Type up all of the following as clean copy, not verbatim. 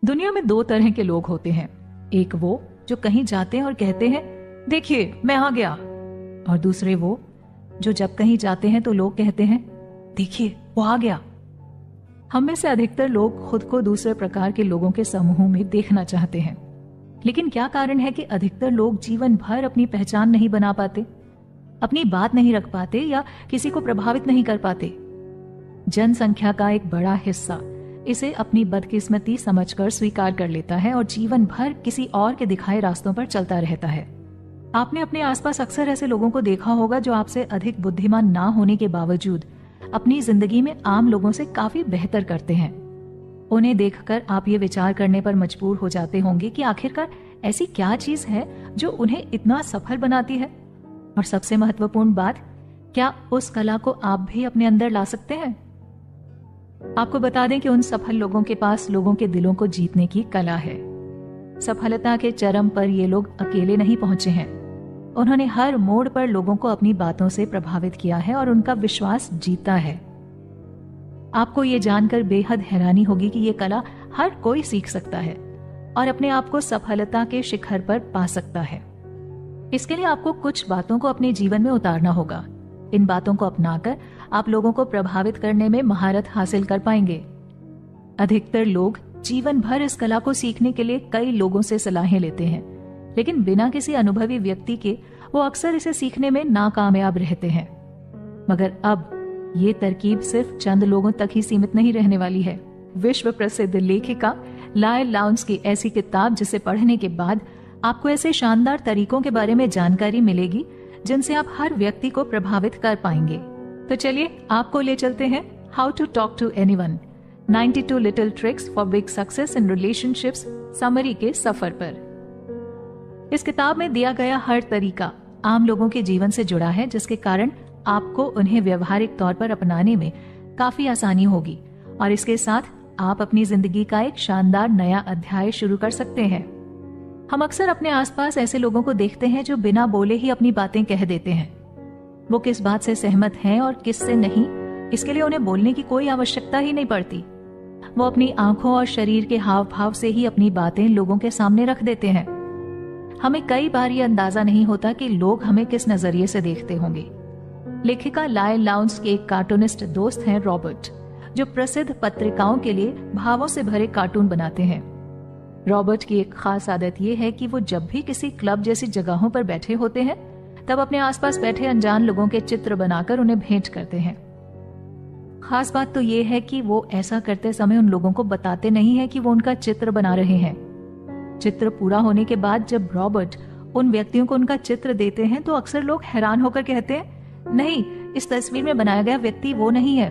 दुनिया में दो तरह के लोग होते हैं। एक वो जो कहीं जाते हैं और कहते हैं देखिए मैं आ गया, और दूसरे वो जो जब कहीं जाते हैं तो लोग कहते हैं देखिए वो आ गया। हम में से अधिकतर लोग खुद को दूसरे प्रकार के लोगों के समूह में देखना चाहते हैं, लेकिन क्या कारण है कि अधिकतर लोग जीवन भर अपनी पहचान नहीं बना पाते, अपनी बात नहीं रख पाते या किसी को प्रभावित नहीं कर पाते। जनसंख्या का एक बड़ा हिस्सा इसे अपनी बदकिस्मती समझकर स्वीकार कर लेता है और जीवन भर किसी और के दिखाए रास्तों पर चलता रहता है। आपने अपने आसपास अक्सर ऐसे लोगों को देखा होगा जो आपसे अधिक बुद्धिमान ना होने के बावजूद अपनी जिंदगी में आम लोगों से काफी बेहतर करते हैं। उन्हें देखकर आप ये विचार करने पर मजबूर हो जाते होंगे कि आखिरकार ऐसी क्या चीज है जो उन्हें इतना सफल बनाती है, और सबसे महत्वपूर्ण बात, क्या उस कला को आप भी अपने अंदर ला सकते हैं? आपको बता दें कि उन सफल लोगों के पास लोगों के दिलों को जीतने की कला है। सफलता के चरम पर ये लोग अकेले नहीं पहुंचे हैं। उन्होंने हर मोड़ पर लोगों को अपनी बातों से प्रभावित किया है और उनका विश्वास जीता है। आपको ये जानकर बेहद हैरानी होगी कि ये कला हर कोई सीख सकता है और अपने आप को सफलता के शिखर पर पा सकता है। इसके लिए आपको कुछ बातों को अपने जीवन में उतारना होगा। इन बातों को अपनाकर आप लोगों को प्रभावित करने में महारत हासिल कर पाएंगे। अधिकतर लोग जीवन भर इस कला को सीखने के लिए कई लोगों से सलाहें लेते हैं, लेकिन बिना किसी अनुभवी व्यक्ति के वो अक्सर इसे सीखने में नाकामयाब रहते हैं। मगर अब ये तरकीब सिर्फ चंद लोगों तक ही सीमित नहीं रहने वाली है। विश्व प्रसिद्ध लेखिका लायल लाउंस की ऐसी किताब जिसे पढ़ने के बाद आपको ऐसे शानदार तरीकों के बारे में जानकारी मिलेगी जिनसे आप हर व्यक्ति को प्रभावित कर पाएंगे। तो चलिए आपको ले चलते हैं how to talk to anyone 92 little tricks for big success in relationships summary के सफर पर। इस किताब में दिया गया हर तरीका आम लोगों के जीवन से जुड़ा है, जिसके कारण आपको उन्हें व्यवहारिक तौर पर अपनाने में काफी आसानी होगी और इसके साथ आप अपनी जिंदगी का एक शानदार नया अध्याय शुरू कर सकते हैं। हम अक्सर अपने आसपास ऐसे लोगों को देखते हैं जो बिना बोले ही अपनी बातें कह देते हैं। वो किस बात से सहमत हैं और किस से नहीं, इसके लिए उन्हें बोलने की कोई आवश्यकता ही नहीं पड़ती। वो अपनी आंखों और शरीर के हाव भाव से ही अपनी बातें लोगों के सामने रख देते हैं। हमें कई बार ये अंदाजा नहीं होता कि लोग हमें किस नजरिए से देखते होंगे। लेखिका लायल लाउंस के एक कार्टूनिस्ट दोस्त हैं रॉबर्ट, जो प्रसिद्ध पत्रिकाओं के लिए भावों से भरे कार्टून बनाते हैं। रॉबर्ट की एक खास आदत ये है कि वो जब भी किसी क्लब जैसी जगहों पर बैठे होते हैं तब अपने आसपास बैठे अनजान लोगों के चित्र बनाकर उन्हें भेंट करते हैं। खास बात तो ये है कि वो ऐसा करते समय उन लोगों को बताते नहीं है कि वो उनका चित्र बना रहे हैं। चित्र पूरा होने के बाद जब रॉबर्ट उन व्यक्तियों को उनका चित्र देते हैं तो अक्सर लोग हैरान होकर कहते हैं, नहीं, इस तस्वीर में बनाया गया व्यक्ति वो नहीं है।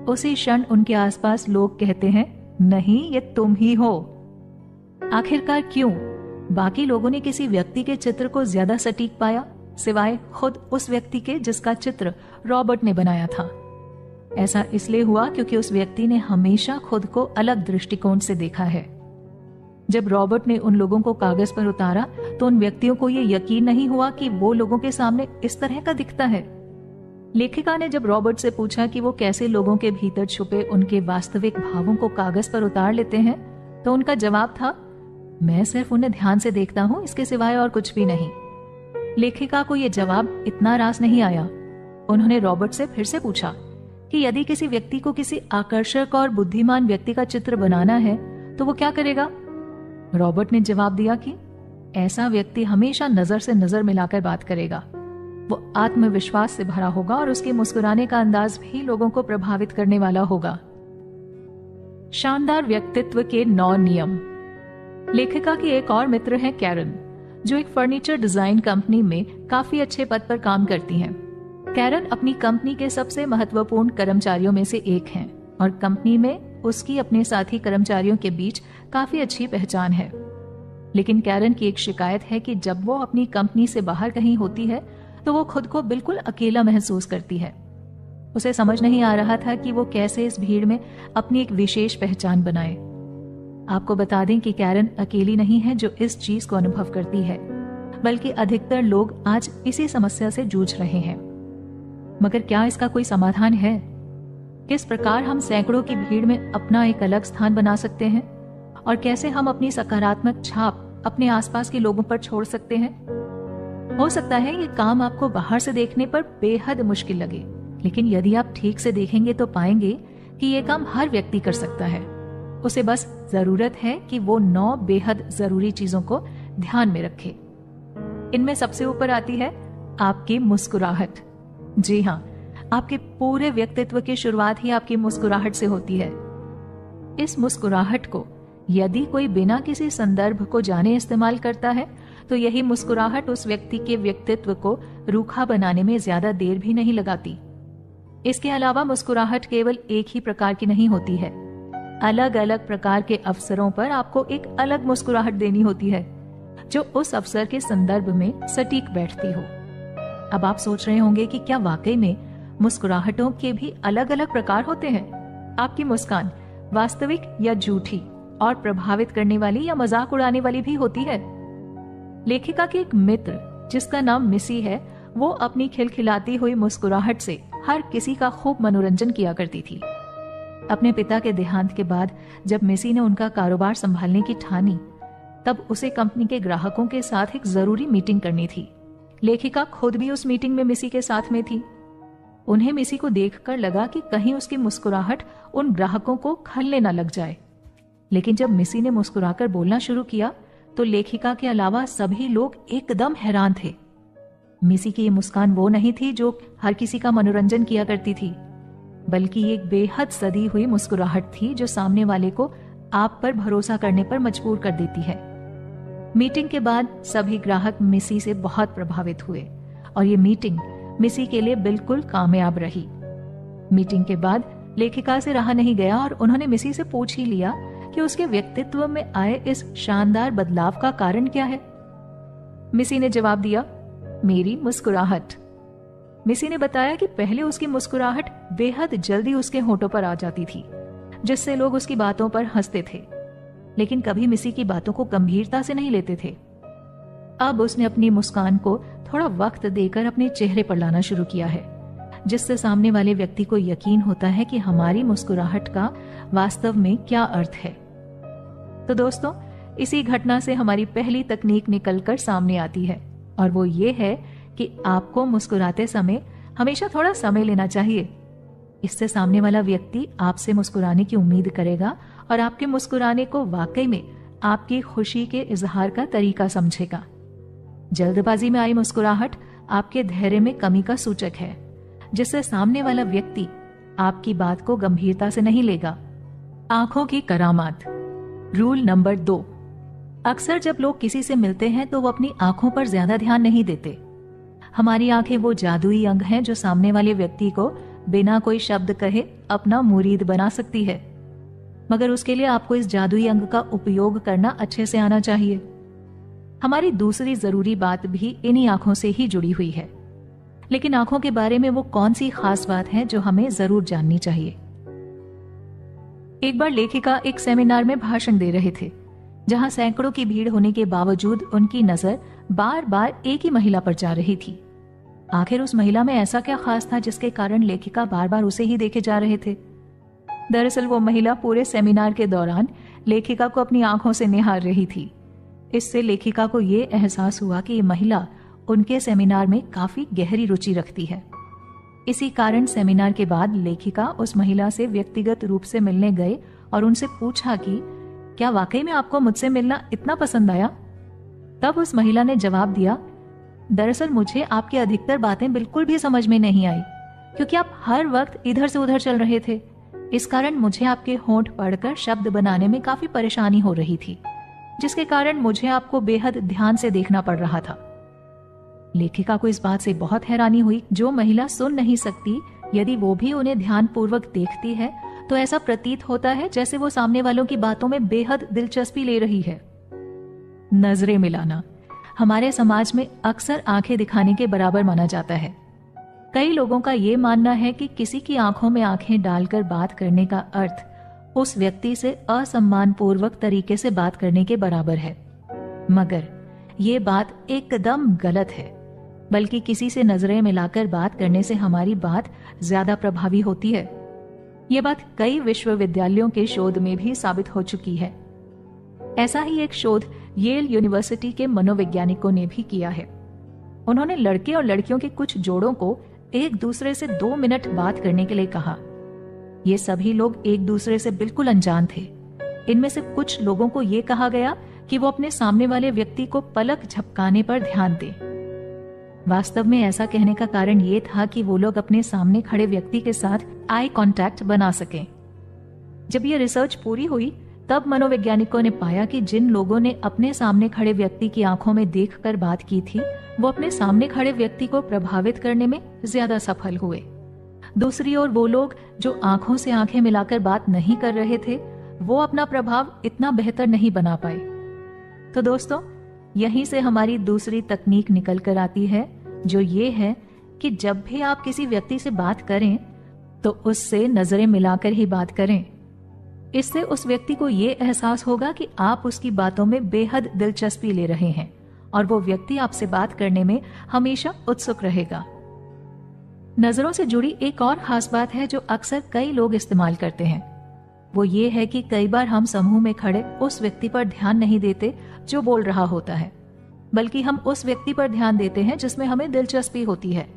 उसी क्षण उनके आसपास लोग कहते हैं, नहीं, ये तुम ही हो। आखिरकार क्यों? बाकी लोगों ने किसी व्यक्ति के चित्र को ज्यादा सटीक पाया, सिवाय खुद उस व्यक्ति के जिसका चित्र रॉबर्ट ने बनाया था। ऐसा इसलिए हुआ क्योंकि उस व्यक्ति ने हमेशा खुद को अलग दृष्टिकोण से देखा है। जब रॉबर्ट ने उन लोगों को कागज पर उतारा तो उन व्यक्तियों को यह यकीन नहीं हुआ कि वो लोगों के सामने इस तरह का दिखता है। लेखिका ने जब रॉबर्ट से पूछा कि वो कैसे लोगों के भीतर छुपे उनके वास्तविक भावों को कागज पर उतार लेते हैं, तो उनका जवाब था, मैं सिर्फ उन्हें ध्यान से देखता हूं, इसके सिवाय और कुछ भी नहीं। लेखिका को यह जवाब इतना रास नहीं आया। उन्होंने रॉबर्ट से फिर से पूछा कि यदि किसी व्यक्ति को किसी आकर्षक और बुद्धिमान व्यक्ति का चित्र बनाना है तो वो क्या करेगा? रॉबर्ट ने जवाब दिया कि ऐसा व्यक्ति हमेशा नजर से नजर मिलाकर बात करेगा। वो आत्मविश्वास से भरा होगा और उसके मुस्कुराने का अंदाज भी लोगों को प्रभावित करने वाला होगा। शानदार व्यक्तित्व के 9 नियम। लेखिका की एक और मित्र है कैरन, जो एक फर्नीचर डिजाइन कंपनी में काफी अच्छे पद पर काम करती हैं। कैरन अपनी कंपनी के सबसे महत्वपूर्ण कर्मचारियों में से एक हैं और कंपनी में उसकी अपने साथी कर्मचारियों के बीच काफी अच्छी पहचान है। लेकिन कैरन की एक शिकायत है कि जब वो अपनी कंपनी से बाहर कहीं होती है तो वो खुद को बिल्कुल अकेला महसूस करती है। उसे समझ नहीं आ रहा था कि वो कैसे इस भीड़ में अपनी एक विशेष पहचान बनाए। आपको बता दें कि कैरन अकेली नहीं है जो इस चीज को अनुभव करती है, बल्कि अधिकतर लोग आज इसी समस्या से जूझ रहे हैं। मगर क्या इसका कोई समाधान है? किस प्रकार हम सैकड़ों की भीड़ में अपना एक अलग स्थान बना सकते हैं और कैसे हम अपनी सकारात्मक छाप अपने आसपास के लोगों पर छोड़ सकते हैं। हो सकता है ये काम आपको बाहर से देखने पर बेहद मुश्किल लगे, लेकिन यदि आप ठीक से देखेंगे तो पाएंगे कि ये काम हर व्यक्ति कर सकता है। उसे बस जरूरत है कि वो 9 बेहद जरूरी चीजों को ध्यान में रखे। इनमें सबसे ऊपर आती है आपकी मुस्कुराहट। जी हाँ, आपके पूरे व्यक्तित्व की शुरुआत ही आपकी मुस्कुराहट से होती है। इस मुस्कुराहट को यदि कोई बिना किसी संदर्भ को जाने इस्तेमाल करता है तो यही मुस्कुराहट उस व्यक्ति के व्यक्तित्व को रूखा बनाने में ज्यादा देर भी नहीं लगाती। इसके अलावा मुस्कुराहट केवल एक ही प्रकार की नहीं होती है। अलग अलग प्रकार के अवसरों पर आपको एक अलग मुस्कुराहट देनी होती है जो उस अवसर के संदर्भ में सटीक बैठती हो। अब आप सोच रहे होंगे कि क्या वाकई में मुस्कुराहटों के भी अलग अलग प्रकार होते हैं? आपकी मुस्कान वास्तविक या झूठी और प्रभावित करने वाली या मजाक उड़ाने वाली भी होती है। लेखिका के एक मित्र जिसका नाम मिसी है, वो अपनी खिलखिलाती हुई मुस्कुराहट से हर किसी का खूब मनोरंजन किया करती थी। अपने पिता के देहांत के बाद जब मिसी ने उनका कारोबार संभालने की ठानी, तब उसे कंपनी के ग्राहकों के साथ एक जरूरी मीटिंग करनी थी। लेखिका खुद भी उस मीटिंग में मिसी के साथ में थी। उन्हें मिसी को देखकर लगा कि कहीं उसकी मुस्कुराहट उन ग्राहकों को खलने न लग जाए। लेकिन जब मिसी ने मुस्कुराकर बोलना शुरू किया तो लेखिका के अलावा सभी लोग एकदम हैरान थे। मिसी की ये मुस्कान वो नहीं थी जो हर किसी का मनोरंजन किया करती थी, बल्कि एक बेहद सदी हुई मुस्कुराहट थी जो सामने वाले को आप पर भरोसा करने पर मजबूर कर देती है। मीटिंग के बाद सभी ग्राहक मिसी से बहुत प्रभावित हुए और ये मीटिंग मिसी के लिए बिल्कुल कामयाब रही। मीटिंग के बाद लेखिका से रहा नहीं गया और उन्होंने मिसी से पूछ ही लिया कि उसके व्यक्तित्व में आए इस शानदार बदलाव का कारण क्या है। मिसी ने जवाब दिया, मेरी मुस्कुराहट। मिसी ने बताया कि पहले उसकी मुस्कुराहट बेहद जल्दी उसके होठों पर आ जाती थी, जिससे लोग उसकी बातों पर हंसते थे, लेकिन कभी मिसी की बातों को गंभीरता से नहीं लेते थे। अब उसने अपनी मुस्कान को थोड़ा वक्त देकर अपने चेहरे पर लाना शुरू किया है, जिससे सामने वाले व्यक्ति को यकीन होता है कि हमारी मुस्कुराहट का वास्तव में क्या अर्थ है। तो दोस्तों, इसी घटना से हमारी पहली तकनीक निकलकर सामने आती है, और वो ये है कि आपको मुस्कुराते समय हमेशा थोड़ा समय लेना चाहिए। इससे सामने वाला व्यक्ति आपसे मुस्कुराने की उम्मीद करेगा और आपके मुस्कुराने को वाकई में आपकी खुशी के इजहार का तरीका समझेगा। जल्दबाजी में आई मुस्कुराहट आपके धैर्य में कमी का सूचक है, जिससे सामने वाला व्यक्ति आपकी बात को गंभीरता से नहीं लेगा। आंखों की करामात। Rule number 2। अक्सर जब लोग किसी से मिलते हैं तो वो अपनी आंखों पर ज्यादा ध्यान नहीं देते। हमारी आंखें वो जादुई अंग हैं जो सामने वाले व्यक्ति को बिना कोई शब्द कहे अपना मुरीद बना सकती है, मगर उसके लिए आपको इस जादुई अंग का उपयोग करना अच्छे से आना चाहिए। हमारी दूसरी जरूरी बात भी इन्हीं आंखों से ही जुड़ी हुई है, लेकिन आंखों के बारे में वो कौन सी खास बात है जो हमें जरूर जाननी चाहिए। एक बार लेखिका एक सेमिनार में भाषण दे रहे थे, जहां सैकड़ों की भीड़ होने के बावजूद उनकी नजर बार बार एक ही महिला पर जा रही थी। आखिर उस महिला में ऐसा क्या खास था जिसके कारण लेखिका बार बार उसे ही देखे जा रहे थे? दरअसल वो महिला पूरे सेमिनार के दौरान लेखिका को अपनी आंखों से निहार रही थी। इससे लेखिका को ये एहसास हुआ कि ये महिला उनके सेमिनार में काफी गहरी रुचि रखती है। इसी कारण सेमिनार के बाद लेखिका उस महिला से व्यक्तिगत रूप से मिलने गए और उनसे पूछा कि क्या वाकई में आपको मुझसे मिलना इतना पसंद आया? तब उस महिला ने जवाब दिया, दरअसल मुझे आपकी अधिकतर बातें बिल्कुल भी समझ में नहीं आई, क्योंकि आप हर वक्त इधर से उधर चल रहे थे। इस कारण मुझे आपके होंठ पढ़कर शब्द बनाने में काफी परेशानी हो रही थी, जिसके कारण मुझे आपको बेहद ध्यान से देखना पड़ रहा था। लेखिका को इस बात से बहुत हैरानी हुई। जो महिला सुन नहीं सकती, यदि वो भी उन्हें ध्यानपूर्वक देखती है तो ऐसा प्रतीत होता है जैसे वो सामने वालों की बातों में बेहद दिलचस्पी ले रही है। नजरें मिलाना हमारे समाज में अक्सर आंखें दिखाने के बराबर माना जाता है। कई लोगों का ये मानना है कि किसी की आंखों में आंखें डालकर बात करने का अर्थ उस व्यक्ति से असम्मानपूर्वक तरीके से बात करने के बराबर है, मगर ये बात एकदम गलत है। बल्कि किसी से नजरें मिलाकर बात करने से हमारी बात ज्यादा प्रभावी होती है। ये बात कई विश्वविद्यालयों के शोध में भी साबित हो चुकी है। ऐसा ही एक शोध येल यूनिवर्सिटी के मनोवैज्ञानिकों ने भी किया है। उन्होंने लड़के और लड़कियों के कुछ जोड़ों को एक दूसरे से 2 मिनट बात करने के लिए कहा। ये सभी लोग एक दूसरे से बिल्कुल अनजान थे। इनमें से कुछ लोगों को ये कहा गया कि वो अपने सामने वाले व्यक्ति को पलक झपकाने पर ध्यान दें। वास्तव में ऐसा कहने का कारण ये था कि वो लोग अपने सामने खड़े व्यक्ति के साथ आई कांटेक्ट बना सकें। जब ये रिसर्च पूरी हुई तब मनोवैज्ञानिकों ने पाया कि जिन लोगों ने अपने सामने खड़े व्यक्ति की आंखों में देखकर बात की थी, वो अपने सामने खड़े व्यक्ति को प्रभावित करने में ज्यादा सफल हुए। दूसरी ओर वो लोग जो आंखों से आंखें मिलाकर बात नहीं कर रहे थे, वो अपना प्रभाव इतना बेहतर नहीं बना पाए। तो दोस्तों, यहीं से हमारी दूसरी तकनीक निकल कर आती है, जो ये है कि जब भी आप किसी व्यक्ति से बात करें तो उससे नजरें मिलाकर ही बात करें। इससे उस व्यक्ति को ये एहसास होगा कि आप उसकी बातों में बेहद दिलचस्पी ले रहे हैं और वो व्यक्ति आपसे बात करने में हमेशा उत्सुक रहेगा। नजरों से जुड़ी एक और खास बात है जो अक्सर कई लोग इस्तेमाल करते हैं। वो ये है कि कई बार हम समूह में खड़े उस व्यक्ति पर ध्यान नहीं देते जो बोल रहा होता है, बल्कि हम उस व्यक्ति पर ध्यान देते हैं जिसमें हमें दिलचस्पी होती है।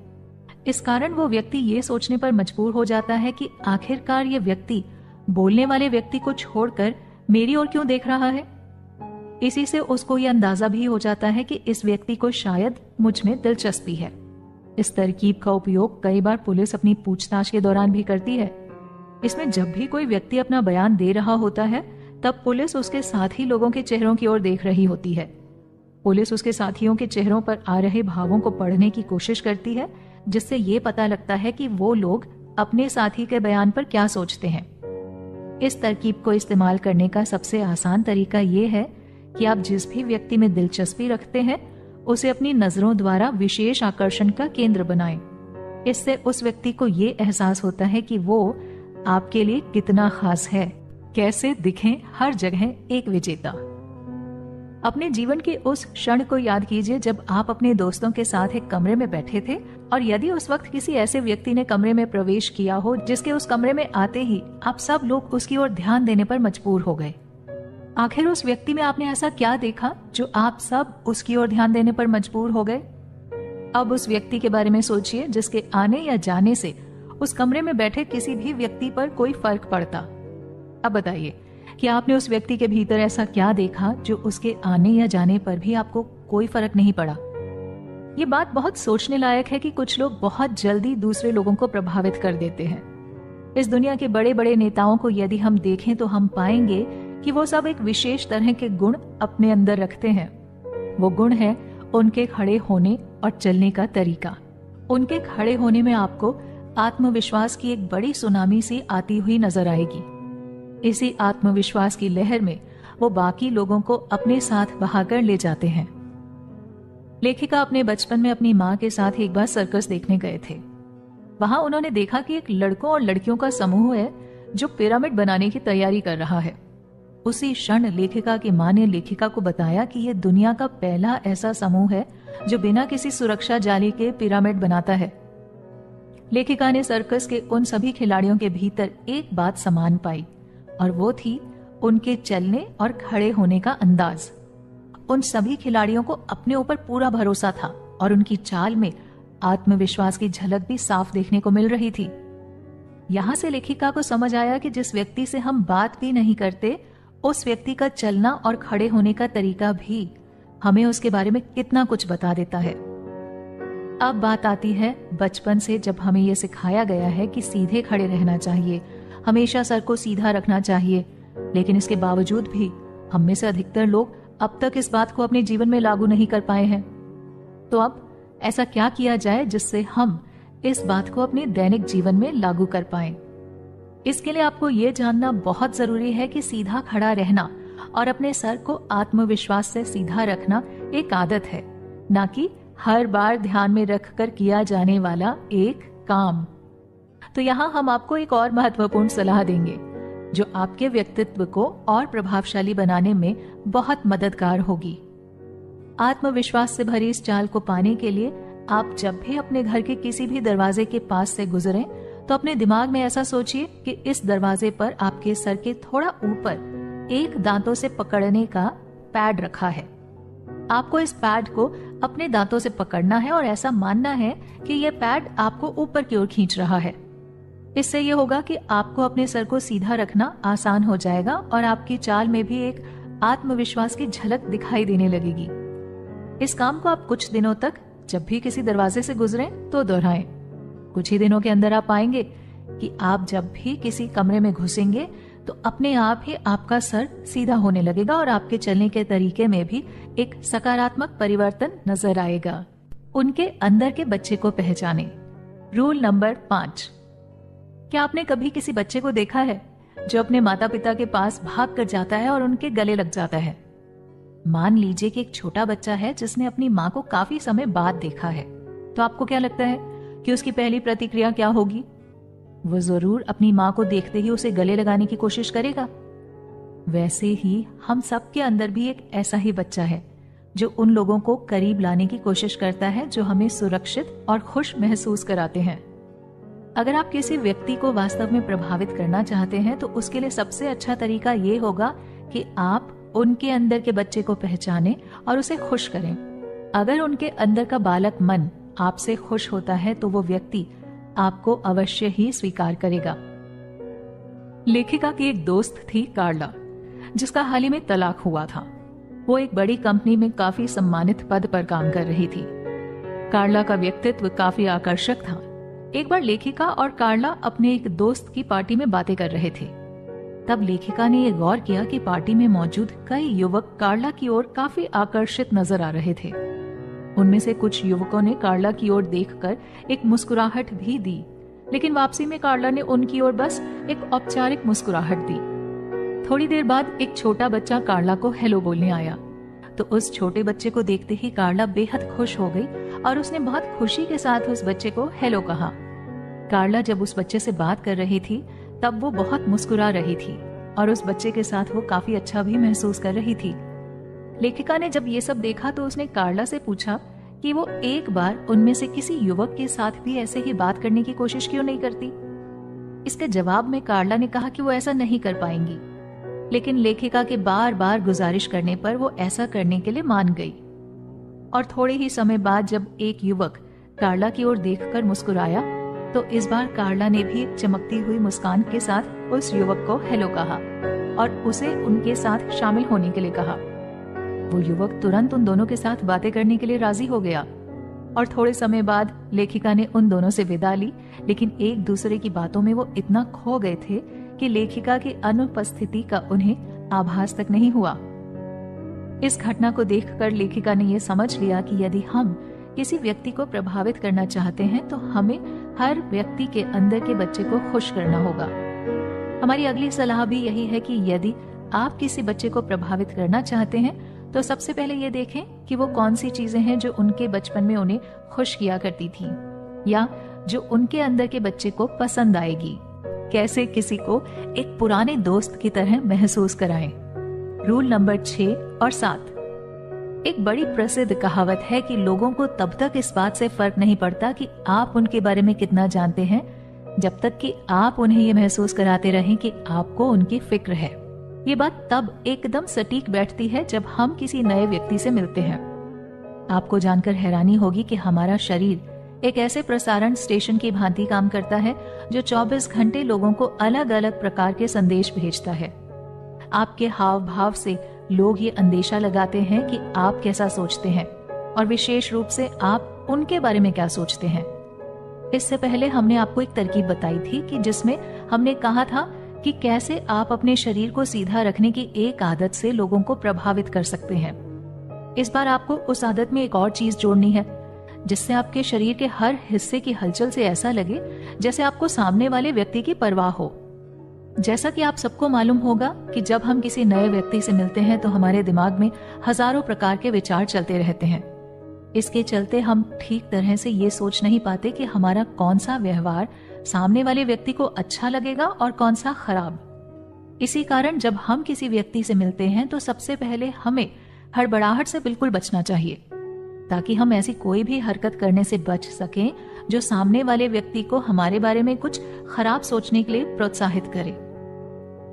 इस कारण वो व्यक्ति ये सोचने पर मजबूर हो जाता है कि आखिरकार ये व्यक्ति बोलने वाले व्यक्ति को छोड़कर मेरी ओर क्यों देख रहा है। इसी से उसको ये अंदाजा भी हो जाता है कि इस व्यक्ति को शायद मुझ में दिलचस्पी है। इस तरकीब का उपयोग कई बार पुलिस अपनी पूछताछ के दौरान भी करती है। इसमें जब भी कोई व्यक्ति अपना बयान दे रहा होता है, तब पुलिस उसके साथी लोगों के चेहरों की ओर देख रही होती है। पुलिस उसके साथियों के चेहरों पर आ रहे भावों को पढ़ने की कोशिश करती है, जिससे ये पता लगता है कि वो लोग अपने साथी के बयान पर क्या सोचते हैं। इस तरकीब को इस्तेमाल करने का सबसे आसान तरीका ये है कि आप जिस भी व्यक्ति में दिलचस्पी रखते हैं, उसे अपनी नजरों द्वारा विशेष आकर्षण का केंद्र बनाएं। इससे उस व्यक्ति को ये एहसास होता है कि वो आपके लिए कितना खास है। कैसे दिखें हर जगह एक विजेता। अपने जीवन के उस क्षण को याद कीजिए जब आप अपने दोस्तों के साथ एक कमरे में बैठे थे और यदि उस वक्त किसी ऐसे व्यक्ति ने कमरे में प्रवेश किया हो जिसके उस कमरे में आते ही आप सब लोग उसकी ओर ध्यान देने पर मजबूर हो गए। आखिर उस व्यक्ति में आपने ऐसा क्या देखा जो आप सब उसकी ओर ध्यान देने पर मजबूर हो गए। अब उस व्यक्ति के बारे में सोचिए जिसके आने या जाने से उस कमरे में बैठे किसी भी व्यक्ति पर कोई फर्क पड़ता। अब बताइए कि आपने उस व्यक्ति के भीतर ऐसा क्या देखा जो उसके आने या जाने पर भी आपको कोई फर्क नहीं पड़ा। ये बात बहुत सोचने लायक है कि कुछ लोग बहुत जल्दी दूसरे लोगों को प्रभावित कर देते हैं। इस दुनिया के बड़े बड़े नेताओं को यदि हम देखें तो हम पाएंगे कि वो सब एक विशेष तरह के गुण अपने अंदर रखते हैं। वो गुण है उनके खड़े होने और चलने का तरीका। उनके खड़े होने में आपको आत्मविश्वास की एक बड़ी सुनामी सी आती हुई नजर आएगी। इसी आत्मविश्वास की लहर में वो बाकी लोगों को अपने साथ बहाकर ले जाते हैं। लेखिका अपने बचपन में अपनी माँ के साथ एक बार सर्कस देखने गए थे। वहां उन्होंने देखा कि एक लड़कों और लड़कियों का समूह है जो पिरामिड बनाने की तैयारी कर रहा है। उसी क्षण लेखिका की माँ ने लेखिका को बताया कि यह दुनिया का पहला ऐसा समूह है जो बिना किसी सुरक्षा जाली के पिरामिड बनाता है। लेखिका ने सर्कस के उन सभी खिलाड़ियों के भीतर एक बात समान पाई और वो थी उनके चलने और खड़े होने का अंदाज। उन सभी खिलाड़ियों को अपने ऊपर पूरा भरोसा था और उनकी चाल में आत्मविश्वास की झलक भी साफ देखने को मिल रही थी। यहां से लेखिका को समझ आया कि जिस व्यक्ति से हम बात भी नहीं करते, उस व्यक्ति का चलना और खड़े होने का तरीका भी हमें उसके बारे में कितना कुछ बता देता है। अब बात आती है बचपन से जब हमें यह सिखाया गया है कि सीधे खड़े रहना चाहिए, हमेशा सर को सीधा रखना चाहिए, लेकिन इसके बावजूद भी हम में से अधिकतर लोग अब तक इस बात को अपने जीवन में लागू नहीं कर पाए हैं। तो अब ऐसा क्या किया जाए जिससे हम इस बात को अपने दैनिक जीवन में लागू कर पाएं? इसके लिए आपको ये जानना बहुत जरूरी है कि सीधा खड़ा रहना और अपने सर को आत्मविश्वास से सीधा रखना एक आदत है, ना कि हर बार ध्यान में रखकर किया जाने वाला एक काम। तो यहाँ हम आपको एक और महत्वपूर्ण सलाह देंगे जो आपके व्यक्तित्व को और प्रभावशाली बनाने में बहुत मददगार होगी। आत्मविश्वास से भरी इस चाल को पाने के लिए आप जब भी अपने घर के किसी भी दरवाजे के पास से गुजरें तो अपने दिमाग में ऐसा सोचिए कि इस दरवाजे पर आपके सर के थोड़ा ऊपर एक दांतों से पकड़ने का पैड रखा है। आपको इस पैड को अपने दांतों से पकड़ना है और ऐसा मानना है कि यह पैड आपको ऊपर की ओर खींच रहा है। इससे यह होगा कि आपको अपने सर को सीधा रखना आसान हो जाएगा और आपकी चाल में भी एक आत्मविश्वास की झलक दिखाई देने लगेगी। इस काम को आप कुछ दिनों तक जब भी किसी दरवाजे से गुजरें तो दोहराएं। कुछ ही दिनों के अंदर आप पाएंगे कि आप जब भी किसी कमरे में घुसेंगे तो अपने आप ही आपका सर सीधा होने लगेगा और आपके चलने के तरीके में भी एक सकारात्मक परिवर्तन नजर आएगा। उनके अंदर के बच्चे को पहचानें। Rule number 5। क्या आपने कभी किसी बच्चे को देखा है जो अपने माता पिता के पास भाग कर जाता है और उनके गले लग जाता है? मान लीजिए कि एक छोटा बच्चा है जिसने अपनी माँ को काफी समय बाद देखा है, तो आपको क्या लगता है कि उसकी पहली प्रतिक्रिया क्या होगी? वो जरूर अपनी माँ को देखते ही उसे गले लगाने की कोशिश करेगा। वैसे ही हम सब के अंदर भी एक ऐसा ही बच्चा है जो उन लोगों को करीब लाने की कोशिश करता है जो हमें सुरक्षित और खुश महसूस कराते हैं। अगर आप किसी व्यक्ति को वास्तव में प्रभावित करना चाहते हैं तो उसके लिए सबसे अच्छा तरीका ये होगा कि आप उनके अंदर के बच्चे को पहचानें और उसे खुश करें। अगर उनके अंदर का बालक मन आपसे खुश होता है तो वो व्यक्ति आपको अवश्य ही स्वीकार करेगा। लेखिका की एक दोस्त थी कार्ला, जिसका हाल ही में तलाक हुआ था। वो एक बड़ी कंपनी में काफी सम्मानित पद पर काम कर रही थी। कार्ला का व्यक्तित्व काफी आकर्षक था। एक बार लेखिका और कार्ला अपने एक दोस्त की पार्टी में बातें कर रहे थे। तब लेखिका ने यह गौर किया कि पार्टी में मौजूद कई युवक कार्ला की ओर काफी आकर्षित नजर आ रहे थे। उनमें से कुछ युवकों ने कार्ला की ओर देखकर एक मुस्कुराहट भी दी, लेकिन वापसी में कार्ला ने उनकी ओर बस एक औपचारिक मुस्कुराहट दी। थोड़ी देर बाद एक छोटा बच्चा कार्ला को हेलो बोलने आया, तो उस छोटे बच्चे को देखते ही कार्ला बेहद खुश हो गई और उसने बहुत खुशी के साथ उस बच्चे को हेलो कहा। कार्ला जब उस बच्चे से बात कर रही थी तब वो बहुत मुस्कुरा रही थी और उस बच्चे के साथ वो काफी अच्छा भी महसूस कर रही थी। लेखिका ने जब ये सब देखा तो उसने कार्ला से पूछा कि वो एक बार उनमें से किसी युवक के साथ भी ऐसे ही बात करने की कोशिश क्यों नहीं करती। इसके जवाब में कार्ला ने कहा कि वो ऐसा नहीं कर पाएंगी, लेकिन लेखिका के बार बार गुजारिश करने पर वो ऐसा करने के लिए मान गई। और थोड़े ही समय बाद जब एक युवक कार्ला की ओर देखकर मुस्कुराया तो इस बार कार्ला ने भी एक चमकती हुई मुस्कान के साथ उस युवक को हेलो कहा और उसे उनके साथ शामिल होने के लिए कहा। वो युवक तुरंत उन दोनों के साथ बातें करने के लिए राजी हो गया और थोड़े समय बाद लेखिका ने उन दोनों से विदा ली, लेकिन एक दूसरे की बातों में वो इतना खो गए थे कि लेखिका की अनुपस्थिति का उन्हें आभास तक नहीं हुआ। इस घटना को देखकर लेखिका ने यह समझ लिया कि यदि हम किसी व्यक्ति को प्रभावित करना चाहते हैं तो हमें हर व्यक्ति के अंदर के बच्चे को खुश करना होगा। हमारी अगली सलाह भी यही है कि यदि आप किसी बच्चे को प्रभावित करना चाहते हैं तो सबसे पहले ये देखें कि वो कौन सी चीजें हैं जो उनके बचपन में उन्हें खुश किया करती थी या जो उनके अंदर के बच्चे को पसंद आएगी। कैसे किसी को एक पुराने दोस्त की तरह महसूस कराएं। रूल नंबर 6 और 7। एक बड़ी प्रसिद्ध कहावत है कि लोगों को तब तक इस बात से फर्क नहीं पड़ता कि आप उनके बारे में कितना जानते हैं जब तक कि आप उन्हें ये महसूस कराते रहें कि आपको उनकी फिक्र है। ये बात तब एकदम सटीक बैठती है जब हम किसी नए व्यक्ति से मिलते हैं। आपको जानकर हैरानी होगी कि हमारा शरीर एक ऐसे प्रसारण स्टेशन की भांति काम करता है जो 24 घंटे लोगों को अलग अलग प्रकार के संदेश भेजता है। आपके हाव भाव से लोग ये अंदेशा लगाते हैं कि आप कैसा सोचते हैं और विशेष रूप से आप उनके बारे में क्या सोचते हैं। इससे पहले हमने आपको एक तरकीब बताई थी कि जिसमें हमने कहा था कि कैसे आप अपने शरीर को सीधा रखने की एक आदत से लोगों को प्रभावित कर सकते हैं। इस बार आपको उस आदत में एक और चीज जोड़नी है जिससे आपके शरीर के हर हिस्से की हलचल से ऐसा लगे जैसे आपको सामने वाले व्यक्ति की परवाह हो। जैसा कि आप सबको मालूम होगा कि जब हम किसी नए व्यक्ति से मिलते हैं तो हमारे दिमाग में हजारों प्रकार के विचार चलते रहते हैं। इसके चलते हम ठीक तरह से ये सोच नहीं पाते कि हमारा कौन सा व्यवहार सामने वाले व्यक्ति को अच्छा लगेगा और कौन सा खराब। इसी कारण जब हम किसी व्यक्ति से मिलते हैं तो सबसे पहले हमें हड़बड़ाहट से बिल्कुल बचना चाहिए ताकि हम ऐसी कोई भी हरकत करने से बच सकें जो सामने वाले व्यक्ति को हमारे बारे में कुछ खराब सोचने के लिए प्रोत्साहित करे।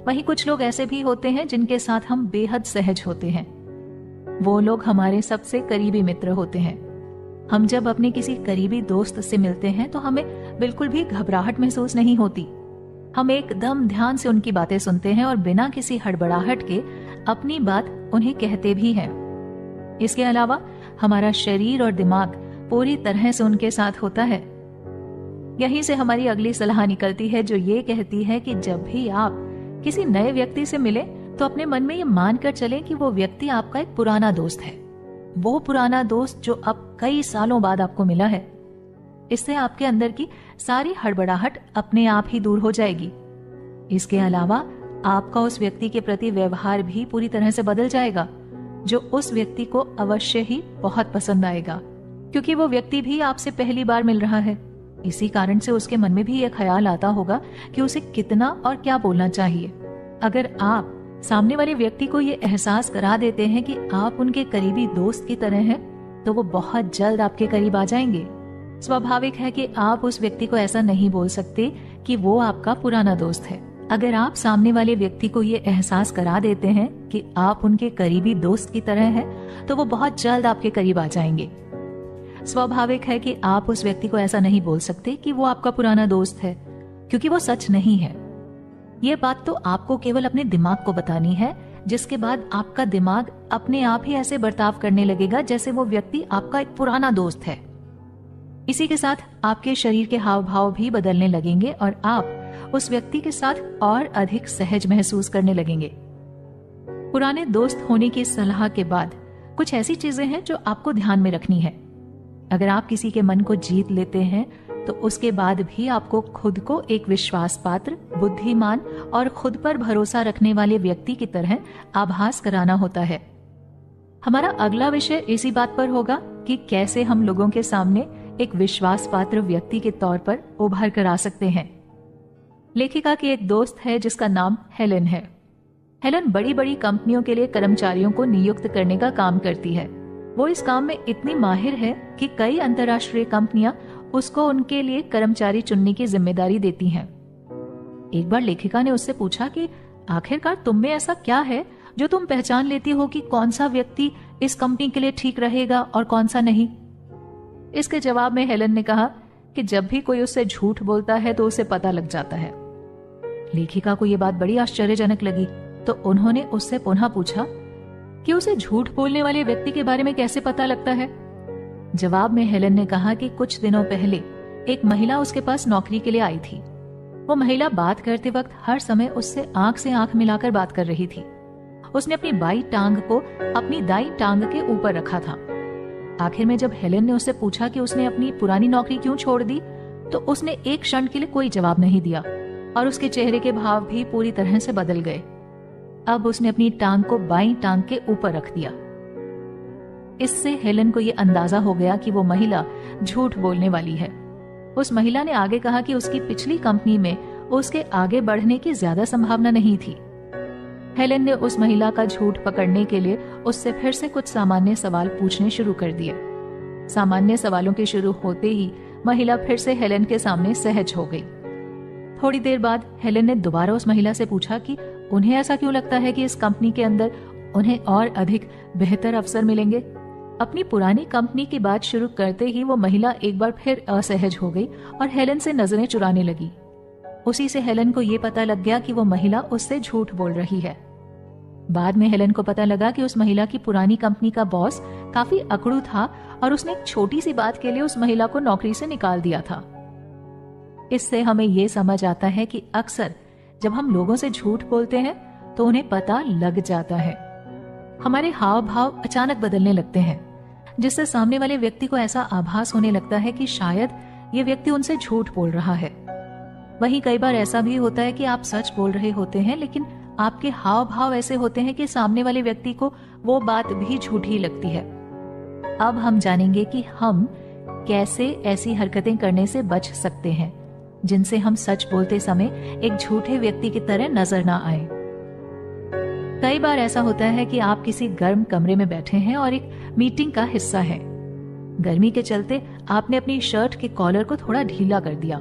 वहीं कुछ लोग ऐसे भी होते हैं जिनके साथ हम बेहद सहज होते हैं। वो लोग हमारे सबसे करीबी मित्र होते हैं। हम जब अपने किसी करीबी दोस्त से मिलते हैं तो हमें बिल्कुल भी घबराहट महसूस नहीं होती। हम एकदम ध्यान से उनकी बातें सुनते हैं और बिना किसी हड़बड़ाहट के अपनी बात उन्हें कहते भी हैं। इसके अलावा हमारा शरीर और दिमाग पूरी तरह से उनके साथ होता है। यहीं से हमारी अगली सलाह निकलती है, जो ये कहती है कि जब भी आप किसी नए व्यक्ति से मिले तो अपने मन में ये मानकर चलें कि वो व्यक्ति आपका एक पुराना दोस्त है। वो पुराना दोस्त जो अब कई सालों बाद आपको मिला है। इससे आपके अंदर की सारी हड़बड़ाहट अपने आप ही दूर हो जाएगी। इसके अलावा आपका उस व्यक्ति के प्रति व्यवहार भी पूरी तरह से बदल जाएगा, जो उस व्यक्ति को अवश्य ही बहुत पसंद आएगा, क्योंकि वो व्यक्ति भी आपसे पहली बार मिल रहा है। इसी कारण से उसके मन में भी यह ख्याल आता होगा कि उसे कितना और क्या बोलना चाहिए। अगर आप सामने वाले व्यक्ति को ये एहसास करा देते हैं कि आप उनके करीबी दोस्त की तरह हैं, तो वो बहुत जल्द आपके करीब आ जाएंगे। स्वाभाविक है कि आप उस व्यक्ति को ऐसा नहीं बोल सकते कि वो आपका पुराना दोस्त है। अगर आप सामने वाले व्यक्ति को ये एहसास करा देते हैं कि आप उनके करीबी दोस्त की तरह हैं, तो वो बहुत जल्द आपके करीब आ जाएंगे। स्वाभाविक है कि आप उस व्यक्ति को ऐसा नहीं बोल सकते कि वो आपका पुराना दोस्त है, क्योंकि वो सच नहीं है। ये बात तो आपको केवल अपने दिमाग को बतानी है, जिसके बाद आपका दिमाग अपने आप ही ऐसे बर्ताव करने लगेगा जैसे वो व्यक्ति आपका एक पुराना दोस्त है। इसी के साथ आपके शरीर के हाव भाव भी बदलने लगेंगे और आप उस व्यक्ति के साथ और अधिक सहज महसूस करने लगेंगे। पुराने दोस्त होने की सलाह के बाद कुछ ऐसी चीजें हैं जो आपको ध्यान में रखनी है। अगर आप किसी के मन को जीत लेते हैं तो उसके बाद भी आपको खुद को एक विश्वास पात्र, बुद्धिमान और खुद पर भरोसा रखने वाले व्यक्ति की तरह आभास कराना होता है। हमारा अगला विषय इसी बात पर होगा कि कैसे हम लोगों के सामने एक विश्वास पात्र व्यक्ति के तौर पर उभर कर आ सकते हैं। लेखिका की एक दोस्त है जिसका नाम हेलेन है। हेलेन बड़ी बड़ी कंपनियों के लिए कर्मचारियों को नियुक्त करने का काम करती है। वो इस काम में इतनी माहिर है कि कई अंतर्राष्ट्रीय कंपनियां उसको उनके लिए कर्मचारी चुनने की जिम्मेदारी देती हैं। एक बार लेखिका ने उससे पूछा कि आखिरकार तुम में ऐसा क्या है जो तुम पहचान लेती हो कि कौन सा व्यक्ति इस कंपनी के लिए ठीक रहेगा और कौन सा नहीं। इसके जवाब में हेलेन ने कहा कि जब भी कोई उससे झूठ बोलता है तो उसे पता लग जाता है। लेखिका को यह बात बड़ी आश्चर्यजनक लगी, तो उन्होंने उससे पुनः पूछा कि उसे झूठ बोलने वाले व्यक्ति के बारे में कैसे पता लगता है। जवाब में हेलेन ने कहा कि कुछ दिनों पहले एक महिला उसके पास नौकरी के लिए आई थी। वो महिला बात करते वक्त हर समय उससे आंख से आंख मिलाकर बात कर रही थी। उसने अपनी बाई टांग को अपनी दाई टांग के ऊपर रखा था। आखिर में जब हेलेन ने उससे पूछा कि उसने अपनी पुरानी नौकरी क्यों छोड़ दी, तो उसने एक क्षण के लिए कोई जवाब नहीं दिया और उसके चेहरे के भाव भी पूरी तरह से बदल गए। अब उसने अपनी टांग को बाई टांग के ऊपर रख दिया। इससे हेलेन को यह अंदाजा हो गया कि वो महिला झूठ बोलने वाली है। उस महिला ने आगे कहा कि उसकी पिछली कंपनी में उसके आगे बढ़ने की ज्यादा संभावना नहीं थी। हेलेन ने उस महिला का झूठ पकड़ने के लिए उससे फिर से कुछ सामान्य सवाल पूछने शुरू कर दिए। सामान्य सवालों के शुरू होते ही महिला फिर से हेलेन के सामने सहज हो गई। थोड़ी देर बाद हेलेन ने दोबारा उस महिला से पूछा कि उन्हें ऐसा क्यों लगता है कि इस कंपनी के अंदर उन्हें और अधिक बेहतर अवसर मिलेंगे। अपनी पुरानी कंपनी की बात शुरू करते ही वो महिला एक बार फिर असहज हो गई और हेलेन से नजरें चुराने लगी। उसी से हेलेन को ये पता लग गया कि वो महिला उससे झूठ बोल रही है। बाद में हेलेन को पता लगा कि उस महिला की पुरानी कंपनी का बॉस काफी अकड़ू था और उसने एक छोटी सी बात के लिए उस महिला को नौकरी से निकाल दिया था। इससे हमें ये समझ आता है कि अक्सर जब हम लोगों से झूठ बोलते हैं तो उन्हें पता लग जाता है। हमारे हाव भाव अचानक बदलने लगते हैं, जिससे सामने वाले व्यक्ति को ऐसा आभास होने लगता है कि शायद ये व्यक्ति उनसे झूठ बोल रहा है। वहीं कई बार ऐसा भी होता है कि आप सच बोल रहे होते हैं, लेकिन आपके हाव भाव ऐसे होते हैं कि सामने वाले व्यक्ति को वो बात भी झूठी लगती है। अब हम जानेंगे कि हम कैसे ऐसी हरकतें करने से बच सकते हैं जिनसे हम सच बोलते समय एक झूठे व्यक्ति की तरह नजर ना आए। कई बार ऐसा होता है कि आप किसी गर्म कमरे में बैठे हैं और एक मीटिंग का हिस्सा है। गर्मी के चलते आपने अपनी शर्ट के कॉलर को थोड़ा ढीला कर दिया।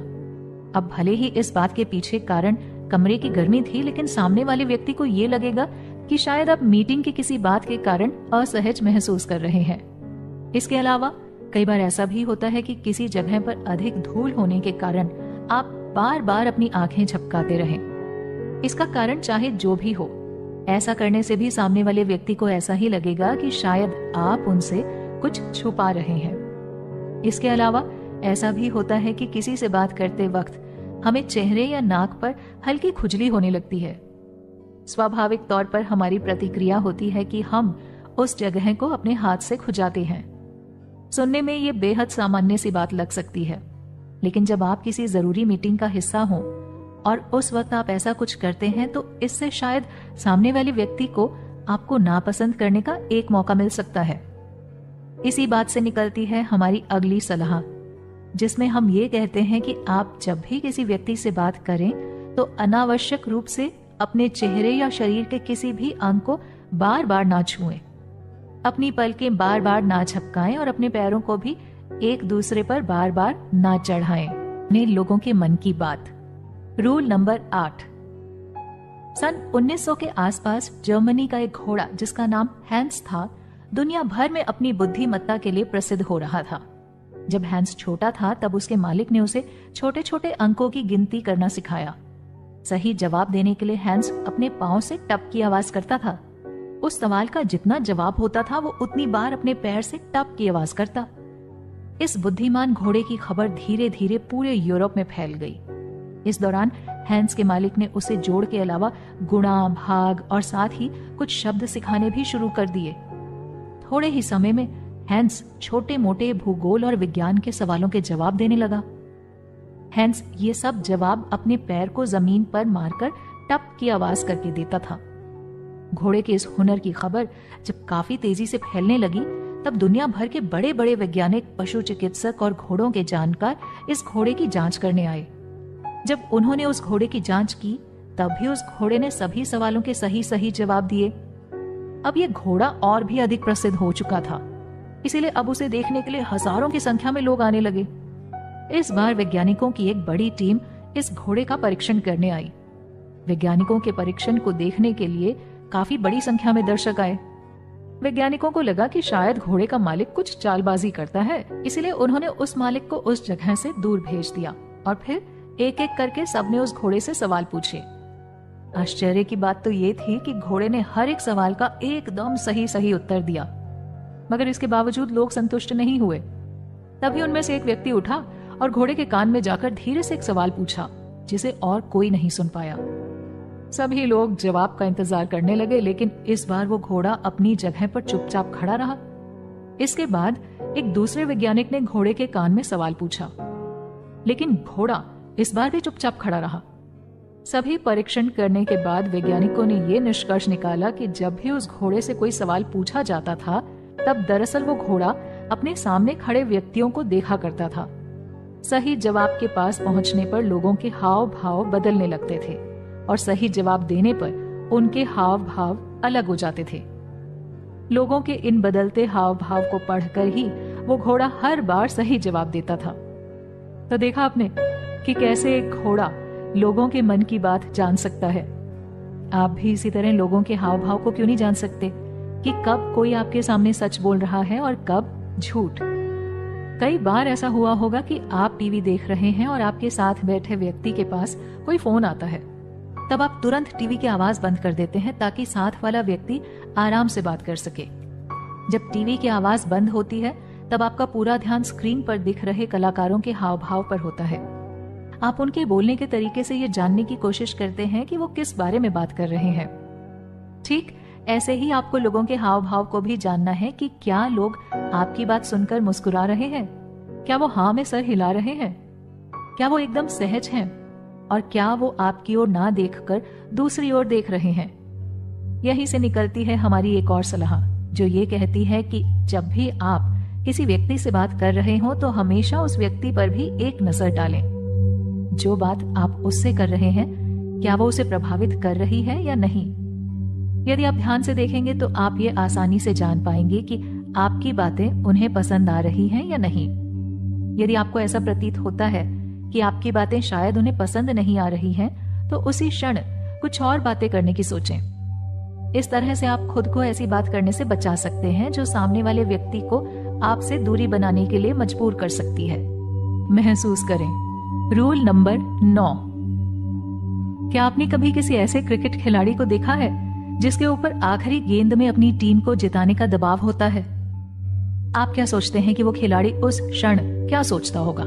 अब भले ही इस बात के पीछे कारण कमरे की गर्मी थी, लेकिन सामने वाले व्यक्ति को ये लगेगा कि शायद आप मीटिंग की किसी बात के कारण असहज महसूस कर रहे हैं। इसके अलावा कई बार ऐसा भी होता है कि किसी जगह पर अधिक धूल होने के कारण आप बार बार अपनी आंखें झपकाते रहें। इसका कारण चाहे जो भी हो, ऐसा करने से भी सामने वाले व्यक्ति को ऐसा ही लगेगा कि शायद आप उनसे कुछ छुपा रहे हैं। इसके अलावा ऐसा भी होता है कि किसी से बात करते वक्त हमें चेहरे या नाक पर हल्की खुजली होने लगती है। स्वाभाविक तौर पर हमारी प्रतिक्रिया होती है कि हम उस जगह को अपने हाथ से खुजाते हैं। सुनने में ये बेहद सामान्य सी बात लग सकती है, लेकिन जब आप किसी जरूरी मीटिंग का हिस्सा हो और उस वक्त आप ऐसा कुछ करते हैं तो इससे शायद सामने वाले व्यक्ति को आपको नापसंद करने का एक मौका मिल सकता है। इसी बात से निकलती है हमारी अगली सलाह, जिसमें हम ये कहते हैं कि आप जब भी किसी व्यक्ति से बात करें तो अनावश्यक रूप से अपने चेहरे या शरीर के किसी भी अंग को बार बार ना छुएं, अपनी पलकें बार बार ना झपकाएं और अपने पैरों को भी एक दूसरे पर बार बार ना चढ़ाएं। ने लोगों के मन की बात। Rule number 8। सन 1900 के आसपास जर्मनी का एक घोड़ा जिसका नाम हैंस था, दुनिया भर में अपनी बुद्धिमत्ता के लिए प्रसिद्ध हो रहा था। जब हैंस छोटा था तब उसके मालिक ने उसे छोटे छोटे अंकों की गिनती करना सिखाया। सही जवाब देने के लिए हैंस अपने पांव से टप की आवाज करता था। उस सवाल का जितना जवाब होता था वो उतनी बार अपने पैर से टप की आवाज करता। इस बुद्धिमान घोड़े की खबर धीरे धीरे पूरे यूरोप में फैल गई। इस दौरान हैंस के मालिक ने उसे जोड़ के अलावा गुणा, भाग और साथ ही कुछ शब्द सिखाने भी शुरू कर दिए। थोड़े ही समय में हैंस छोटे मोटे भूगोल और विज्ञान के सवालों के जवाब देने लगा। हैंस ये सब जवाब अपने पैर को जमीन पर मारकर टप की आवाज करके देता था। घोड़े के इस हुनर की खबर जब काफी तेजी से फैलने लगी तब दुनिया भर के बड़े बड़े वैज्ञानिक, पशु चिकित्सक और घोड़ों के जानकार इस घोड़े की जांच करने आए। जब उन्होंने उस घोड़े की जांच की तब भी उस घोड़े ने सभी सवालों के सही सही जवाब दिए। अब ये घोड़ा और भी अधिक प्रसिद्ध हो चुका था, इसीलिए अब उसे देखने के लिए हजारों की संख्या में लोग आने लगे। इस बार वैज्ञानिकों की एक बड़ी टीम इस घोड़े का परीक्षण करने आई। वैज्ञानिकों के परीक्षण को देखने के लिए काफी बड़ी संख्या में दर्शक आए। वैज्ञानिकों को लगा कि शायद घोड़े का मालिक कुछ चालबाजी करता है, इसलिए उन्होंने उस मालिक को उस जगह से दूर भेज दिया और फिर एक एक करके सबने उस घोड़े से सवाल पूछे। आश्चर्य की बात तो ये थी कि घोड़े ने हर एक सवाल का एकदम सही सही उत्तर दिया, मगर इसके बावजूद लोग संतुष्ट नहीं हुए। तभी उनमें से एक व्यक्ति उठा और घोड़े के कान में जाकर धीरे से एक सवाल पूछा जिसे और कोई नहीं सुन पाया। सभी लोग जवाब का इंतजार करने लगे, लेकिन इस बार वो घोड़ा अपनी जगह पर चुपचाप खड़ा रहा। इसके बाद एक दूसरे वैज्ञानिक ने घोड़े के कान में सवाल पूछा, लेकिन घोड़ा इस बार भी चुपचाप खड़ा रहा। सभी परीक्षण करने के बाद वैज्ञानिकों ने यह निष्कर्ष निकाला कि जब भी उस घोड़े से कोई सवाल पूछा जाता था तब दरअसल वो घोड़ा अपने सामने खड़े व्यक्तियों को देखा करता था। सही जवाब के पास पहुंचने पर लोगों के हाव भाव बदलने लगते थे और सही जवाब देने पर उनके हाव भाव अलग हो जाते थे। लोगों के इन बदलते हाव भाव को पढ़कर ही वो घोड़ा हर बार सही जवाब देता था। तो देखा आपने कि कैसे एक घोड़ा लोगों के मन की बात जान सकता है। आप भी इसी तरह लोगों के हाव भाव को क्यों नहीं जान सकते कि कब कोई आपके सामने सच बोल रहा है और कब झूठ। कई बार ऐसा हुआ होगा कि आप टीवी देख रहे हैं और आपके साथ बैठे व्यक्ति के पास कोई फोन आता है, तब आप तुरंत टीवी की आवाज बंद कर देते हैं ताकि साथ वाला व्यक्ति आराम से बात कर सके। जब टीवी की आवाज बंद होती है तब आपका पूरा ध्यान स्क्रीन पर दिख रहे कलाकारों के हाव भाव पर होता है। आप उनके बोलने के तरीके से ये जानने की कोशिश करते हैं कि वो किस बारे में बात कर रहे हैं। ठीक ऐसे ही आपको लोगों के हाव भाव को भी जानना है कि क्या लोग आपकी बात सुनकर मुस्कुरा रहे हैं, क्या वो हाँ में सर हिला रहे हैं, क्या वो एकदम सहज हैं और क्या वो आपकी ओर ना देखकर दूसरी ओर देख रहे हैं। यही से निकलती है हमारी एक और सलाह जो ये कहती है कि जब भी आप किसी व्यक्ति से बात कर रहे हो तो हमेशा उस व्यक्ति पर भी एक नजर डालें। जो बात आप उससे कर रहे हैं क्या वो उसे प्रभावित कर रही है या नहीं। यदि आप ध्यान से देखेंगे तो आप ये आसानी से जान पाएंगे कि आपकी बातें उन्हें पसंद आ रही हैं या नहीं। यदि आपको ऐसा प्रतीत होता है कि आपकी बातें शायद उन्हें पसंद नहीं आ रही हैं, तो उसी क्षण कुछ और बातें करने की सोचें। इस तरह से आप खुद को ऐसी बात करने से बचा सकते हैं जो सामने वाले व्यक्ति को आपसे दूरी बनाने के लिए मजबूर कर सकती है। महसूस करें। Rule number 9। क्या आपने कभी किसी ऐसे क्रिकेट खिलाड़ी को देखा है जिसके ऊपर आखिरी गेंद में अपनी टीम को जिताने का दबाव होता है? आप क्या सोचते हैं कि वो खिलाड़ी उस क्षण क्या सोचता होगा?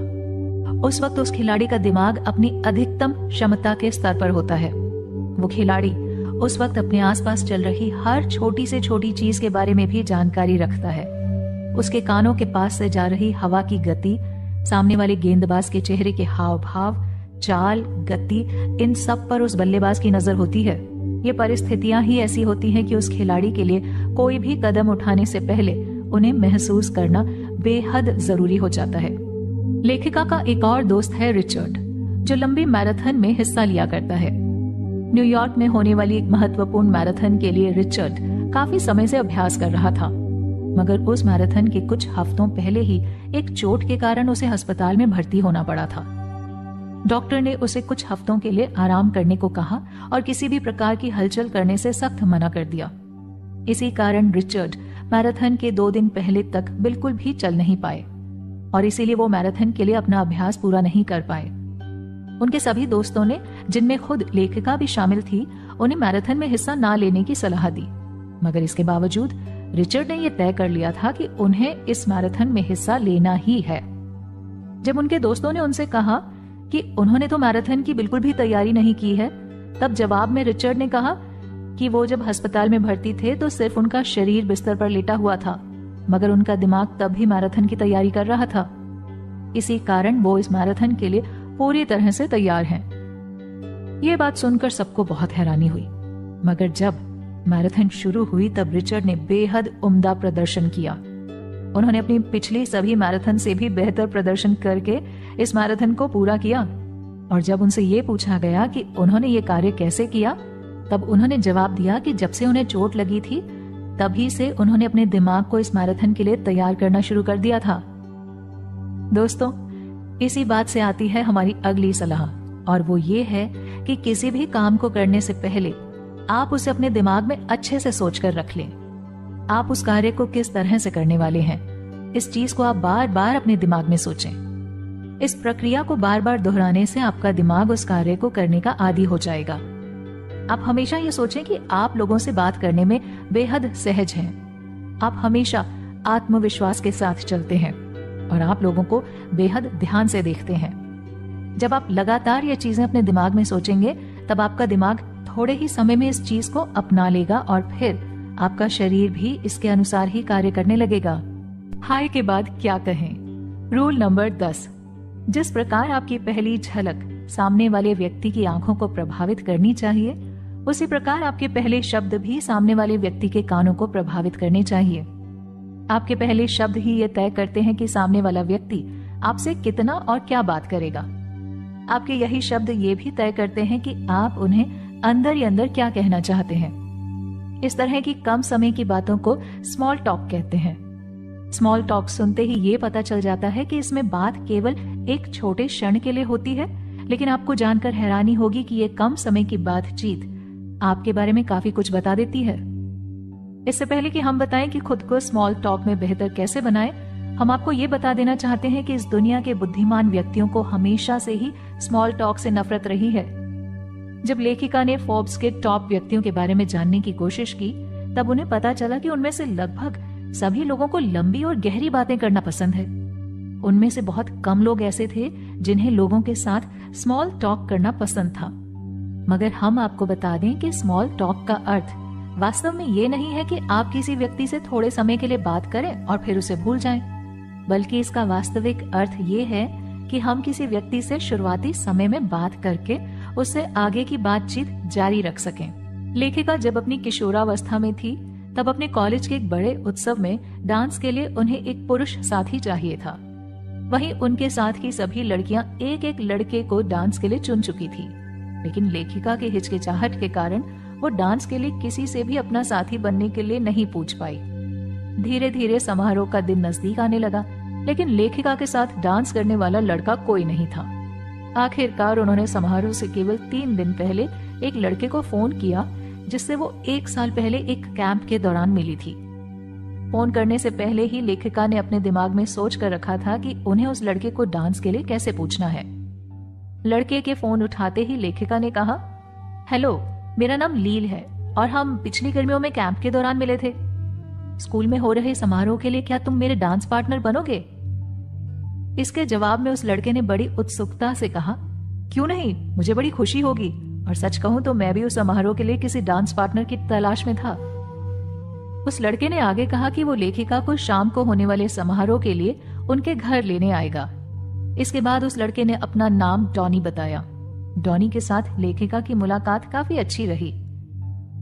उस वक्त उस खिलाड़ी का दिमाग अपनी अधिकतम क्षमता के स्तर पर होता है। वो खिलाड़ी उस वक्त अपने आसपास चल रही हर छोटी से छोटी चीज के बारे में भी जानकारी रखता है। उसके कानों के पास से जा रही हवा की गति, सामने वाले गेंदबाज के चेहरे के हाव भाव, चाल, गति, इन सब पर उस बल्लेबाज की नजर होती है। ये परिस्थितियां ही ऐसी होती हैं कि उस खिलाड़ी के लिए कोई भी कदम उठाने से पहले उन्हें महसूस करना बेहद जरूरी हो जाता है। लेखिका का एक और दोस्त है रिचर्ड, जो लंबी मैराथन में हिस्सा लिया करता है। न्यूयॉर्क में होने वाली एक महत्वपूर्ण मैराथन के लिए रिचर्ड काफी समय से अभ्यास कर रहा था, मगर उस मैराथन के कुछ हफ्तों पहले ही एक चोट के कारण उसे अस्पताल में भर्ती होना पड़ा था। डॉक्टर ने उसे कुछ हफ्तों के लिए आराम करने को कहा और किसी भी प्रकार की हलचल करने से सख्त मना कर दिया। इसी कारण रिचर्ड मैराथन के 2 दिन पहले तक बिल्कुल भी चल नहीं पाए और इसीलिए वो मैराथन के लिए अपना अभ्यास पूरा नहीं कर पाए। उनके सभी दोस्तों ने, जिनमें खुद लेखिका भी शामिल थी, उन्हें मैराथन में हिस्सा ना लेने की सलाह दी, मगर इसके बावजूद रिचर्ड ने यह तय कर लिया था कि उन्हें इस मैराथन में हिस्सा लेना ही है। जब उनके दोस्तों ने उनसे कहा कि उन्होंने तो मैराथन की बिल्कुल भी तैयारी नहीं की है, तब जवाब में रिचर्ड ने कहा कि वो जब अस्पताल में भर्ती थे तो सिर्फ उनका शरीर बिस्तर पर लेटा हुआ था, मगर उनका दिमाग तब भी मैराथन की तैयारी कर रहा था। इसी कारण वो इस मैराथन के लिए पूरी तरह से तैयार हैं। ये बात सुनकर सबको बहुत हैरानी हुई, मगर जब मैराथन शुरू हुई तब रिचर्ड ने बेहद उम्दा प्रदर्शन किया। उन्होंने अपनी पिछली सभी मैराथन से भी बेहतर प्रदर्शन करके इस मैराथन को पूरा किया। और जब उनसे ये पूछा गया कि उन्होंने ये कार्य कैसे किया, तब उन्होंने जवाब दिया कि जब से उन्हें चोट लगी थी तभी से उन्होंने अपने दिमाग को इस मैराथन के लिए तैयार करना शुरू कर दिया था। दोस्तों, इसी बात से आती है हमारी अगली सलाह, और वो ये है कि किसी भी काम को करने से पहले आप उसे अपने दिमाग में अच्छे से सोचकर रख लें। आप उस कार्य को किस तरह से करने वाले हैं, इस चीज को आप बार बार अपने दिमाग में सोचें। इस प्रक्रिया को बार बार दोहराने से आपका दिमाग उस कार्य को करने का आदी हो जाएगा। आप हमेशा ये सोचें कि आप लोगों से बात करने में बेहद सहज हैं। आप हमेशा आत्मविश्वास के साथ चलते हैं और आप लोगों को बेहद ध्यान से देखते हैं। जब आप लगातार ये चीजें अपने दिमाग में सोचेंगे, तब आपका दिमाग थोड़े ही समय में इस चीज को अपना लेगा और फिर आपका शरीर भी इसके अनुसार ही कार्य करने लगेगा। हाय के बाद क्या कहें। Rule number 10। जिस प्रकार आपकी पहली झलक सामने वाले व्यक्ति की आंखों को प्रभावित करनी चाहिए, उसी प्रकार आपके पहले शब्द भी सामने वाले व्यक्ति के कानों को प्रभावित करने चाहिए। आपके पहले शब्द ही ये तय करते हैं कि सामने वाला व्यक्ति आपसे कितना और क्या बात करेगा। आपके यही शब्द ये भी तय करते हैं कि आप उन्हें अंदर ही अंदर क्या कहना चाहते हैं। इस तरह की कम समय की बातों को स्मॉल टॉक कहते हैं। स्मॉल टॉक सुनते ही ये पता चल जाता है कि इसमें बात केवल एक छोटे क्षण के लिए होती है, लेकिन आपको जानकर हैरानी होगी कि ये कम समय की बातचीत आपके बारे में काफी कुछ बता देती है। इससे पहले कि हम बताएं कि खुद को स्मॉल टॉक में बेहतर कैसे बनाएं, हम आपको ये बता देना चाहते हैं कि इस दुनिया के बुद्धिमान व्यक्तियों को हमेशा से ही स्मॉल टॉक से नफरत रही है। जब लेखिका ने फोर्ब्स के टॉप व्यक्तियों के बारे में जानने की कोशिश की, तब उन्हें पता चला कि उनमें से लगभग सभी लोगों को लंबी और गहरी बातें करना पसंद है। उनमें से बहुत कम लोग ऐसे थे जिन्हें लोगों के साथ स्मॉल टॉक करना पसंद था। मगर हम आपको बता दें कि स्मॉल टॉक का अर्थ वास्तव में ये नहीं है कि आप किसी व्यक्ति से थोड़े समय के लिए बात करें और फिर उसे भूल जाएं, बल्कि इसका वास्तविक अर्थ ये है कि हम किसी व्यक्ति से शुरुआती समय में बात करके उससे आगे की बातचीत जारी रख सकें। लेखिका जब अपनी किशोरावस्था में थी, तब अपने कॉलेज के एक बड़े उत्सव में डांस के लिए उन्हें एक पुरुष साथी चाहिए था। वहीं उनके साथ की सभी लड़कियां एक एक लड़के को डांस के लिए चुन चुकी थी, लेकिन लेखिका की हिचकिचाहट के कारण वो डांस के लिए किसी से भी अपना साथी बनने के लिए नहीं पूछ पाई। धीरे धीरे समारोह का दिन नजदीक आने लगा, लेकिन लेखिका के साथ डांस करने वाला लड़का कोई नहीं था। आखिरकार उन्होंने समारोह से केवल 3 दिन पहले एक लड़के को फोन किया जिससे वो 1 साल पहले एक कैंप के दौरान मिली थी। फोन करने से पहले ही लेखिका ने अपने दिमाग में सोच कर रखा था कि उन्हें उस लड़के को डांस के लिए कैसे पूछना है। लड़के के फोन उठाते ही लेखिका ने कहा, हेलो, मेरा नाम लील है और हम पिछली गर्मियों में कैंप के दौरान मिले थे। स्कूल में हो रहे समारोह के लिए क्या तुम मेरे डांस पार्टनर बनोगे? इसके जवाब में उस लड़के ने बड़ी उत्सुकता से कहा, क्यों नहीं, मुझे बड़ी खुशी होगी, और सच कहूं तो मैं भी उस समारोह के लिए किसी डांस पार्टनर की तलाश में था। उस लड़के ने आगे कहा कि वो लेखिका को शाम को होने वाले समारोह के लिए उनके घर लेने आएगा। इसके बाद उस लड़के ने अपना नाम डॉनी बताया। डॉनी के साथ लेखिका की मुलाकात काफी अच्छी रही।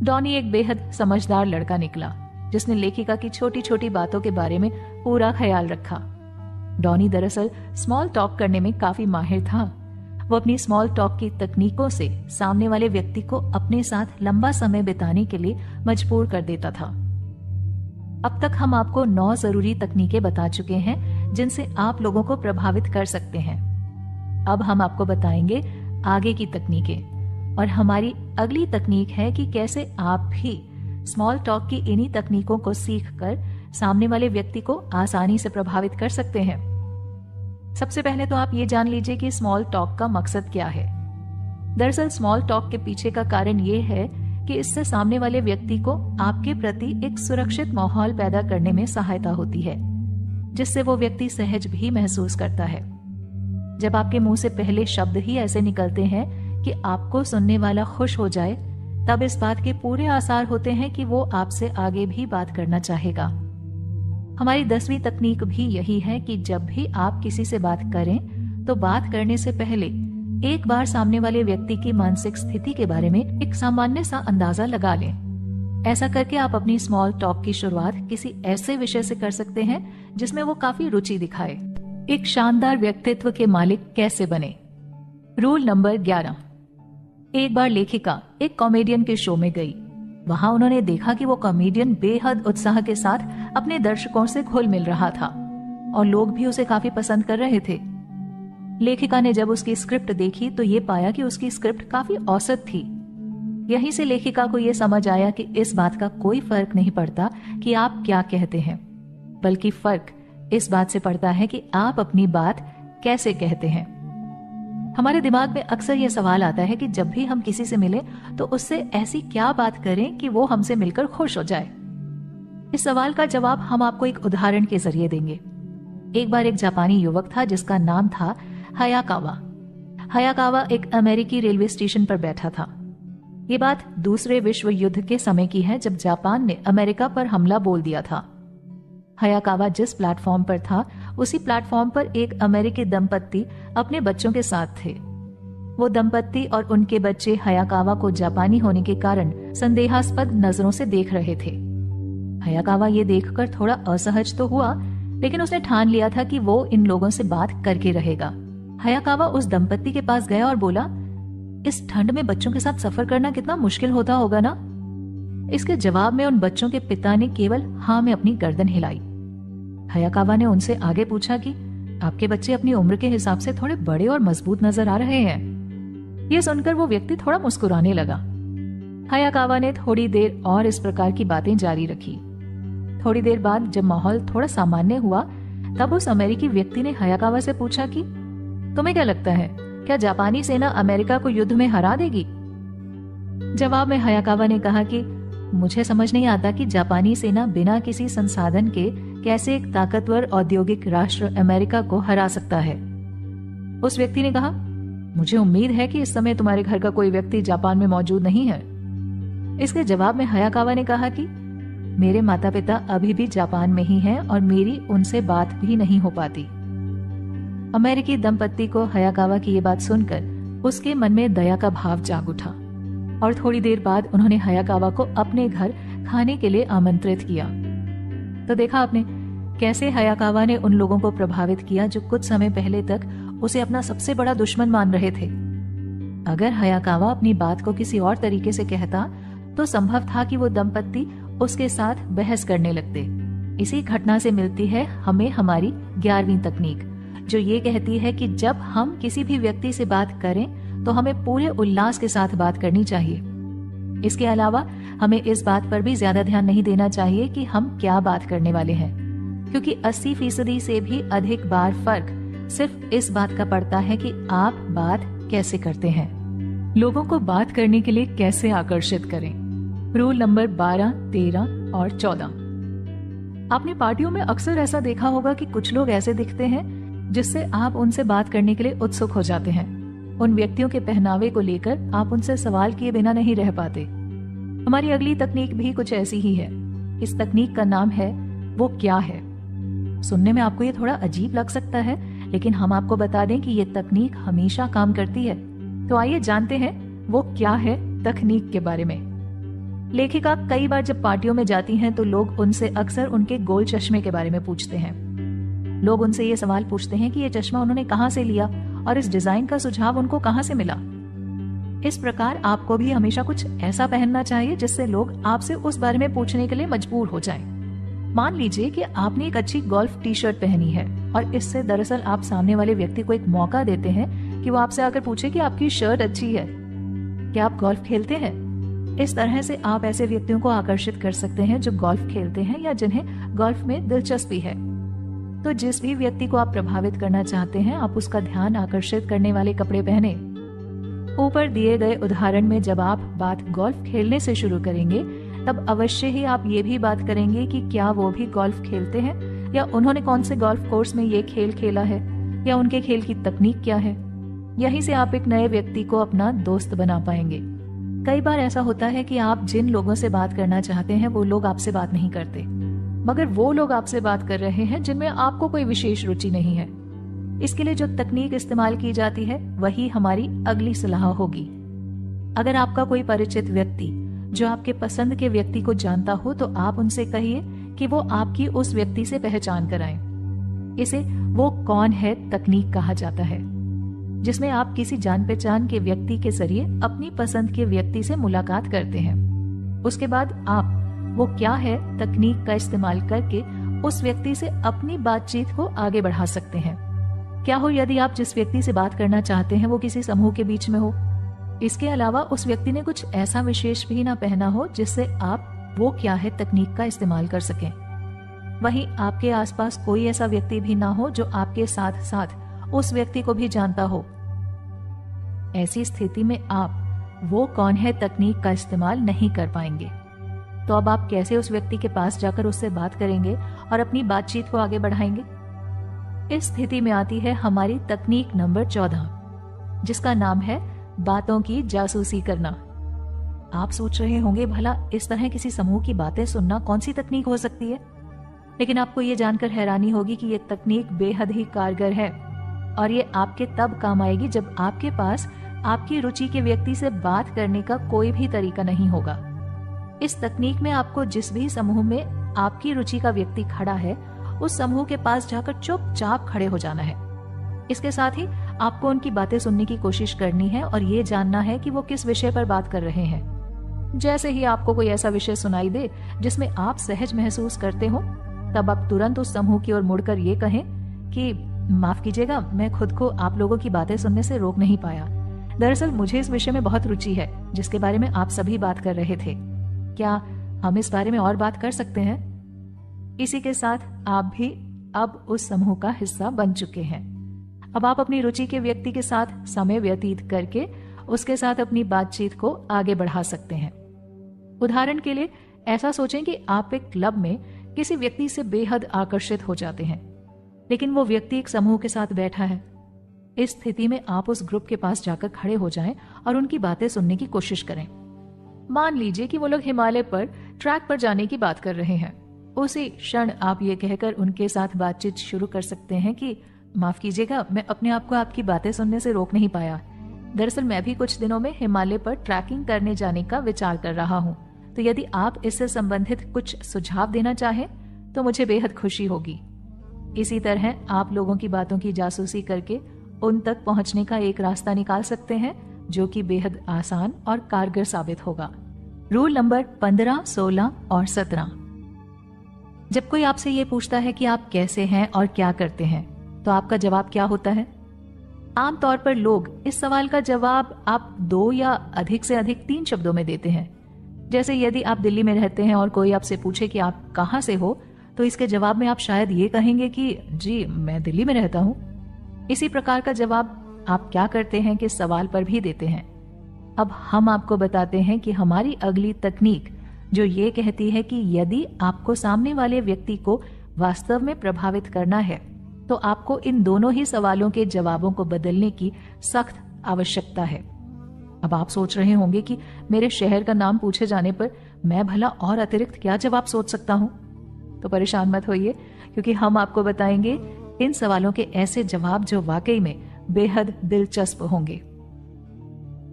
डॉनी एक बेहद समझदार लड़का निकला जिसने लेखिका की छोटी छोटी बातों के बारे में पूरा ख्याल रखा। डॉनी दरअसल स्मॉल टॉक करने में काफी माहिर था। वो अपनी स्मॉल टॉक की तकनीकों से सामने वाले व्यक्ति को अपने साथ लंबा समय बिताने के लिए मजबूर कर देता था। अब तक हम आपको 9 जरूरी तकनीकें बता चुके हैं जिनसे आप लोगों को प्रभावित कर सकते हैं। अब हम आपको बताएंगे आगे की तकनीकें, और हमारी अगली तकनीक है कि कैसे आप भी स्मॉल टॉक की इन्हीं तकनीकों को सीखकर सामने वाले व्यक्ति को आसानी से प्रभावित कर सकते हैं। सबसे पहले तो आप ये जान लीजिए कि स्मॉल टॉक का मकसद क्या है। दरअसल स्मॉल टॉक के पीछे का कारण ये है कि इससे सामने वाले व्यक्ति को आपके प्रति एक सुरक्षित माहौल पैदा करने में सहायता होती है, जिससे वो व्यक्ति सहज भी महसूस करता है। जब आपके मुंह से पहले शब्द ही ऐसे निकलते हैं कि आपको सुनने वाला खुश हो जाए, तब इस बात के पूरे आसार होते हैं कि वो आपसे आगे भी बात करना चाहेगा। हमारी 10वीं तकनीक भी यही है कि जब भी आप किसी से बात करें तो बात करने से पहले एक बार सामने वाले व्यक्ति की मानसिक स्थिति के बारे में एक सामान्य सा अंदाजा लगा लें। ऐसा करके आप अपनी स्मॉल टॉक की शुरुआत किसी ऐसे विषय से कर सकते हैं जिसमें वो काफी रुचि दिखाए। एक शानदार व्यक्तित्व के मालिक कैसे बने। Rule number 11। एक बार लेखिका एक कॉमेडियन के शो में गई। वहां उन्होंने देखा कि वो कॉमेडियन बेहद उत्साह के साथ अपने दर्शकों से घुल मिल रहा था और लोग भी उसे काफी पसंद कर रहे थे। लेखिका ने जब उसकी स्क्रिप्ट देखी तो ये पाया कि उसकी स्क्रिप्ट काफी औसत थी। यहीं से लेखिका को ये समझ आया कि इस बात का कोई फर्क नहीं पड़ता कि आप क्या कहते हैं, बल्कि फर्क इस बात से पड़ता है कि आप अपनी बात कैसे कहते हैं। हमारे दिमाग में अक्सर यह सवाल आता है कि जब भी हम किसी से मिले तो उससे ऐसी क्या बात करें कि वो हमसे मिलकर खुश हो जाए। इस सवाल का जवाब हम आपको एक उदाहरण के जरिए देंगे। एक बार एक जापानी युवक था जिसका नाम था हयाकावा। हयाकावा एक अमेरिकी रेलवे स्टेशन पर बैठा था। ये बात दूसरे विश्व युद्ध के समय की है, जब जापान ने अमेरिका पर हमला बोल दिया था। हयाकावा जिस प्लेटफॉर्म पर था उसी प्लेटफॉर्म पर एक अमेरिकी दंपत्ति अपने बच्चों के साथ थे। वो दंपत्ति और उनके बच्चे हयाकावा को जापानी होने के कारण संदेहास्पद नजरों से देख रहे थे। हयाकावा ये देखकर थोड़ा असहज तो हुआ, लेकिन उसने ठान लिया था कि वो इन लोगों से बात करके रहेगा। हयाकावा उस दंपत्ति के पास गया और बोला, इस ठंड में बच्चों के साथ सफर करना कितना मुश्किल होता होगा ना। इसके जवाब में उन बच्चों के पिता ने केवल हाँ में अपनी गर्दन हिलाई। हयाकावा ने उनसे आगे पूछा कि आपके बच्चे अपनी उम्र के हिसाब से थोड़े बड़े और मजबूत नजर आ रहे हैं। ये सुनकर वो व्यक्ति थोड़ा मुस्कुराने लगा। हयाकावा ने थोड़ी देर और इस प्रकार की बातें जारी रखी। थोड़ी देर बाद जब माहौल थोड़ा सामान्य हुआ, तब उस अमेरिकी व्यक्ति ने हयाकावा से पूछा कि तुम्हें क्या लगता है, क्या जापानी सेना अमेरिका को युद्ध में हरा देगी? जवाब में हयाकावा ने कहा कि मुझे समझ नहीं आता कि जापानी सेना बिना किसी संसाधन के कैसे एक ताकतवर औद्योगिक राष्ट्र अमेरिका को हरा सकता है। उस व्यक्ति ने कहा, मुझे उम्मीद है कि इस समय तुम्हारे घर का कोई व्यक्ति जापान में मौजूद नहीं है। इसके जवाब में हयाकावा ने कहा कि मेरे माता पिता अभी भी जापान में ही हैं और मेरी उनसे बात भी नहीं हो पाती। अमेरिकी दंपत्ति को हयाकावा की ये बात सुनकर उसके मन में दया का भाव जाग उठा और थोड़ी देर बाद उन्होंने हयाकावा को अपने घर खाने के लिए आमंत्रित किया। तो देखा आपने कैसे हयाकावा ने उन लोगों को प्रभावित किया जो कुछ समय पहले तक उसे अपना सबसे बड़ा दुश्मन मान रहे थे। अगर हयाकावा अपनी बात को किसी और तरीके से कहता तो संभव था कि वो दंपत्ति उसके साथ बहस करने लगते। इसी घटना से मिलती है हमें हमारी 11वीं तकनीक, जो ये कहती है कि जब हम किसी भी व्यक्ति से बात करें तो हमें पूरे उल्लास के साथ बात करनी चाहिए। इसके अलावा हमें इस बात पर भी ज्यादा ध्यान नहीं देना चाहिए कि हम क्या बात करने वाले हैं, क्योंकि 80% से भी अधिक बार फर्क सिर्फ इस बात का पड़ता है कि आप बात कैसे करते हैं। लोगों को बात करने के लिए कैसे आकर्षित करें। रूल नंबर 12, 13 और 14। आपने पार्टियों में अक्सर ऐसा देखा होगा कि कुछ लोग ऐसे दिखते हैं जिससे आप उनसे बात करने के लिए उत्सुक हो जाते हैं। उन व्यक्तियों के पहनावे को लेकर आप उनसे सवाल किए बिना नहीं रह पाते। हमारी अगली तकनीक भी कुछ ऐसी ही है। इस तकनीक का नाम है वो क्या है। सुनने में आपको ये थोड़ा अजीब लग सकता है, लेकिन हम आपको बता दें कि ये तकनीक हमेशा काम करती है। तो आइए जानते हैं वो क्या है तकनीक के बारे में। लेखिका कई बार जब पार्टियों में जाती हैं तो लोग उनसे अक्सर उनके गोल चश्मे के बारे में पूछते हैं। लोग उनसे ये सवाल पूछते हैं कि ये चश्मा उन्होंने कहाँ से लिया और इस डिजाइन का सुझाव उनको कहाँ से मिला। इस प्रकार आपको भी हमेशा कुछ ऐसा पहनना चाहिए जिससे लोग आपसे उस बारे में पूछने के लिए मजबूर हो जाएं। मान लीजिए कि आपने एक अच्छी गोल्फ टी शर्ट पहनी है और इससे दरअसल आप सामने वाले व्यक्ति को एक मौका देते हैं कि वो आपसे आकर पूछे कि आपकी शर्ट अच्छी है, क्या आप गोल्फ खेलते हैं। इस तरह से आप ऐसे व्यक्तियों को आकर्षित कर सकते हैं जो गोल्फ खेलते हैं या जिन्हें गोल्फ में दिलचस्पी है। तो जिस भी व्यक्ति को आप प्रभावित करना चाहते हैं, आप उसका ध्यान आकर्षित करने वाले कपड़े पहने। ऊपर दिए गए उदाहरण में जब आप बात गोल्फ खेलने से शुरू करेंगे तब अवश्य ही आप ये भी बात करेंगे कि क्या वो भी गोल्फ खेलते हैं या उन्होंने कौन से गोल्फ कोर्स में ये खेल खेला है या उनके खेल की तकनीक क्या है। यहीं से आप एक नए व्यक्ति को अपना दोस्त बना पाएंगे। कई बार ऐसा होता है कि आप जिन लोगों से बात करना चाहते हैं वो लोग आपसे बात नहीं करते, मगर वो लोग आपसे बात कर रहे हैं जिनमें आपको कोई विशेष रुचि नहीं है। इसके लिए जो तकनीक इस्तेमाल की जाती है वही हमारी अगली सलाह होगी। अगर आपका कोई परिचित व्यक्ति जो आपके पसंद के व्यक्ति को जानता हो तो आप उनसे कहिए कि वो आपकी उस व्यक्ति से पहचान कराएं। इसे वो कौन है तकनीक कहा जाता है, जिसमें आप किसी जान पहचान के व्यक्ति के जरिए अपनी पसंद के व्यक्ति से मुलाकात करते हैं। उसके बाद आप वो क्या है तकनीक का इस्तेमाल करके उस व्यक्ति से अपनी बातचीत को आगे बढ़ा सकते हैं। क्या हो यदि आप जिस व्यक्ति से बात करना चाहते हैं वो किसी समूह के बीच में हो। इसके अलावा उस व्यक्ति ने कुछ ऐसा विशेष भी ना पहना हो जिससे आप वो क्या है तकनीक का इस्तेमाल कर सकें। वहीं आपके आसपास कोई ऐसा व्यक्ति भी ना हो जो आपके साथ साथ उस व्यक्ति को भी जानता हो। ऐसी स्थिति में आप वो कौन है तकनीक का इस्तेमाल नहीं कर पाएंगे। तो अब आप कैसे उस व्यक्ति के पास जाकर उससे बात करेंगे और अपनी बातचीत को आगे बढ़ाएंगे। इस स्थिति में आती है हमारी तकनीक नंबर 14, जिसका नाम है बातों की जासूसी करना। आप सोच रहे होंगे भला इस तरह किसी समूह की बातें सुनना कौन सी तकनीक हो सकती है, लेकिन आपको ये जानकर हैरानी होगी कि ये तकनीक बेहद ही कारगर है और ये आपके तब काम आएगी जब आपके पास आपकी रुचि के व्यक्ति से बात करने का कोई भी तरीका नहीं होगा। इस तकनीक में आपको जिस भी समूह में आपकी रुचि का व्यक्ति खड़ा है उस समूह के पास जाकर चुपचाप खड़े हो जाना है। इसके साथ ही आपको उनकी बातें सुनने की कोशिश करनी है और ये जानना है कि वो किस विषय पर बात कर रहे हैं। जैसे ही आपको कोई ऐसा विषय सुनाई दे जिसमें आप सहज महसूस करते हो, तब आप तुरंत उस समूह की ओर मुड़कर ये कहें कि माफ कीजिएगा, मैं खुद को आप लोगों की बातें सुनने से रोक नहीं पाया। दरअसल मुझे इस विषय में बहुत रुचि है जिसके बारे में आप सभी बात कर रहे थे। क्या हम इस बारे में और बात कर सकते हैं? इसी के साथ आप भी अब उस समूह का हिस्सा बन चुके हैं। अब आप अपनी रुचि के व्यक्ति के साथ समय व्यतीत करके उसके साथ अपनी बातचीत को आगे बढ़ा सकते हैं। उदाहरण के लिए ऐसा सोचें कि आप एक क्लब में किसी व्यक्ति से बेहद आकर्षित हो जाते हैं, लेकिन वो व्यक्ति एक समूह के साथ बैठा है। इस स्थिति में आप उस ग्रुप के पास जाकर खड़े हो जाएं और उनकी बातें सुनने की कोशिश करें। मान लीजिए कि वो लोग हिमालय पर ट्रैक पर जाने की बात कर रहे हैं। उसी क्षण आप ये कहकर उनके साथ बातचीत शुरू कर सकते हैं कि माफ कीजिएगा, मैं अपने आप को आपकी बातें सुनने से रोक नहीं पाया। दरअसल मैं भी कुछ दिनों में हिमालय पर ट्रैकिंग करने जाने का विचार कर रहा हूँ, तो यदि आप इससे संबंधित कुछ सुझाव देना चाहें तो मुझे बेहद खुशी होगी। इसी तरह आप लोगों की बातों की जासूसी करके उन तक पहुंचने का एक रास्ता निकाल सकते हैं जो कि बेहद आसान और कारगर साबित होगा। रूल नंबर 15, 16 और 17। जब कोई आपसे ये पूछता है कि आप कैसे हैं और क्या करते हैं, तो आपका जवाब क्या होता है? आमतौर पर लोग इस सवाल का जवाब आप 2 या अधिक से अधिक 3 शब्दों में देते हैं। जैसे यदि आप दिल्ली में रहते हैं और कोई आपसे पूछे कि आप कहाँ से हो, तो इसके जवाब में आप शायद ये कहेंगे कि जी मैं दिल्ली में रहता हूँ। इसी प्रकार का जवाब आप क्या करते हैं कि सवाल पर भी देते हैं। अब हम आपको बताते हैं कि हमारी अगली तकनीक जो ये कहती है कि यदि आपको सामने वाले व्यक्ति को वास्तव में प्रभावित करना है तो आपको इन दोनों ही सवालों के जवाबों को बदलने की सख्त आवश्यकता है। अब आप सोच रहे होंगे कि मेरे शहर का नाम पूछे जाने पर मैं भला और अतिरिक्त क्या जवाब सोच सकता हूं? तो परेशान मत होइए, क्योंकि हम आपको बताएंगे इन सवालों के ऐसे जवाब जो वाकई में बेहद दिलचस्प होंगे।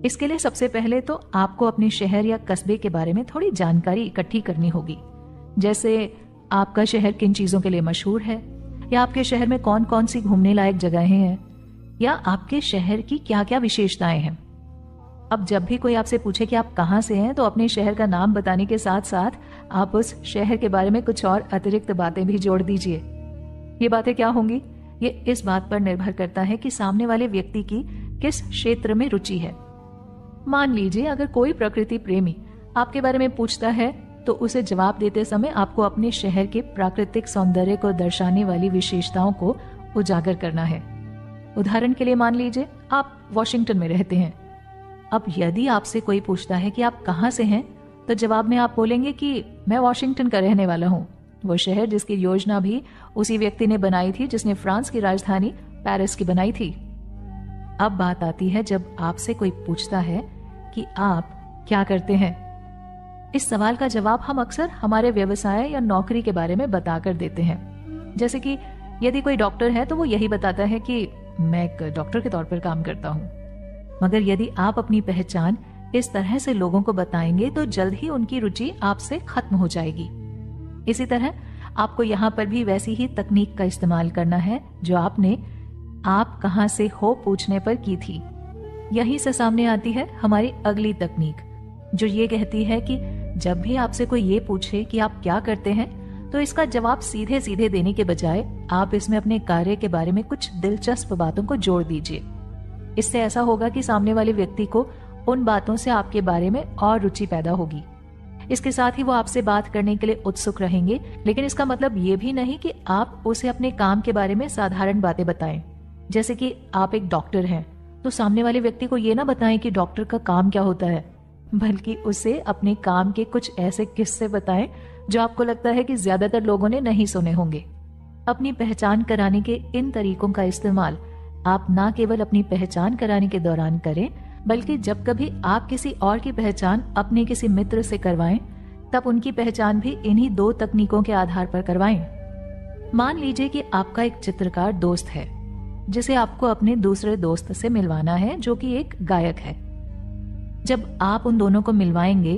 इसके लिए सबसे पहले तो आपको अपने शहर या कस्बे के बारे में थोड़ी जानकारी इकट्ठी करनी होगी। जैसे आपका शहर किन चीजों के लिए मशहूर है, या आपके शहर में कौन कौन सी घूमने लायक जगहें हैं, या आपके शहर की क्या क्या विशेषताएं हैं। अब जब भी कोई आपसे पूछे कि आप कहाँ से हैं, तो अपने शहर का नाम बताने के साथ साथ आप उस शहर के बारे में कुछ और अतिरिक्त बातें भी जोड़ दीजिए। ये बातें क्या होंगी? ये इस बात पर निर्भर करता है कि सामने वाले व्यक्ति की किस क्षेत्र में रुचि है। मान लीजिए अगर कोई प्रकृति प्रेमी आपके बारे में पूछता है तो उसे जवाब देते समय आपको अपने शहर के प्राकृतिक सौंदर्य को दर्शाने वाली विशेषताओं को उजागर करना है। उदाहरण के लिए मान लीजिए आप वॉशिंगटन में रहते हैं। अब यदि आपसे कोई पूछता है कि आप कहाँ से हैं, तो जवाब में आप बोलेंगे कि मैं वॉशिंगटन का रहने वाला हूँ, वो शहर जिसकी योजना भी उसी व्यक्ति ने बनाई थी जिसने फ्रांस की राजधानी पेरिस की बनाई थी। अब बात आती है जब आपसे कोई पूछता है कि आप क्या करते हैं। इस सवाल का जवाब हम अक्सर हमारे व्यवसाय या नौकरी के बारे में बताकर देते हैं। जैसे कि यदि कोई डॉक्टर है तो वो यही बताता है कि मैं एक डॉक्टर के तौर पर काम करता हूँ। मगर यदि आप अपनी पहचान इस तरह से लोगों को बताएंगे तो जल्द ही उनकी रुचि आपसे खत्म हो जाएगी। इसी तरह आपको यहाँ पर भी वैसी ही तकनीक का इस्तेमाल करना है जो आपने आप कहाँ से हो पूछने पर की थी। यहीं से सामने आती है हमारी अगली तकनीक, जो ये कहती है कि जब भी आपसे कोई ये पूछे कि आप क्या करते हैं, तो इसका जवाब सीधे सीधे देने के बजाय आप इसमें अपने कार्य के बारे में कुछ दिलचस्प बातों को जोड़ दीजिए। इससे ऐसा होगा कि सामने वाले व्यक्ति को उन बातों से आपके बारे में और रुचि पैदा होगी। इसके साथ ही वो आपसे बात करने के लिए उत्सुक रहेंगे, लेकिन इसका मतलब ये भी नहीं कि आप उसे अपने काम के बारे में साधारण बातें बताएं। जैसे कि आप एक डॉक्टर हैं, तो सामने वाले व्यक्ति को ये ना बताएं कि डॉक्टर का काम क्या होता है, बल्कि उसे अपने काम के कुछ ऐसे किस्से बताएं जो आपको लगता है कि ज्यादातर लोगों ने नहीं सुने होंगे। अपनी पहचान कराने के इन तरीकों का इस्तेमाल आप ना केवल अपनी पहचान कराने के दौरान करें, बल्कि जब कभी आप किसी और की पहचान अपने किसी मित्र से करवाएं, तब उनकी पहचान भी इन्हीं 2 तकनीकों के आधार पर करवाएं। मान लीजिए कि आपका एक चित्रकार दोस्त है जिसे आपको अपने दूसरे दोस्त से मिलवाना है जो कि एक गायक है। जब आप उन दोनों को मिलवाएंगे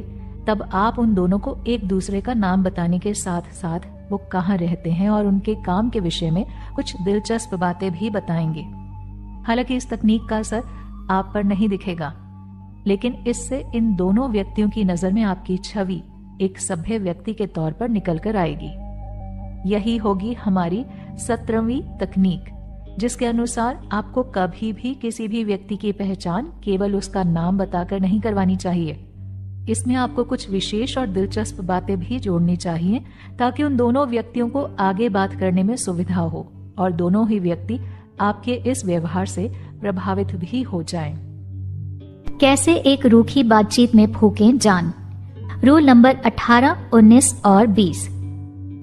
तब आप उन दोनों को एक दूसरे का नाम बताने के साथ साथ वो कहाँ रहते हैं और उनके काम के विषय में कुछ दिलचस्प बातें भी बताएंगे। हालांकि इस तकनीक का असर आप पर नहीं दिखेगा, लेकिन इससे इन दोनों व्यक्तियों की नजर में आपकी छवि एक सभ्य व्यक्ति के तौर पर निकल कर आएगी। यही होगी हमारी 17वीं तकनीक, जिसके अनुसार आपको कभी भी किसी भी व्यक्ति की पहचान केवल उसका नाम बताकर नहीं करवानी चाहिए। इसमें आपको कुछ विशेष और दिलचस्प बातें भी जोड़नी चाहिए ताकि उन दोनों व्यक्तियों को आगे बात करने में सुविधा हो और दोनों ही व्यक्ति आपके इस व्यवहार से प्रभावित भी हो जाएं। कैसे एक रूखी बातचीत में फूकें जान। रूल नंबर 18, 19 और 20।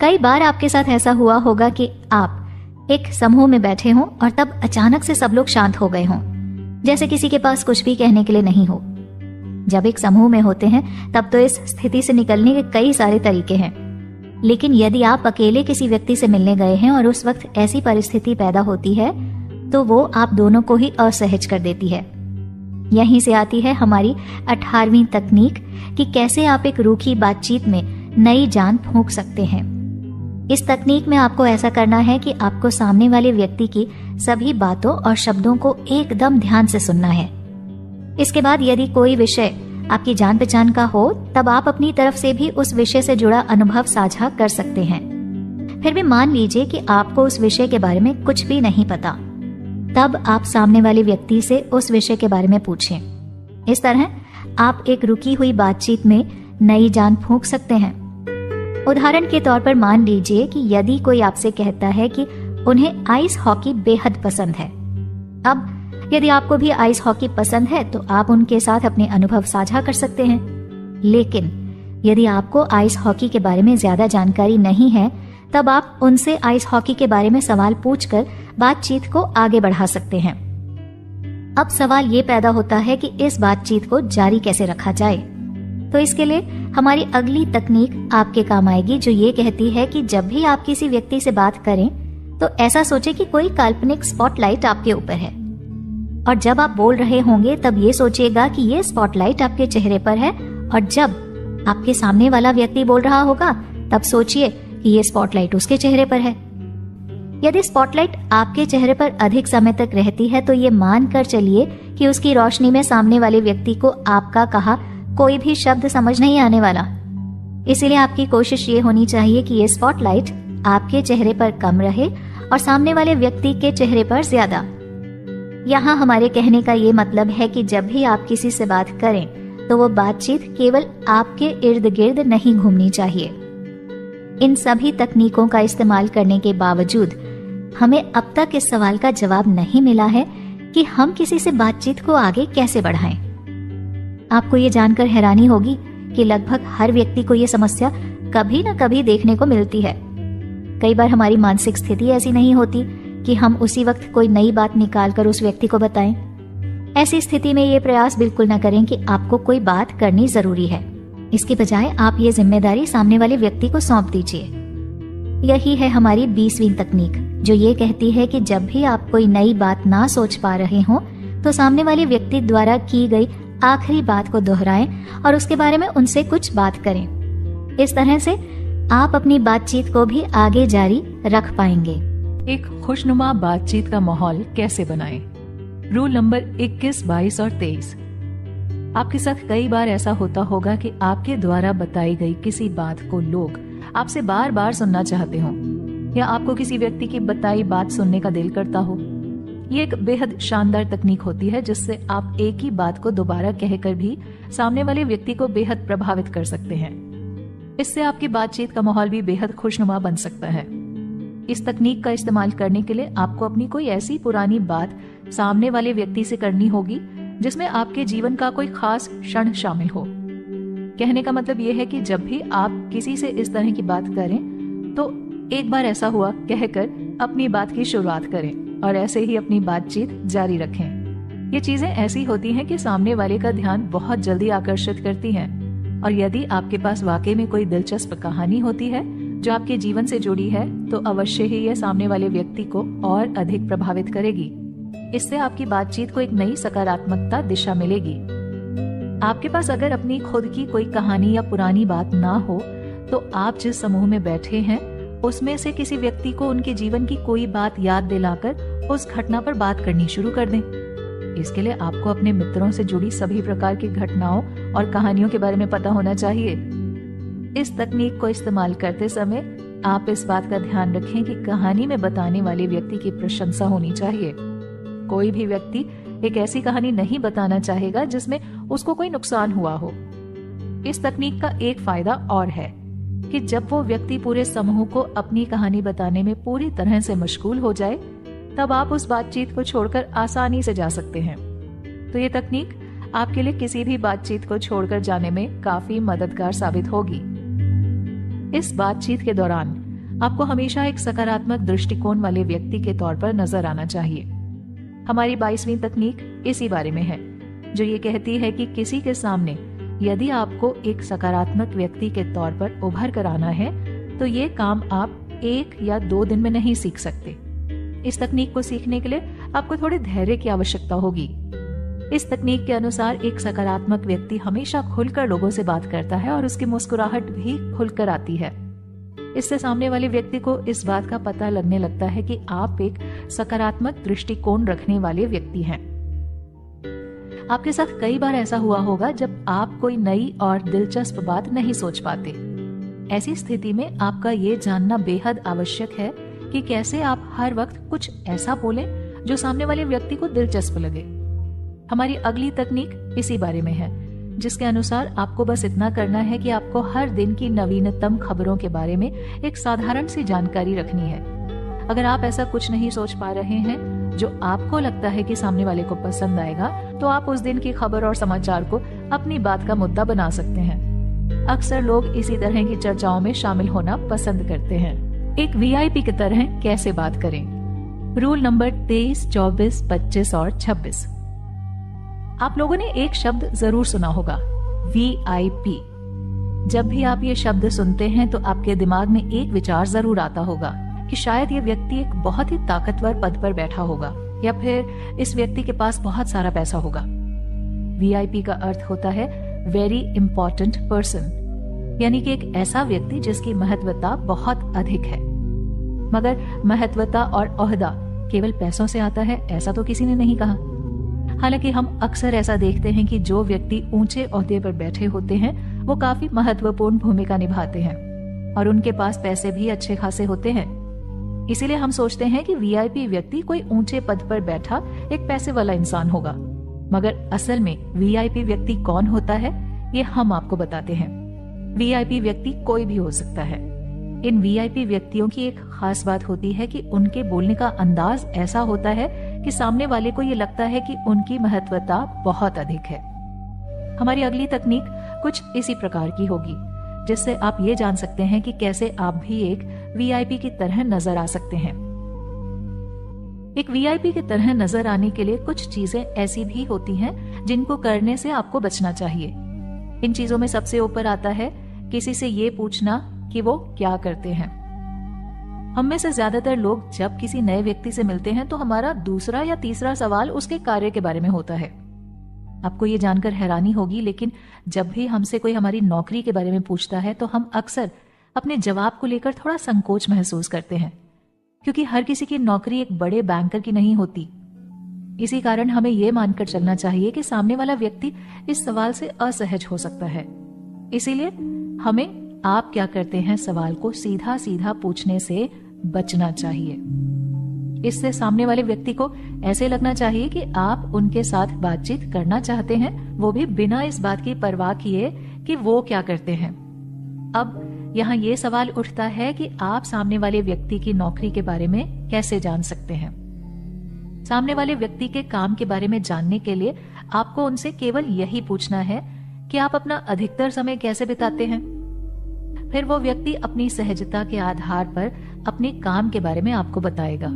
कई बार आपके साथ ऐसा हुआ होगा कि आप एक समूह में बैठे हों और तब अचानक से सब लोग शांत हो गए हों, जैसे किसी के पास कुछ भी कहने के लिए नहीं हो। जब एक समूह में होते हैं तब तो इस स्थिति से निकलने के कई सारे तरीके हैं, लेकिन यदि आप अकेले किसी व्यक्ति से मिलने गए हैं और उस वक्त ऐसी परिस्थिति पैदा होती है तो वो आप दोनों को ही असहज कर देती है। यहीं से आती है हमारी 18वीं तकनीक कि कैसे आप एक रूखी बातचीत में नई जान फूंक सकते हैं। इस तकनीक में आपको ऐसा करना है कि आपको सामने वाले व्यक्ति की सभी बातों और शब्दों को एकदम ध्यान से सुनना है। इसके बाद यदि कोई विषय आपकी जान पहचान का हो तब आप अपनी तरफ से भी उस विषय से जुड़ा अनुभव साझा कर सकते हैं। फिर भी मान लीजिए कि आपको उस विषय के बारे में कुछ भी नहीं पता, तब आप सामने वाले व्यक्ति से उस विषय के बारे में पूछें। इस तरह आप एक रुकी हुई बातचीत में नई जान फूंक सकते हैं। उदाहरण के तौर पर मान लीजिए कि यदि कोई आपसे कहता है कि उन्हें आइस हॉकी बेहद पसंद है। अब यदि आपको भी आइस हॉकी पसंद है तो आप उनके साथ अपने अनुभव साझा कर सकते हैं। लेकिन यदि आपको आइस हॉकी के बारे में ज्यादा जानकारी नहीं है, तब आप उनसे आइस हॉकी के बारे में सवाल पूछकर बातचीत को आगे बढ़ा सकते हैं। अब सवाल ये पैदा होता है कि इस बातचीत को जारी कैसे रखा जाए। तो इसके लिए हमारी अगली तकनीक आपके काम आएगी, जो ये कहती है कि जब भी आप किसी व्यक्ति से बात करें तो ऐसा सोचें कि कोई काल्पनिक स्पॉटलाइट आपके ऊपर है, और जब आप बोल रहे होंगे तब ये सोचिएगा कि ये स्पॉटलाइट आपके चेहरे पर है, और जब आपके सामने वाला व्यक्ति बोल रहा होगा तब सोचिए कि ये स्पॉटलाइट उसके चेहरे पर है। यदि स्पॉटलाइट आपके चेहरे पर अधिक समय तक रहती है तो ये मान कर चलिए कि उसकी रोशनी में सामने वाले व्यक्ति को आपका कहा कोई भी शब्द समझ नहीं आने वाला। इसीलिए आपकी कोशिश ये होनी चाहिए कि ये स्पॉटलाइट आपके चेहरे पर कम रहे और सामने वाले व्यक्ति के चेहरे पर ज्यादा। यहाँ हमारे कहने का ये मतलब है कि जब भी आप किसी से बात करें तो वो बातचीत केवल आपके इर्द गिर्द नहीं घूमनी चाहिए। इन सभी तकनीकों का इस्तेमाल करने के बावजूद हमें अब तक इस सवाल का जवाब नहीं मिला है कि हम किसी से बातचीत को आगे कैसे बढ़ाएं। आपको ये जानकर हैरानी होगी कि लगभग हर व्यक्ति को ये समस्या कभी न कभी देखने को मिलती है। कई बार हमारी मानसिक स्थिति ऐसी नहीं होती कि हम उसी वक्त कोई नई बात निकालकर उस व्यक्ति को बताएं। ऐसी स्थिति में ये प्रयास बिल्कुल न करें कि आपको कोई बात करनी जरूरी है। इसके बजाय आप ये जिम्मेदारी सामने वाले व्यक्ति को सौंप दीजिए। यही है हमारी 20वीं तकनीक, जो ये कहती है कि जब भी आप कोई नई बात ना सोच पा रहे हो तो सामने वाले व्यक्ति द्वारा की गई आखिरी बात को दोहराएं और उसके बारे में उनसे कुछ बात करें। इस तरह से आप अपनी बातचीत को भी आगे जारी रख पाएंगे। एक खुशनुमा बातचीत का माहौल कैसे बनाएं? रूल नंबर 21, 22 और 23। आपके साथ कई बार ऐसा होता होगा कि आपके द्वारा बताई गई किसी बात को लोग आपसे बार बार सुनना चाहते हो, या आपको किसी व्यक्ति की बताई बात सुनने का दिल करता हो। ये एक बेहद शानदार तकनीक होती है जिससे आप एक ही बात को दोबारा कहकर भी सामने वाले व्यक्ति को बेहद प्रभावित कर सकते हैं। इससे आपकी बातचीत का माहौल भी बेहद खुशनुमा बन सकता है। इस तकनीक का इस्तेमाल करने के लिए आपको अपनी कोई ऐसी पुरानी बात सामने वाले व्यक्ति से करनी होगी जिसमें आपके जीवन का कोई खास क्षण शामिल हो। कहने का मतलब यह है कि जब भी आप किसी से इस तरह की बात करें तो एक बार ऐसा हुआ कहकर अपनी बात की शुरुआत करें और ऐसे ही अपनी बातचीत जारी रखें। ये चीजें ऐसी होती हैं कि सामने वाले का ध्यान बहुत जल्दी आकर्षित करती हैं, और यदि आपके पास वाकई में कोई दिलचस्प कहानी होती है जो आपके जीवन से जुड़ी है तो अवश्य ही यह सामने वाले व्यक्ति को और अधिक प्रभावित करेगी। इससे आपकी बातचीत को एक नई सकारात्मकता दिशा मिलेगी। आपके पास अगर अपनी खुद की कोई कहानी या पुरानी बात ना हो तो आप जिस समूह में बैठे हैं उसमें से किसी व्यक्ति को उनके जीवन की कोई बात याद दिलाकर उस घटना पर बात करनी शुरू कर दें। इसके लिए आपको अपने मित्रों से जुड़ी सभी प्रकार की घटनाओं और कहानियों के बारे में पता होना चाहिए। इस तकनीक को इस्तेमाल करते समय आप इस बात का ध्यान रखें कि कहानी में बताने वाले व्यक्ति की प्रशंसा होनी चाहिए। कोई भी व्यक्ति एक ऐसी कहानी नहीं बताना चाहेगा जिसमें उसको कोई नुकसान हुआ हो। इस तकनीक का एक फायदा और है कि जब वो व्यक्ति पूरे समूह को अपनी कहानी बताने में पूरी तरह से मशगूल हो जाए तब आप उस बातचीत को छोड़कर आसानी से जा सकते हैं। तो ये तकनीक आपके लिए किसी भी बातचीत को छोड़कर जाने में काफी मददगार साबित होगी। इस बातचीत के दौरान आपको हमेशा एक सकारात्मक दृष्टिकोण वाले व्यक्ति के तौर पर नजर आना चाहिए। हमारी 22वीं तकनीक इसी बारे में है, जो ये कहती है कि किसी के सामने यदि आपको एक सकारात्मक व्यक्ति के तौर पर उभर कर आना है तो ये काम आप 1 या 2 दिन में नहीं सीख सकते। इस तकनीक को सीखने के लिए आपको थोड़े धैर्य की आवश्यकता होगी। इस तकनीक के अनुसार एक सकारात्मक व्यक्ति हमेशा खुलकर लोगों से बात करता है और उसकी मुस्कुराहट भी खुलकर आती है। इससे सामने वाले व्यक्ति को इस बात का पता लगने लगता है कि आप एक सकारात्मक दृष्टिकोण रखने वाले व्यक्ति हैं। आपके साथ कई बार ऐसा हुआ होगा जब आप कोई नई और दिलचस्प बात नहीं सोच पाते। ऐसी स्थिति में आपका ये जानना बेहद आवश्यक है कि कैसे आप हर वक्त कुछ ऐसा बोलें जो सामने वाले व्यक्ति को दिलचस्प लगे। हमारी अगली तकनीक इसी बारे में है, जिसके अनुसार आपको बस इतना करना है कि आपको हर दिन की नवीनतम खबरों के बारे में एक साधारण सी जानकारी रखनी है। अगर आप ऐसा कुछ नहीं सोच पा रहे हैं जो आपको लगता है कि सामने वाले को पसंद आएगा, तो आप उस दिन की खबर और समाचार को अपनी बात का मुद्दा बना सकते हैं। अक्सर लोग इसी तरह की चर्चाओं में शामिल होना पसंद करते हैं। एक वीआईपी की तरह कैसे बात करें? रूल नंबर 23, 24, 25 और 26। आप लोगों ने एक शब्द जरूर सुना होगा, VIP। जब भी आप ये शब्द सुनते हैं तो आपके दिमाग में एक विचार जरूर आता होगा कि शायद ये व्यक्ति एक बहुत ही ताकतवर पद पर बैठा होगा या फिर इस व्यक्ति के पास बहुत सारा पैसा होगा। VIP का अर्थ होता है वेरी इंपॉर्टेंट पर्सन, यानी कि एक ऐसा व्यक्ति जिसकी महत्वता बहुत अधिक है। मगर महत्वता और ओहदा केवल पैसों से आता है, ऐसा तो किसी ने नहीं कहा। हालांकि हम अक्सर ऐसा देखते हैं कि जो व्यक्ति ऊंचे ओहदे पर बैठे होते हैं वो काफी महत्वपूर्ण भूमिका निभाते हैं और उनके पास पैसे भी अच्छे खासे होते हैं। इसीलिए हम सोचते हैं कि VIP व्यक्ति कोई ऊंचे पद पर बैठा एक पैसे वाला इंसान होगा। मगर असल में VIP व्यक्ति कौन होता है, ये हम आपको बताते हैं। VIP व्यक्ति कोई भी हो सकता है। इन VIP व्यक्तियों की एक खास बात होती है कि उनके बोलने का अंदाज ऐसा होता है कि सामने वाले को ये लगता है कि उनकी महत्वता बहुत अधिक है। हमारी अगली तकनीक कुछ इसी प्रकार की होगी, जिससे आप ये जान सकते हैं कि कैसे आप भी एक VIP की तरह नजर आ सकते हैं। एक VIP की तरह नजर आने के लिए कुछ चीजें ऐसी भी होती हैं जिनको करने से आपको बचना चाहिए। इन चीजों में सबसे ऊपर आता है किसी से ये पूछना कि वो क्या करते हैं। हम में से ज्यादातर लोग जब किसी नए व्यक्ति से मिलते हैं तो हमारा दूसरा या तीसरा सवाल उसके कार्य के बारे में होता है। आपको ये जानकर हैरानी होगी, लेकिन जब भी हमसे कोई हमारी नौकरी के बारे में पूछता है तो हम अक्सर अपने जवाब को लेकर थोड़ा संकोच महसूस करते हैं, क्योंकि हर किसी की नौकरी एक बड़े बैंकर की नहीं होती। इसी कारण हमें यह मानकर चलना चाहिए कि सामने वाला व्यक्ति इस सवाल से असहज हो सकता है। इसीलिए हमें आप क्या करते हैं सवाल को सीधा सीधा पूछने से बचना चाहिए। इससे सामने वाले व्यक्ति को ऐसे लगना चाहिए कि आप उनके साथ बातचीत करना चाहते हैं, वो भी बिना इस बात की परवाह किए कि वो क्या करते हैं। अब यहाँ ये सवाल उठता है कि आप सामने वाले व्यक्ति की नौकरी के बारे में कैसे जान सकते हैं। सामने वाले व्यक्ति के काम के बारे में जानने के लिए आपको उनसे केवल यही पूछना है कि आप अपना अधिकतर समय कैसे बिताते हैं। फिर वो व्यक्ति अपनी सहजता के आधार पर अपने काम के बारे में आपको बताएगा।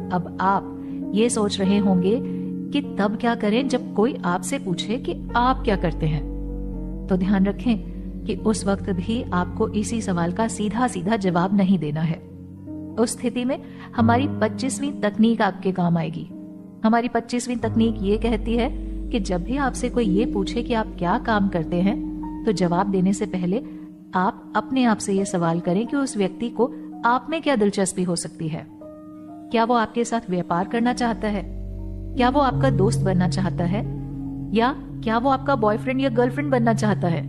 अब आप ये सोच रहे होंगे कि तब क्या करें जब कोई आपसे पूछे कि आप क्या करते हैं। तो ध्यान रखें कि उस वक्त भी आपको इसी सवाल का सीधा सीधा जवाब नहीं देना है। उस स्थिति में हमारी 25वीं तकनीक आपके काम आएगी। हमारी 25वीं तकनीक ये कहती है कि जब भी आपसे कोई ये पूछे कि आप क्या काम करते हैं, तो जवाब देने से पहले आप अपने आप से ये सवाल करें कि उस व्यक्ति को आप में क्या दिलचस्पी हो सकती है। क्या वो आपके साथ व्यापार करना चाहता है? क्या वो आपका दोस्त बनना चाहता है? या क्या वो आपका बॉयफ्रेंड या गर्लफ्रेंड बनना चाहता है?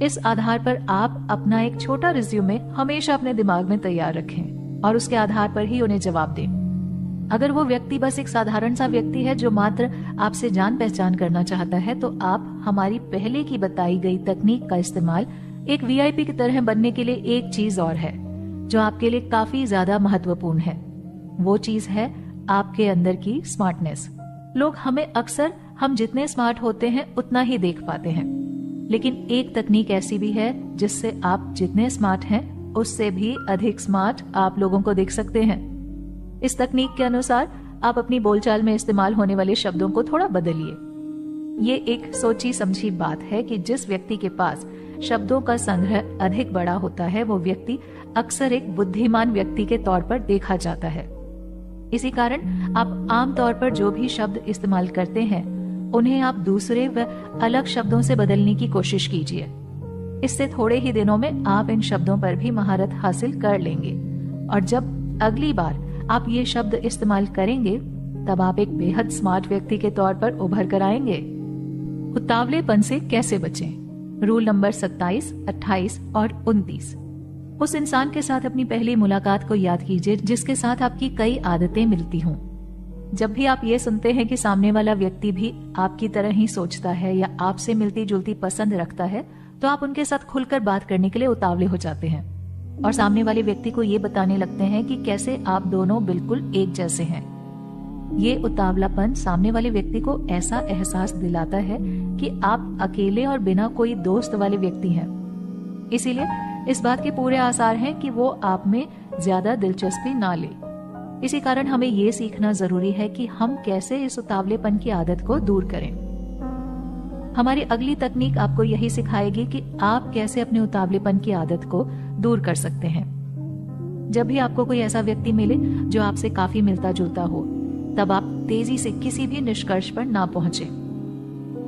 इस आधार पर आप अपना एक छोटा रिज्यूमे हमेशा अपने दिमाग में तैयार रखें और उसके आधार पर ही उन्हें जवाब दें। अगर वो व्यक्ति बस एक साधारण सा व्यक्ति है जो मात्र आपसे जान पहचान करना चाहता है, तो आप हमारी पहले की बताई गई तकनीक का इस्तेमाल एक VIP की तरह बनने के लिए एक चीज और है जो आपके लिए काफी ज्यादा महत्वपूर्ण है। वो चीज है आपके अंदर की स्मार्टनेस। लोग हमें अक्सर हम जितने स्मार्ट होते हैं उतना ही देख पाते हैं, लेकिन एक तकनीक ऐसी भी है जिससे आप जितने स्मार्ट हैं उससे भी अधिक स्मार्ट आप लोगों को देख सकते हैं। इस तकनीक के अनुसार आप अपनी बोलचाल में इस्तेमाल होने वाले शब्दों को थोड़ा बदलिए। ये एक सोची समझी बात है कि जिस व्यक्ति के पास शब्दों का संग्रह अधिक बड़ा होता है वो व्यक्ति अक्सर एक बुद्धिमान व्यक्ति के तौर पर देखा जाता है। इसी कारण आप आमतौर पर जो भी शब्द इस्तेमाल करते हैं उन्हें आप दूसरे व अलग शब्दों से बदलने की कोशिश कीजिए। इससे थोड़े ही दिनों में आप इन शब्दों पर भी महारत हासिल कर लेंगे और जब अगली बार आप ये शब्द इस्तेमाल करेंगे तब आप एक बेहद स्मार्ट व्यक्ति के तौर पर उभर कर आएंगे। उतावलेपन से कैसे बचें? रूल नंबर 27, 28 और 29। उस इंसान के साथ अपनी पहली मुलाकात को याद कीजिए जिसके साथ आपकी कई आदतें मिलती हों। जब भी आप ये सुनते हैं कि सामने वाला व्यक्ति भी आपकी तरह ही सोचता है या आपसे मिलती जुलती पसंद रखता है, तो आप उनके साथ खुलकर बात करने के लिए उतावले हो जाते हैं और सामने वाले व्यक्ति को ये बताने लगते हैं कि कैसे आप दोनों बिल्कुल एक जैसे हैं। ये उतावलापन सामने वाले व्यक्ति को ऐसा एहसास दिलाता है कि आप अकेले और बिना कोई दोस्त वाले व्यक्ति हैं। इसीलिए इस बात के पूरे आसार हैं कि वो आप में ज्यादा दिलचस्पी ना ले। इसी कारण हमें ये सीखना जरूरी है कि हम कैसे इस उतावलेपन की आदत को दूर करें। हमारी अगली तकनीक आपको यही सिखाएगी कि आप कैसे अपने उतावलेपन की आदत को दूर कर सकते हैं। जब भी आपको कोई ऐसा व्यक्ति मिले जो आपसे काफी मिलता जुलता हो, तब आप तेजी से किसी भी निष्कर्ष पर ना पहुंचे।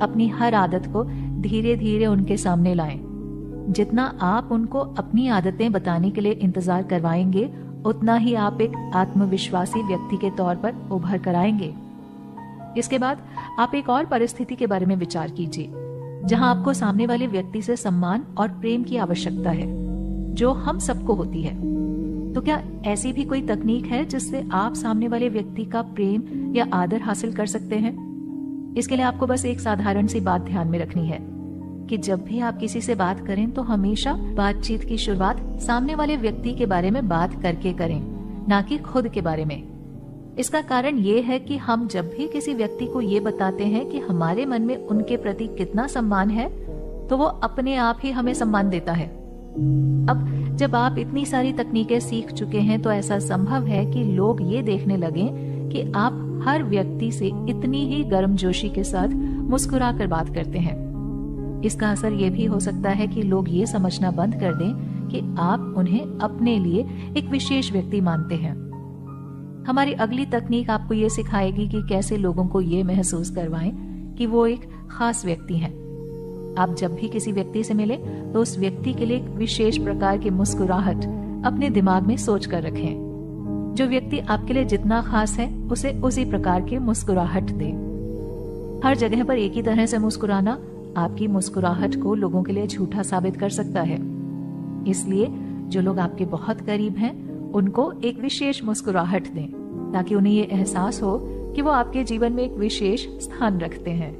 अपनी हर आदत को धीरे धीरे उनके सामने लाएं। जितना आप उनको अपनी आदतें बताने के लिए इंतजार करवाएंगे, उतना ही आप एक आत्मविश्वासी व्यक्ति के तौर पर उभर कर आएंगे। इसके बाद आप एक और परिस्थिति के बारे में विचार कीजिए जहां आपको सामने वाले व्यक्ति से सम्मान और प्रेम की आवश्यकता है, जो हम सबको होती है। तो क्या ऐसी भी कोई तकनीक है जिससे आप सामने वाले व्यक्ति का प्रेम या आदर हासिल कर सकते हैं? इसके लिए आपको बस एक साधारण सी बात ध्यान में रखनी है कि जब भी आप किसी से बात करें तो हमेशा बातचीत की शुरुआत सामने वाले व्यक्ति के बारे में बात करके करें, ना कि खुद के बारे में। इसका कारण ये है कि हम जब भी किसी व्यक्ति को ये बताते हैं कि हमारे मन में उनके प्रति कितना सम्मान है, तो वो अपने आप ही हमें सम्मान देता है। अब जब आप इतनी सारी तकनीकें सीख चुके हैं, तो ऐसा संभव है कि लोग ये देखने लगे कि आप हर व्यक्ति से इतनी ही गर्मजोशी के साथ मुस्कुरा कर बात करते हैं। इसका असर ये भी हो सकता है कि लोग ये समझना बंद कर दें कि आप उन्हें अपने लिए एक विशेष व्यक्ति मानते हैं। हमारी अगली तकनीक आपको ये सिखाएगी कि कैसे लोगों को ये महसूस करवाएं कि वो एक खास व्यक्ति हैं। आप जब भी किसी व्यक्ति से मिले तो उस व्यक्ति के लिए एक विशेष प्रकार की मुस्कुराहट अपने दिमाग में सोच कर रखें। जो व्यक्ति आपके लिए जितना खास है, उसे उसी प्रकार की मुस्कुराहट दें। हर जगह पर एक ही तरह से मुस्कुराना आपकी मुस्कुराहट को लोगों के लिए झूठा साबित कर सकता है। इसलिए जो लोग आपके बहुत करीब हैं, उनको एक विशेष मुस्कुराहट दें, ताकि उन्हें ये एहसास हो कि वो आपके जीवन में एक विशेष स्थान रखते हैं।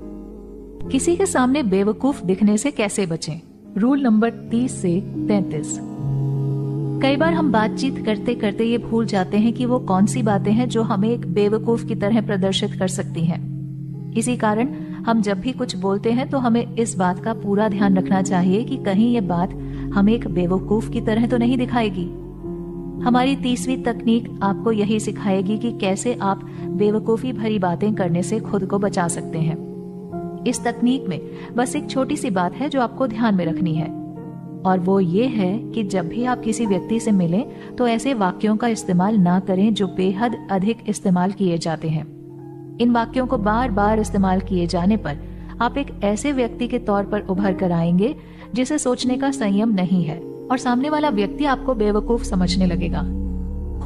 किसी के सामने बेवकूफ दिखने से कैसे बचें? रूल नंबर 30 से 33। कई बार हम बातचीत करते करते ये भूल जाते हैं कि वो कौन सी बातें हैं जो हमें एक बेवकूफ की तरह प्रदर्शित कर सकती हैं। इसी कारण हम जब भी कुछ बोलते हैं तो हमें इस बात का पूरा ध्यान रखना चाहिए कि कहीं ये बात हमें एक बेवकूफ की तरह तो नहीं दिखाएगी। हमारी 30वीं तकनीक आपको यही सिखाएगी कि कैसे आप बेवकूफी भरी बातें करने से खुद को बचा सकते हैं। इस तकनीक में बस एक छोटी सी बात है जो आपको ध्यान में रखनी है, और वो ये है कि जब भी आप किसी व्यक्ति से मिलें तो ऐसे वाक्यों का इस्तेमाल ना करें जो बेहद अधिक इस्तेमाल किए जाते हैं। इन वाक्यों को बार बार इस्तेमाल किए जाने पर आप एक ऐसे व्यक्ति के तौर पर उभर कर आएंगे जिसे सोचने का संयम नहीं है, और सामने वाला व्यक्ति आपको बेवकूफ समझने लगेगा।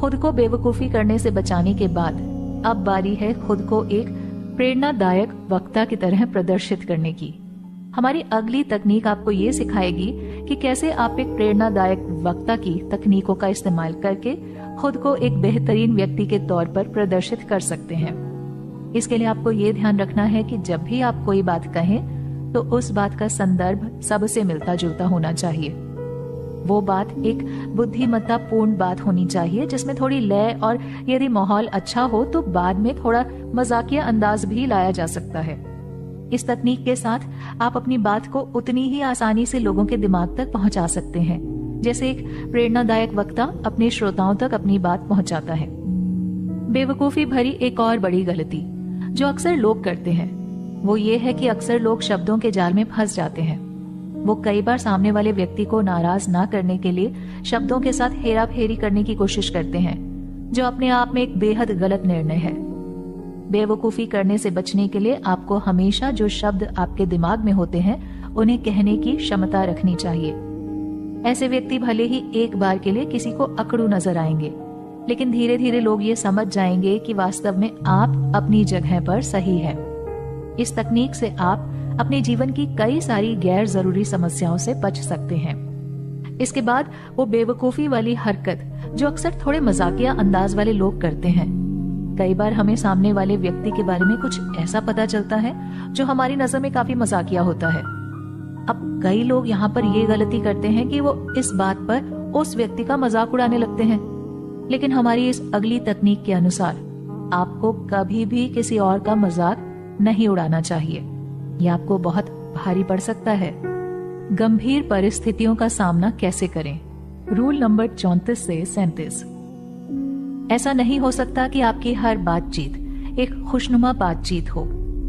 खुद को बेवकूफी करने से बचाने के बाद अब बारी है खुद को एक प्रेरणादायक वक्ता की तरह प्रदर्शित करने की। हमारी अगली तकनीक आपको ये सिखाएगी कि कैसे आप एक प्रेरणादायक वक्ता की तकनीकों का इस्तेमाल करके खुद को एक बेहतरीन व्यक्ति के तौर पर प्रदर्शित कर सकते हैं। इसके लिए आपको ये ध्यान रखना है कि जब भी आप कोई बात कहें तो उस बात का संदर्भ सबसे मिलता जुलता होना चाहिए। वो बात एक बुद्धिमत्तापूर्ण बात होनी चाहिए जिसमें थोड़ी लय, और यदि माहौल अच्छा हो तो बाद में थोड़ा मजाकिया अंदाज भी लाया जा सकता है। इस तकनीक के साथ आप अपनी बात को उतनी ही आसानी से लोगों के दिमाग तक पहुंचा सकते हैं जैसे एक प्रेरणादायक वक्ता अपने श्रोताओं तक अपनी बात पहुंचाता है। बेवकूफी भरी एक और बड़ी गलती जो अक्सर लोग करते हैं वो ये है कि अक्सर लोग शब्दों के जाल में फंस जाते हैं। वो कई बार सामने वाले व्यक्ति को नाराज ना करने के लिए शब्दों के साथ हेरा फेरी करने की कोशिश करते हैं, जो अपने आप में एक बेहद गलत निर्णय है। बेवकूफी करने से बचने के लिए आपको हमेशा जो शब्द आपके दिमाग में होते हैं उन्हें कहने की क्षमता रखनी चाहिए। ऐसे व्यक्ति भले ही एक बार के लिए किसी को अकड़ू नजर आएंगे, लेकिन धीरे धीरे लोग ये समझ जाएंगे कि वास्तव में आप अपनी जगह पर सही है। इस तकनीक से आप अपने जीवन की कई सारी गैर जरूरी समस्याओं से बच सकते हैं। इसके बाद वो बेवकूफी वाली हरकत जो अक्सर थोड़े मजाकिया अंदाज वाले लोग करते हैं। कई बार हमें सामने वाले व्यक्ति के बारे में कुछ ऐसा पता चलता है जो हमारी नजर में काफी मजाकिया होता है। अब कई लोग यहाँ पर ये गलती करते हैं कि वो इस बात पर उस व्यक्ति का मजाक उड़ाने लगते हैं, लेकिन हमारी इस अगली तकनीक के अनुसार आपको कभी भी किसी और का मजाक नहीं उड़ाना चाहिए। ये आपको बहुत भारी पड़ सकता है। गंभीर परिस्थितियों का सामना कैसे करें? रूल नंबर 34 से 37। ऐसा नहीं हो सकता कि आपकी हर बातचीत एक खुशनुमा बातचीत हो।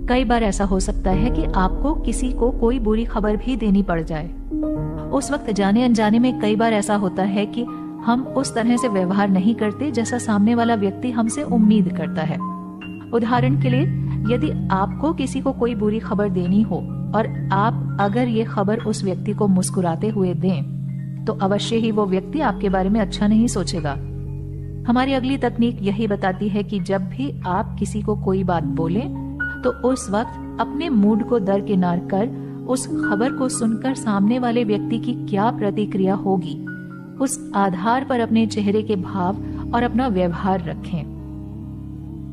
कई बार ऐसा हो सकता है कि आपको किसी को कोई बुरी खबर भी देनी पड़ जाए। उस वक्त जाने अनजाने में कई बार ऐसा होता है कि हम उस तरह से व्यवहार नहीं करते जैसा सामने वाला व्यक्ति हमसे उम्मीद करता है। उदाहरण के लिए, यदि आपको किसी को कोई बुरी खबर देनी हो और आप अगर ये खबर उस व्यक्ति को मुस्कुराते हुए दें, तो अवश्य ही वो व्यक्ति आपके बारे में अच्छा नहीं सोचेगा। हमारी अगली तकनीक यही बताती है कि जब भी आप किसी को कोई बात बोलें, तो उस वक्त अपने मूड को दरकिनार कर उस खबर को सुनकर सामने वाले व्यक्ति की क्या प्रतिक्रिया होगी, उस आधार पर अपने चेहरे के भाव और अपना व्यवहार रखें।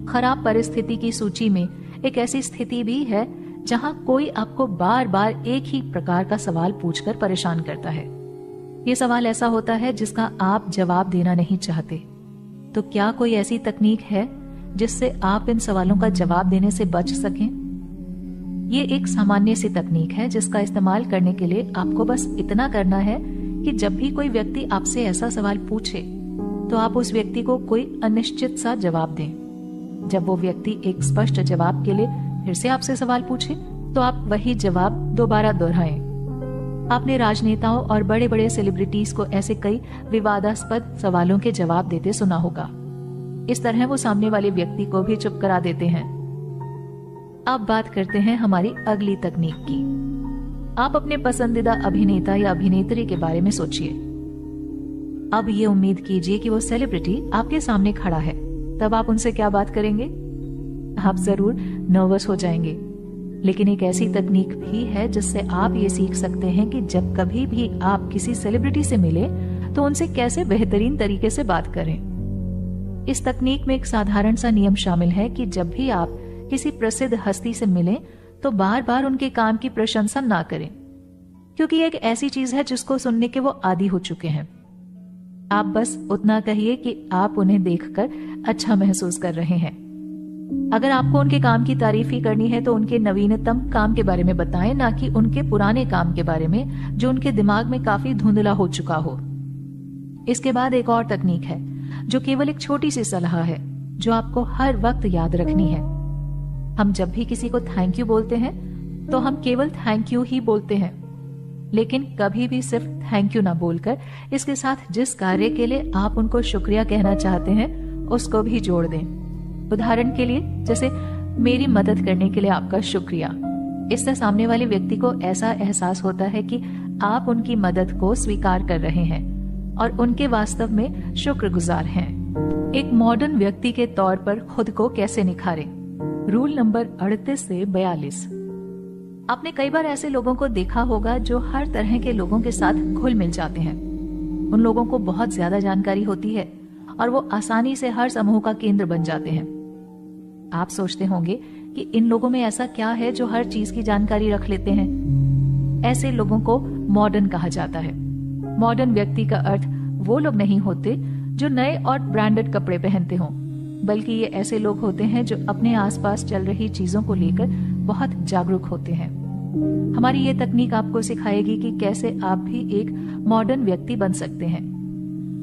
खराब परिस्थिति की सूची में एक ऐसी स्थिति भी है जहां कोई आपको बार बार एक ही प्रकार का सवाल पूछकर परेशान करता है। ये सवाल ऐसा होता है जिसका आप जवाब देना नहीं चाहते। तो क्या कोई ऐसी तकनीक है जिससे आप इन सवालों का जवाब देने से बच सकें? ये एक सामान्य सी तकनीक है जिसका इस्तेमाल करने के लिए आपको बस इतना करना है कि जब भी कोई व्यक्ति आपसे ऐसा सवाल पूछे, तो आप उस व्यक्ति को कोई अनिश्चित सा जवाब दें। जब वो व्यक्ति एक स्पष्ट जवाब के लिए फिर से आपसे सवाल पूछे, तो आप वही जवाब दोबारा दोहराएं। आपने राजनेताओं और बड़े बड़े सेलिब्रिटीज को ऐसे कई विवादास्पद सवालों के जवाब देते सुना होगा। इस तरह वो सामने वाले व्यक्ति को भी चुप करा देते हैं। अब बात करते हैं हमारी अगली तकनीक की। आप अपने पसंदीदा अभिनेता या अभिनेत्री के बारे में सोचिए। अब ये उम्मीद कीजिए कि वो सेलिब्रिटी आपके सामने खड़ा है, तब आप उनसे क्या बात करेंगे? आप जरूर नर्वस हो जाएंगे, लेकिन एक ऐसी तकनीक भी है जिससे आप ये सीख सकते हैं कि जब कभी भी आप किसी सेलिब्रिटी से मिले तो उनसे कैसे बेहतरीन तरीके से बात करें। इस तकनीक में एक साधारण सा नियम शामिल है कि जब भी आप किसी प्रसिद्ध हस्ती से मिलें तो बार बार उनके काम की प्रशंसा ना करें, क्योंकि ये एक ऐसी चीज है जिसको सुनने के वो आदी हो चुके हैं। आप बस उतना कहिए कि आप उन्हें देखकर अच्छा महसूस कर रहे हैं। अगर आपको उनके काम की तारीफ ही करनी है तो उनके नवीनतम काम के बारे में बताएं, ना कि उनके पुराने काम के बारे में जो उनके दिमाग में काफी धुंधला हो चुका हो। इसके बाद एक और तकनीक है जो केवल एक छोटी सी सलाह है जो आपको हर वक्त याद रखनी है। हम जब भी किसी को थैंक यू बोलते हैं तो हम केवल थैंक यू ही बोलते हैं, लेकिन कभी भी सिर्फ थैंक यू ना बोलकर इसके साथ जिस कार्य के लिए आप उनको शुक्रिया कहना चाहते हैं उसको भी जोड़ दें। उदाहरण के लिए, जैसे मेरी मदद करने के लिए आपका शुक्रिया। इससे सामने वाले व्यक्ति को ऐसा एहसास होता है कि आप उनकी मदद को स्वीकार कर रहे हैं और उनके वास्तव में शुक्रगुजार हैं। एक मॉडर्न व्यक्ति के तौर पर खुद को कैसे निखारें? रूल नंबर 38 से 42। आपने कई बार ऐसे लोगों को देखा होगा जो हर तरह के लोगों के साथ घुल मिल जाते हैं। उन लोगों को बहुत ज्यादा जानकारी होती है और वो आसानी से हर समूह का केंद्र बन जाते हैं। आप सोचते होंगे कि इन लोगों में ऐसा क्या है जो हर चीज की जानकारी रख लेते हैं। ऐसे लोगों को मॉडर्न कहा जाता है। मॉडर्न व्यक्ति का अर्थ वो लोग नहीं होते जो नए और ब्रांडेड कपड़े पहनते हों, बल्कि ये ऐसे लोग होते हैं जो अपने आसपास चल रही चीजों को लेकर बहुत जागरूक होते हैं। हमारी ये तकनीक आपको सिखाएगी कि कैसे आप भी एक मॉडर्न व्यक्ति बन सकते हैं।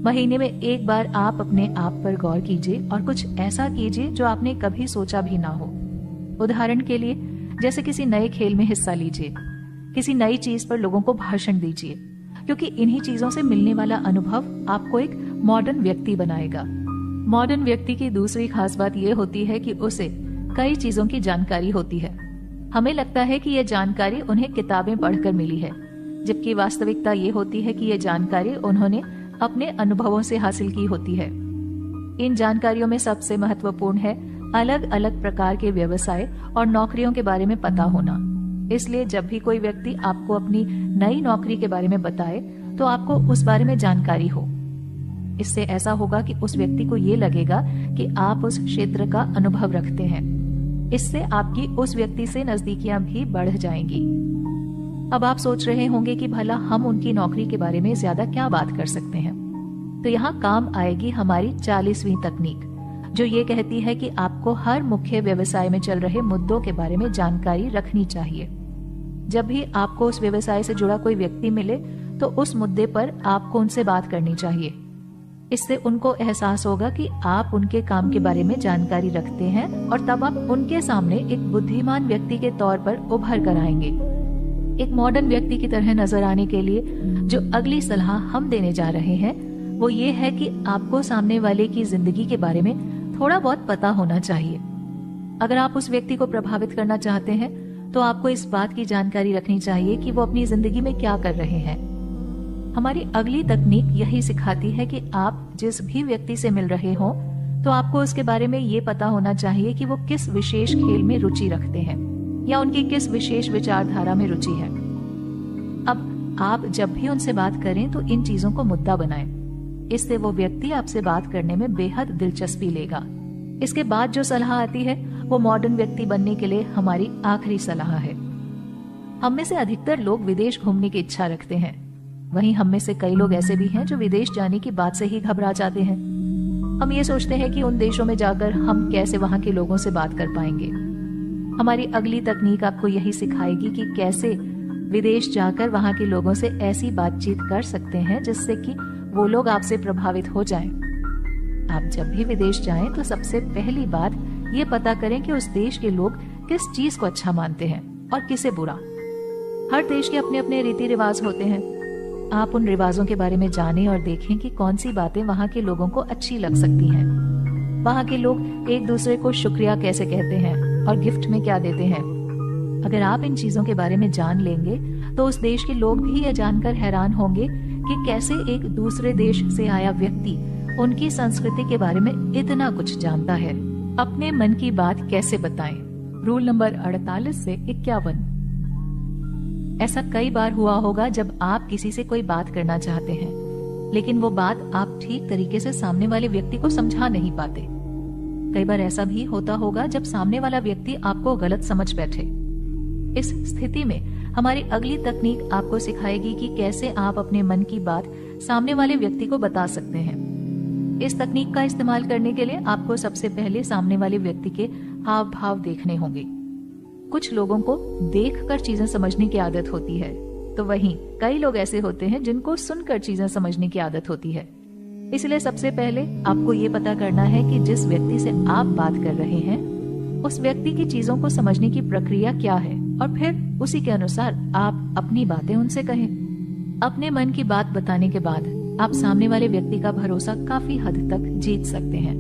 महीने में एक बार आप अपने आप पर गौर कीजिए और कुछ ऐसा कीजिए जो आपने कभी सोचा भी ना हो। उदाहरण के लिए, जैसे किसी नए खेल में हिस्सा लीजिए, किसी नई चीज पर लोगों को भाषण दीजिए, क्योंकि इन्हीं चीजों से मिलने वाला अनुभव आपको एक मॉडर्न व्यक्ति बनाएगा। मॉडर्न व्यक्ति की दूसरी खास बात यह होती है कि उसे कई चीजों की जानकारी होती है। हमें लगता है कि यह जानकारी उन्हें किताबें पढ़कर मिली है, जबकि वास्तविकता ये होती है कि यह जानकारी उन्होंने अपने अनुभवों से हासिल की होती है। इन जानकारियों में सबसे महत्वपूर्ण है अलग अलग प्रकार के व्यवसाय और नौकरियों के बारे में पता होना। इसलिए जब भी कोई व्यक्ति आपको अपनी नई नौकरी के बारे में बताए तो आपको उस बारे में जानकारी हो। इससे ऐसा होगा कि उस व्यक्ति को ये लगेगा कि आप उस क्षेत्र का अनुभव रखते हैं। इससे आपकी उस व्यक्ति से नजदीकियां भी बढ़ जाएंगी। अब आप सोच रहे होंगे कि भला हम उनकी नौकरी के बारे में ज्यादा क्या बात कर सकते हैं। तो यहाँ काम आएगी हमारी 40वीं तकनीक, जो ये कहती है कि आपको हर मुख्य व्यवसाय में चल रहे मुद्दों के बारे में जानकारी रखनी चाहिए। जब भी आपको उस व्यवसाय से जुड़ा कोई व्यक्ति मिले तो उस मुद्दे पर आपको उनसे बात करनी चाहिए। इससे उनको एहसास होगा कि आप उनके काम के बारे में जानकारी रखते हैं और तब आप उनके सामने एक बुद्धिमान व्यक्ति के तौर पर उभर कर आएंगे। एक मॉडर्न व्यक्ति की तरह नजर आने के लिए जो अगली सलाह हम देने जा रहे हैं वो ये है कि आपको सामने वाले की जिंदगी के बारे में थोड़ा बहुत पता होना चाहिए। अगर आप उस व्यक्ति को प्रभावित करना चाहते हैं तो आपको इस बात की जानकारी रखनी चाहिए कि वो अपनी जिंदगी में क्या कर रहे हैं। हमारी अगली तकनीक यही सिखाती है कि आप जिस भी व्यक्ति से मिल रहे हो तो आपको उसके बारे में ये पता होना चाहिए कि वो किस विशेष खेल में रुचि रखते हैं या उनकी किस विशेष विचारधारा में रुचि है। अब आप जब भी उनसे बात करें तो इन चीजों को मुद्दा बनाएं। इससे वो व्यक्ति आपसे बात करने में बेहद दिलचस्पी लेगा। इसके बाद जो सलाह आती है वो मॉडर्न व्यक्ति बनने के लिए हमारी आखिरी सलाह है। हम में से अधिकतर लोग विदेश घूमने की इच्छा रखते हैं। वहीं हम में से कई लोग ऐसे भी हैं जो विदेश जाने की बात से ही घबरा जाते हैं। हम ये सोचते हैं कि उन देशों में जाकर हम कैसे वहां के लोगों से बात कर पाएंगे। हमारी अगली तकनीक आपको यही सिखाएगी कि कैसे विदेश जाकर वहां के लोगों से ऐसी बातचीत कर सकते हैं जिससे कि वो लोग आपसे प्रभावित हो जाएं। आप जब भी विदेश जाएं तो सबसे पहली बात ये पता करें कि उस देश के लोग किस चीज को अच्छा मानते हैं और किसे बुरा। हर देश के अपने अपने रीति रिवाज होते हैं। आप उन रिवाजों के बारे में जानें और देखें कि कौन सी बातें वहाँ के लोगों को अच्छी लग सकती हैं। वहाँ के लोग एक दूसरे को शुक्रिया कैसे कहते हैं और गिफ्ट में क्या देते हैं। अगर आप इन चीजों के बारे में जान लेंगे तो उस देश के लोग भी यह जानकर हैरान होंगे कि कैसे एक दूसरे देश से आया व्यक्ति उनकी संस्कृति के बारे में इतना कुछ जानता है। अपने मन की बात कैसे बताएं। रूल नंबर 48 से 51। ऐसा कई बार हुआ होगा जब आप किसी से कोई बात करना चाहते हैं लेकिन वो बात आप ठीक तरीके से सामने वाले व्यक्ति को समझा नहीं पाते। कई बार ऐसा भी होता होगा जब सामने वाला व्यक्ति आपको गलत समझ बैठे। इस स्थिति में हमारी अगली तकनीक आपको सिखाएगी कि कैसे आप अपने मन की बात सामने वाले व्यक्ति को बता सकते हैं। इस तकनीक का इस्तेमाल करने के लिए आपको सबसे पहले सामने वाले व्यक्ति के हाव भाव देखने होंगे। कुछ लोगों को देखकर चीजें समझने की आदत होती है तो वहीं कई लोग ऐसे होते हैं जिनको सुनकर चीजें समझने की आदत होती है। इसलिए सबसे पहले आपको ये पता करना है कि जिस व्यक्ति से आप बात कर रहे हैं उस व्यक्ति की चीजों को समझने की प्रक्रिया क्या है और फिर उसी के अनुसार आप अपनी बातें उनसे कहें। अपने मन की बात बताने के बाद आप सामने वाले व्यक्ति का भरोसा काफी हद तक जीत सकते हैं।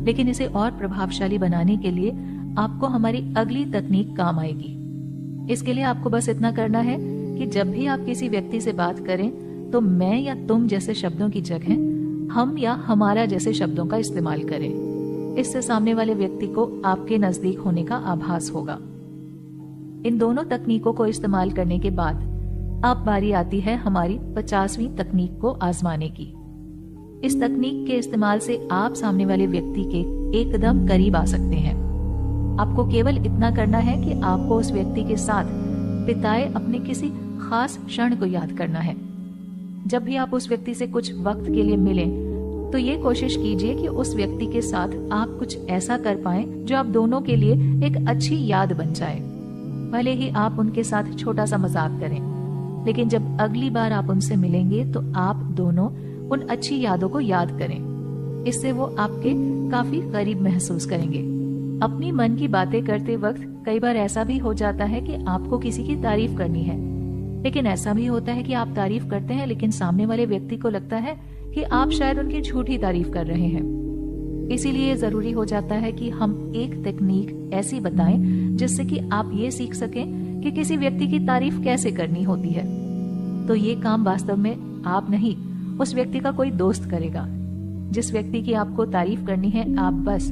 लेकिन इसे और प्रभावशाली बनाने के लिए आपको हमारी अगली तकनीक काम आएगी। इसके लिए आपको बस इतना करना है कि जब भी आप किसी व्यक्ति से बात करें तो मैं या तुम जैसे शब्दों की जगह हम या हमारा जैसे शब्दों का इस्तेमाल करें। इससे सामने वाले व्यक्ति को आपके नजदीक होने का आभास होगा। इन दोनों तकनीकों को इस्तेमाल करने के बाद अब बारी आती है हमारी 50वीं तकनीक को आजमाने की। इस तकनीक के इस्तेमाल से आप सामने वाले व्यक्ति के एकदम करीब आ सकते हैं। आपको केवल इतना करना है कि आपको उस व्यक्ति के साथ बिताए अपने किसी खास क्षण को याद करना है। जब भी आप उस व्यक्ति से कुछ वक्त के लिए मिलें तो ये कोशिश कीजिए कि उस व्यक्ति के साथ आप कुछ ऐसा कर पाएं जो आप दोनों के लिए एक अच्छी याद बन जाए। भले ही आप उनके साथ छोटा सा मजाक करें, लेकिन जब अगली बार आप उनसे मिलेंगे तो आप दोनों उन अच्छी यादों को याद करें। इससे वो आपके काफी करीब महसूस करेंगे। अपनी मन की बातें करते वक्त कई बार ऐसा भी हो जाता है कि आपको किसी की तारीफ करनी है, लेकिन ऐसा भी होता है कि आप तारीफ करते हैं लेकिन सामने वाले व्यक्ति को लगता है कि आप शायद उनकी झूठी तारीफ कर रहे हैं। इसीलिए जरूरी हो जाता है कि हम एक तकनीक ऐसी बताएं जिससे कि आप ये सीख सकें कि किसी व्यक्ति की तारीफ कैसे करनी होती है। तो ये काम वास्तव में आप नहीं, उस व्यक्ति का कोई दोस्त करेगा। जिस व्यक्ति की आपको तारीफ करनी है, आप बस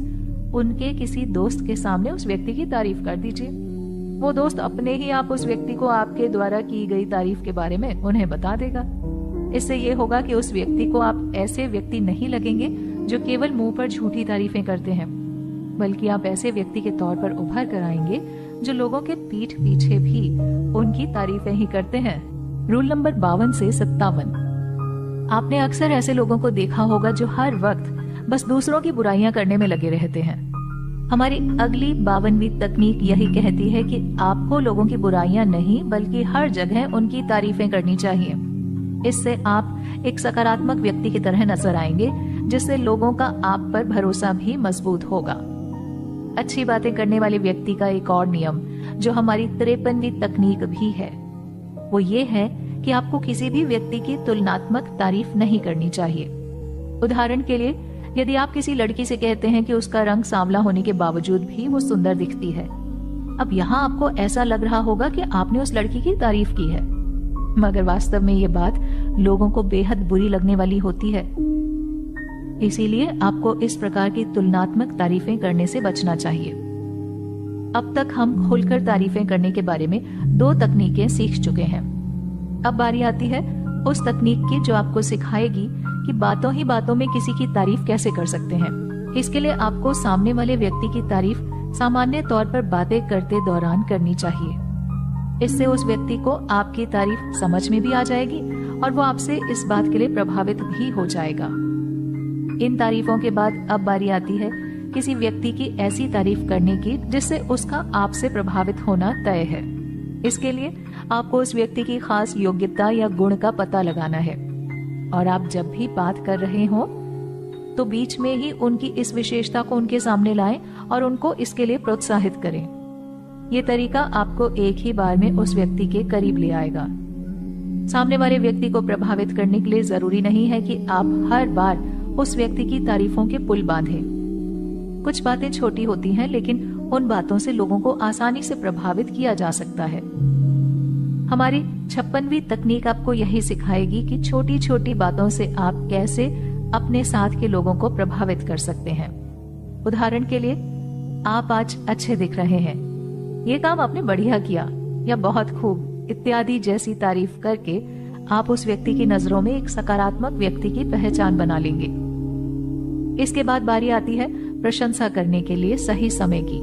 उनके किसी दोस्त के सामने उस व्यक्ति की तारीफ कर दीजिए। वो दोस्त अपने ही आप उस व्यक्ति को आपके द्वारा की गई तारीफ के बारे में उन्हें बता देगा। इससे ये होगा कि उस व्यक्ति को आप ऐसे व्यक्ति नहीं लगेंगे जो केवल मुंह पर झूठी तारीफें करते हैं, बल्कि आप ऐसे व्यक्ति के तौर पर उभर कर आएंगे जो लोगों के पीठ पीछे भी उनकी तारीफें ही करते हैं। रूल नंबर 52 से 57। आपने अक्सर ऐसे लोगों को देखा होगा जो हर वक्त बस दूसरों की बुराइयां करने में लगे रहते हैं। हमारी अगली 52वीं तकनीक यही कहती है कि आपको लोगों की बुराइयां नहीं बल्कि हर जगह उनकी तारीफें करनी चाहिए। इससे आप एक सकारात्मक व्यक्ति की तरह नजर आएंगे, जिससे लोगों का आप पर भरोसा भी मजबूत होगा। अच्छी बातें करने वाले व्यक्ति का एक और नियम जो हमारी 53वीं तकनीक भी है, वो ये है कि आपको किसी भी व्यक्ति की तुलनात्मक तारीफ नहीं करनी चाहिए। उदाहरण के लिए, यदि आप किसी लड़की से कहते हैं कि उसका रंग सांवला होने के बावजूद भी वो सुंदर दिखती है, अब यहाँ आपको ऐसा लग रहा होगा कि आपने उस लड़की की तारीफ की है, मगर वास्तव में ये बात लोगों को बेहद बुरी लगने वाली होती है। इसीलिए आपको इस प्रकार की तुलनात्मक तारीफें करने से बचना चाहिए। अब तक हम खुलकर तारीफें करने के बारे में 2 तकनीकें सीख चुके हैं। अब बारी आती है उस तकनीक की जो आपको सिखाएगी कि बातों ही बातों में किसी की तारीफ कैसे कर सकते हैं। इसके लिए आपको सामने वाले व्यक्ति की तारीफ सामान्य तौर पर बातें करते दौरान करनी चाहिए। इससे उस व्यक्ति को आपकी तारीफ समझ में भी आ जाएगी और वो आपसे इस बात के लिए प्रभावित भी हो जाएगा। इन तारीफों के बाद अब बारी आती है किसी व्यक्ति की ऐसी तारीफ करने की जिससे उसका आपसे प्रभावित होना तय है। इसके लिए आपको उस व्यक्ति की खास योग्यता या गुण का पता लगाना है, और आप जब भी बात कर रहे हो तो बीच में ही उनकी इस विशेषता को उनके सामने लाएं और उनको इसके लिए प्रोत्साहित करें। ये तरीका आपको एक ही बार में उस व्यक्ति के करीब ले आएगा। सामने वाले व्यक्ति को प्रभावित करने के लिए जरूरी नहीं है कि आप हर बार उस व्यक्ति की तारीफों के पुल बांधें। कुछ बातें छोटी होती हैं, लेकिन उन बातों से लोगों को आसानी से प्रभावित किया जा सकता है। हमारी 56वीं तकनीक आपको यही सिखाएगी कि छोटी छोटी बातों से आप कैसे अपने साथ के लोगों को प्रभावित कर सकते हैं। उदाहरण के लिए, आप आज अच्छे दिख रहे हैं, ये काम आपने बढ़िया किया, या बहुत खूब इत्यादि जैसी तारीफ करके आप उस व्यक्ति की नजरों में एक सकारात्मक व्यक्ति की पहचान बना लेंगे। इसके बाद बारी आती है प्रशंसा करने के लिए सही समय की।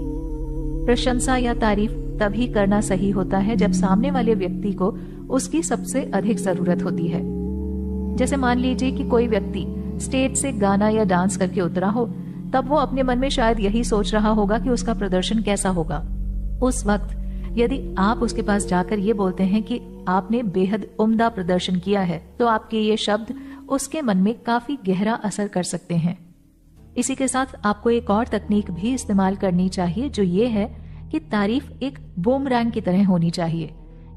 प्रशंसा या तारीफ तभी करना सही होता है जब सामने वाले व्यक्ति को उसकी सबसे अधिक जरूरत होती है। जैसे मान लीजिए कि कोई व्यक्ति स्टेज से गाना या डांस करके उतरा हो, तब वो अपने मन में शायद यही सोच रहा होगा कि उसका प्रदर्शन कैसा होगा। उस वक्त यदि आप उसके पास जाकर ये बोलते हैं कि आपने बेहद उम्दा प्रदर्शन किया है, तो आपके ये शब्द उसके मन में काफी गहरा असर कर सकते हैं। इसी के साथ आपको एक और तकनीक भी इस्तेमाल करनी चाहिए, जो ये है कि तारीफ एक बूमरैंग की तरह होनी चाहिए।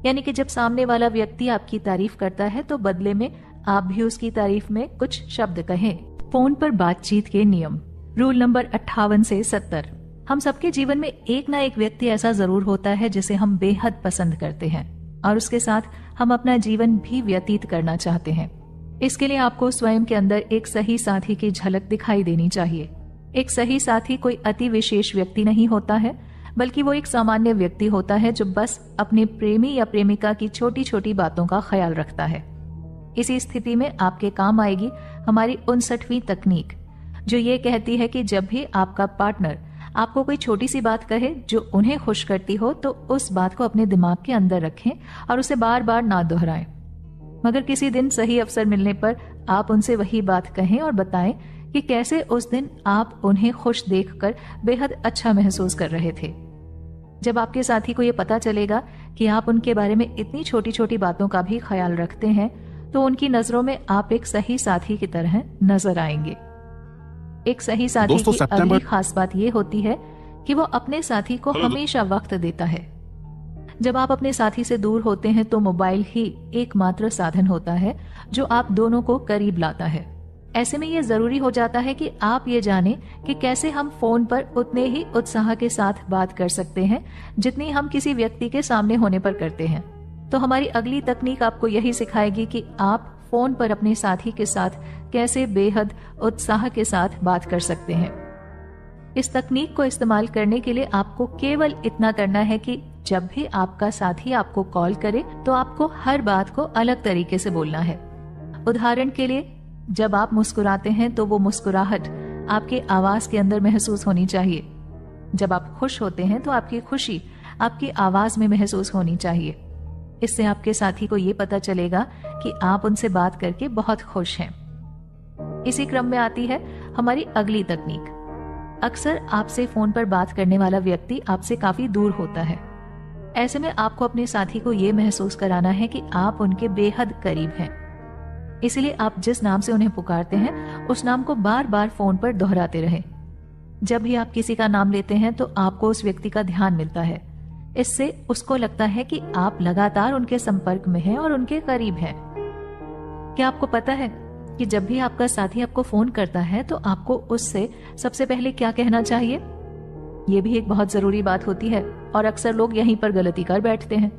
यानी कि जब सामने वाला व्यक्ति आपकी तारीफ करता है तो बदले में आप भी उसकी तारीफ में कुछ शब्द कहें। फोन पर बातचीत के नियम। रूल नंबर 58 से 70। हम सबके जीवन में एक ना एक व्यक्ति ऐसा जरूर होता है जिसे हम बेहद पसंद करते हैं और उसके साथ हम अपना जीवन भी व्यतीत करना चाहते हैं। इसके लिए आपको स्वयं के अंदर एक सही साथी की झलक दिखाई देनी चाहिए। एक सही साथी कोई अति विशेष व्यक्ति नहीं होता है, बल्कि वो एक सामान्य व्यक्ति होता है जो बस अपने प्रेमी या प्रेमिका की छोटी छोटी बातों का ख्याल रखता है। इसी स्थिति में आपके काम आएगी हमारी 59वीं तकनीक, जो ये कहती है कि जब भी आपका पार्टनर आपको कोई छोटी सी बात कहे जो उन्हें खुश करती हो, तो उस बात को अपने दिमाग के अंदर रखें और उसे बार बार ना दोहराएं। मगर किसी दिन सही अवसर मिलने पर आप उनसे वही बात कहें और बताएं कि कैसे उस दिन आप उन्हें खुश देखकर बेहद अच्छा महसूस कर रहे थे। जब आपके साथी को ये पता चलेगा कि आप उनके बारे में इतनी छोटी छोटी बातों का भी ख्याल रखते हैं, तो उनकी नजरों में आप एक सही साथी की तरह नजर आएंगे। एक सही साथी की अगली खास बात यह होती है कि वो अपने साथी को हमेशा वक्त देता है। जब आप अपने साथी से दूर होते हैं तो मोबाइल ही एकमात्र साधन होता है जो आप दोनों को करीब लाता है। ऐसे में यह जरूरी हो जाता है कि आप ये जानें कि कैसे हम फोन पर उतने ही उत्साह के साथ बात कर सकते हैं जितनी हम किसी व्यक्ति के सामने होने पर करते हैं। तो हमारी अगली तकनीक आपको यही सिखाएगी कि आप फोन पर अपने साथी के साथ कैसे बेहद उत्साह के साथ बात कर सकते हैं। इस तकनीक को इस्तेमाल करने के लिए आपको केवल इतना करना है कि जब भी आपका साथी आपको कॉल करे तो आपको हर बात को अलग तरीके से बोलना है। उदाहरण के लिए, जब आप मुस्कुराते हैं तो वो मुस्कुराहट आपके आवाज के अंदर महसूस होनी चाहिए। जब आप खुश होते हैं तो आपकी खुशी आपकी आवाज में महसूस होनी चाहिए। इससे आपके साथी को ये पता चलेगा कि आप उनसे बात करके बहुत खुश हैं। इसी क्रम में आती है हमारी अगली तकनीक। अक्सर आपसे फोन पर बात करने वाला व्यक्ति आपसे काफी दूर होता है। ऐसे में आपको अपने साथी को यह महसूस कराना है कि आप उनके बेहद करीब हैं। इसलिए आप जिस नाम से उन्हें पुकारते हैं उस नाम को बार बार फोन पर दोहराते रहें। जब भी आप किसी का नाम लेते हैं तो आपको उस व्यक्ति का ध्यान मिलता है। इससे उसको लगता है कि आप लगातार उनके संपर्क में हैं और उनके करीब हैं। क्या आपको पता है कि जब भी आपका साथी आपको फोन करता है तो आपको उससे सबसे पहले क्या कहना चाहिए? ये भी एक बहुत जरूरी बात होती है और अक्सर लोग यहीं पर गलती कर बैठते हैं।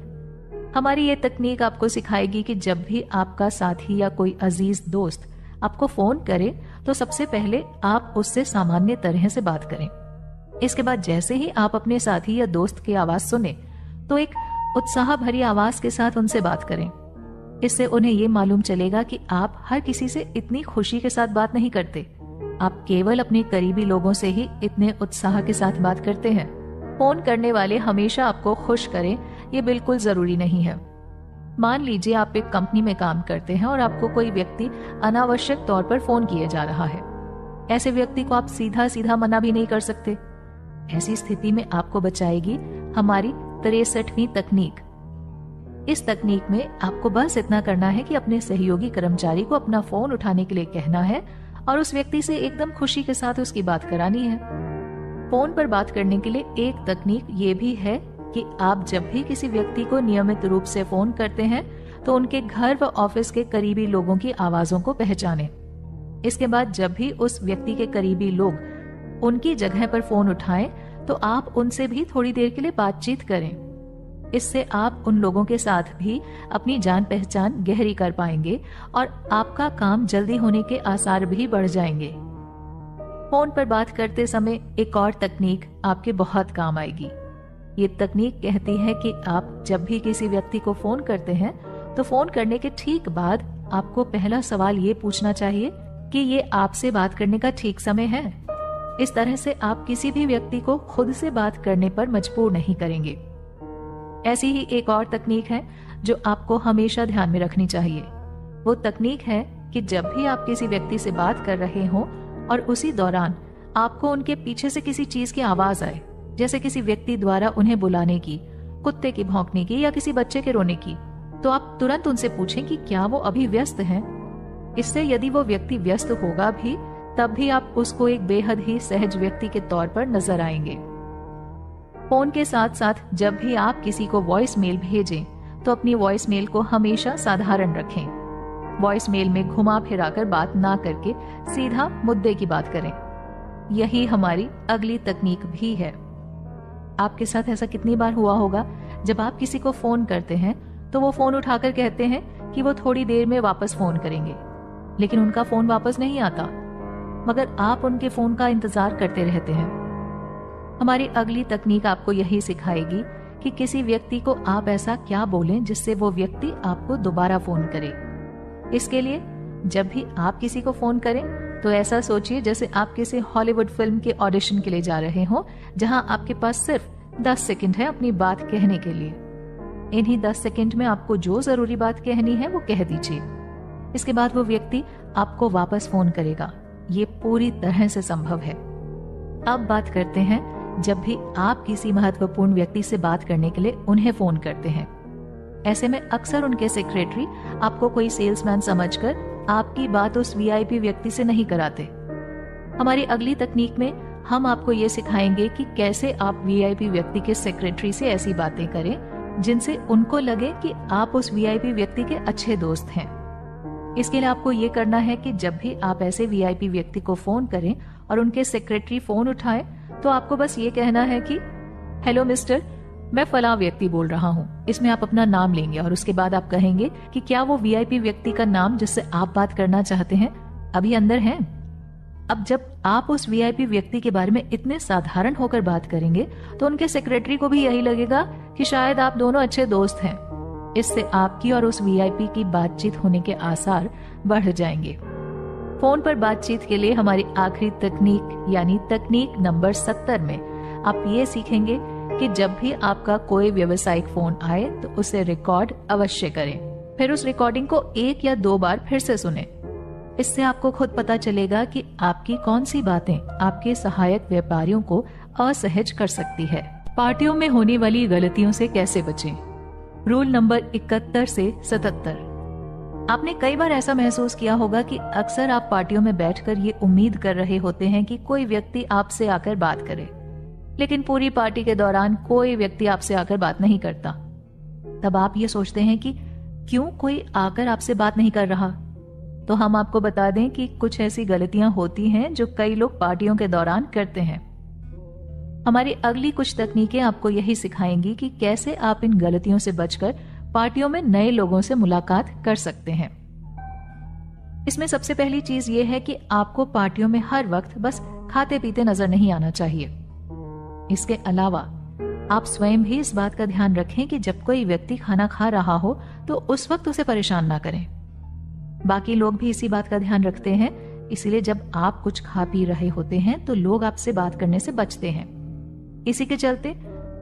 हमारी ये तकनीक आपको सिखाएगी कि जब भी आपका साथी या कोई अजीज दोस्त आपको फोन करे तो सबसे पहले आप उससे सामान्य तरह से बात करें। इसके बाद जैसे ही आप अपने साथी या दोस्त की आवाज सुने तो एक उत्साह भरी आवाज के साथ उनसे बात करें। इससे उन्हें ये मालूम चलेगा कि आप हर किसी से इतनी खुशी के साथ बात नहीं करते। आप केवल अपने करीबी लोगों से ही इतने उत्साह के साथ बात करते हैं। फोन करने वाले हमेशा आपको खुश करें ये बिल्कुल जरूरी नहीं है। मान लीजिए आप एक कंपनी में काम करते हैं और आपको कोई व्यक्ति अनावश्यक तौर पर फोन किए जा रहा है। ऐसे व्यक्ति को आप सीधा सीधा मना भी नहीं कर सकते। ऐसी स्थिति में आपको बचाएगी हमारी 63वीं तकनीक। इस तकनीक में आपको बस इतना करना है कि अपने सहयोगी कर्मचारी को अपना फोन उठाने के लिए कहना है और उस व्यक्ति से एकदम खुशी के साथ उसकी बात करानी है। फोन पर बात करने के लिए एक तकनीक ये भी है कि आप जब भी किसी व्यक्ति को नियमित रूप से फोन करते हैं तो उनके घर व ऑफिस के करीबी लोगों की आवाजों को पहचानें। इसके बाद जब भी उस व्यक्ति के करीबी लोग उनकी जगह पर फोन उठाएं तो आप उनसे भी थोड़ी देर के लिए बातचीत करें। इससे आप उन लोगों के साथ भी अपनी जान पहचान गहरी कर पाएंगे और आपका काम जल्दी होने के आसार भी बढ़ जाएंगे। फोन पर बात करते समय एक और तकनीक आपके बहुत काम आएगी। ये तकनीक कहती है कि आप जब भी किसी व्यक्ति को फोन करते हैं तो फोन करने के ठीक बाद आपको पहला सवाल ये पूछना चाहिए कि ये आपसे बात करने का ठीक समय है। इस तरह से आप किसी भी व्यक्ति को खुद से बात करने पर मजबूर नहीं करेंगे। ऐसी ही एक और तकनीक है जो आपको हमेशा ध्यान में रखनी चाहिए। वो तकनीक है कि जब भी आप किसी व्यक्ति से बात कर रहे हो और उसी दौरान आपको उनके पीछे से किसी चीज की आवाज आए, जैसे किसी व्यक्ति द्वारा उन्हें बुलाने की, कुत्ते की भौंकने की या किसी बच्चे के रोने की, तो आप तुरंत उनसे पूछें कि क्या वो अभी व्यस्त हैं। इससे यदि वो व्यक्ति व्यस्त होगा भी तब भी आप उसको एक बेहद ही सहज व्यक्ति के तौर पर नजर आएंगे। फोन के साथ साथ जब भी आप किसी को वॉइस मेल भेजें तो अपनी वॉइस मेल को हमेशा साधारण रखें। वॉइस मेल में घुमा फिराकर बात ना करके सीधा मुद्दे की बात करें। यही हमारी अगली तकनीक भी है। आपके साथ ऐसा कितनी बार हुआ होगा जब आप किसी को फोन करते हैं तो वो फोन उठाकर कहते हैं कि वो थोड़ी देर में वापस फोन करेंगे, लेकिन उनका फोन वापस नहीं आता, मगर आप उनके फोन का इंतजार करते रहते हैं। हमारी अगली तकनीक आपको यही सिखाएगी कि किसी व्यक्ति को आप ऐसा क्या बोलें जिससे वो व्यक्ति आपको दोबारा फोन करे। इसके लिए जब भी आप किसी को फोन करें तो ऐसा सोचिए जैसे आप किसी हॉलीवुड फिल्म के ऑडिशन के लिए जा रहे हो, जहां आपके पास सिर्फ 10 सेकंड है अपनी बात कहने के लिए। इन्हीं 10 सेकंड में आपको जो जरूरी बात कहनी है वो कह दीजिए। इसके बाद वो व्यक्ति आपको वापस फोन करेगा। ये पूरी तरह से संभव है। अब बात करते हैं जब भी आप किसी महत्वपूर्ण व्यक्ति से बात करने के लिए उन्हें फोन करते हैं। ऐसे में अक्सर उनके सेक्रेटरी आपको कोई सेल्समैन समझकर आपकी बात उस वीआईपी व्यक्ति से नहीं कराते। हमारी अगली तकनीक में हम आपको ये सिखाएंगे कि कैसे आप वीआईपी व्यक्ति के सेक्रेटरी से ऐसी बातें करें जिनसे उनको लगे कि आप उस वीआईपी व्यक्ति के अच्छे दोस्त हैं। इसके लिए आपको ये करना है कि जब भी आप ऐसे वीआईपी व्यक्ति को फोन करें और उनके सेक्रेटरी फोन उठाए तो आपको बस ये कहना है कि हेलो मिस्टर, मैं फलां व्यक्ति बोल रहा हूँ। इसमें आप अपना नाम लेंगे और उसके बाद आप कहेंगे कि क्या वो वीआईपी व्यक्ति का नाम जिससे आप बात करना चाहते हैं अभी अंदर है। अब जब आप उस वीआईपी व्यक्ति के बारे में इतने साधारण होकर बात करेंगे तो उनके सेक्रेटरी को भी यही लगेगा कि शायद आप दोनों अच्छे दोस्त हैं। इससे आपकी और उस वीआईपी की बातचीत होने के आसार बढ़ जाएंगे। फोन पर बातचीत के लिए हमारी आखिरी तकनीक यानी तकनीक नंबर 70 में आप ये सीखेंगे कि जब भी आपका कोई व्यावसायिक फोन आए तो उसे रिकॉर्ड अवश्य करें, फिर उस रिकॉर्डिंग को 1 या 2 बार फिर से सुनें। इससे आपको खुद पता चलेगा कि आपकी कौन सी बातें आपके सहायक व्यापारियों को असहज कर सकती है। पार्टियों में होने वाली गलतियों से कैसे बचें? रूल नंबर 71 से 77। आपने कई बार ऐसा महसूस किया होगा कि अक्सर आप पार्टियों में बैठकर ये उम्मीद कर रहे होते हैं कि कोई व्यक्ति आपसे आकर बात करे, लेकिन पूरी पार्टी के दौरान कोई व्यक्ति आपसे आकर बात नहीं करता। तब आप ये सोचते हैं कि क्यों कोई आकर आपसे बात नहीं कर रहा। तो हम आपको बता दें कि कुछ ऐसी गलतियां होती हैं जो कई लोग पार्टियों के दौरान करते हैं। हमारी अगली कुछ तकनीकें आपको यही सिखाएंगी कि कैसे आप इन गलतियों से बचकर पार्टियों में नए लोगों से मुलाकात कर सकते हैं। इसमें सबसे पहली चीज ये है कि आपको पार्टियों में हर वक्त बस खाते पीते नजर नहीं आना चाहिए। इसके अलावा आप स्वयं भी इस बात का ध्यान रखें कि जब कोई व्यक्ति खाना खा रहा हो तो उस वक्त उसे परेशान ना करें। बाकी लोग भी इसी बात का ध्यान रखते हैं, इसीलिए जब आप कुछ खा पी रहे होते हैं तो लोग आपसे बात करने से बचते हैं। इसी के चलते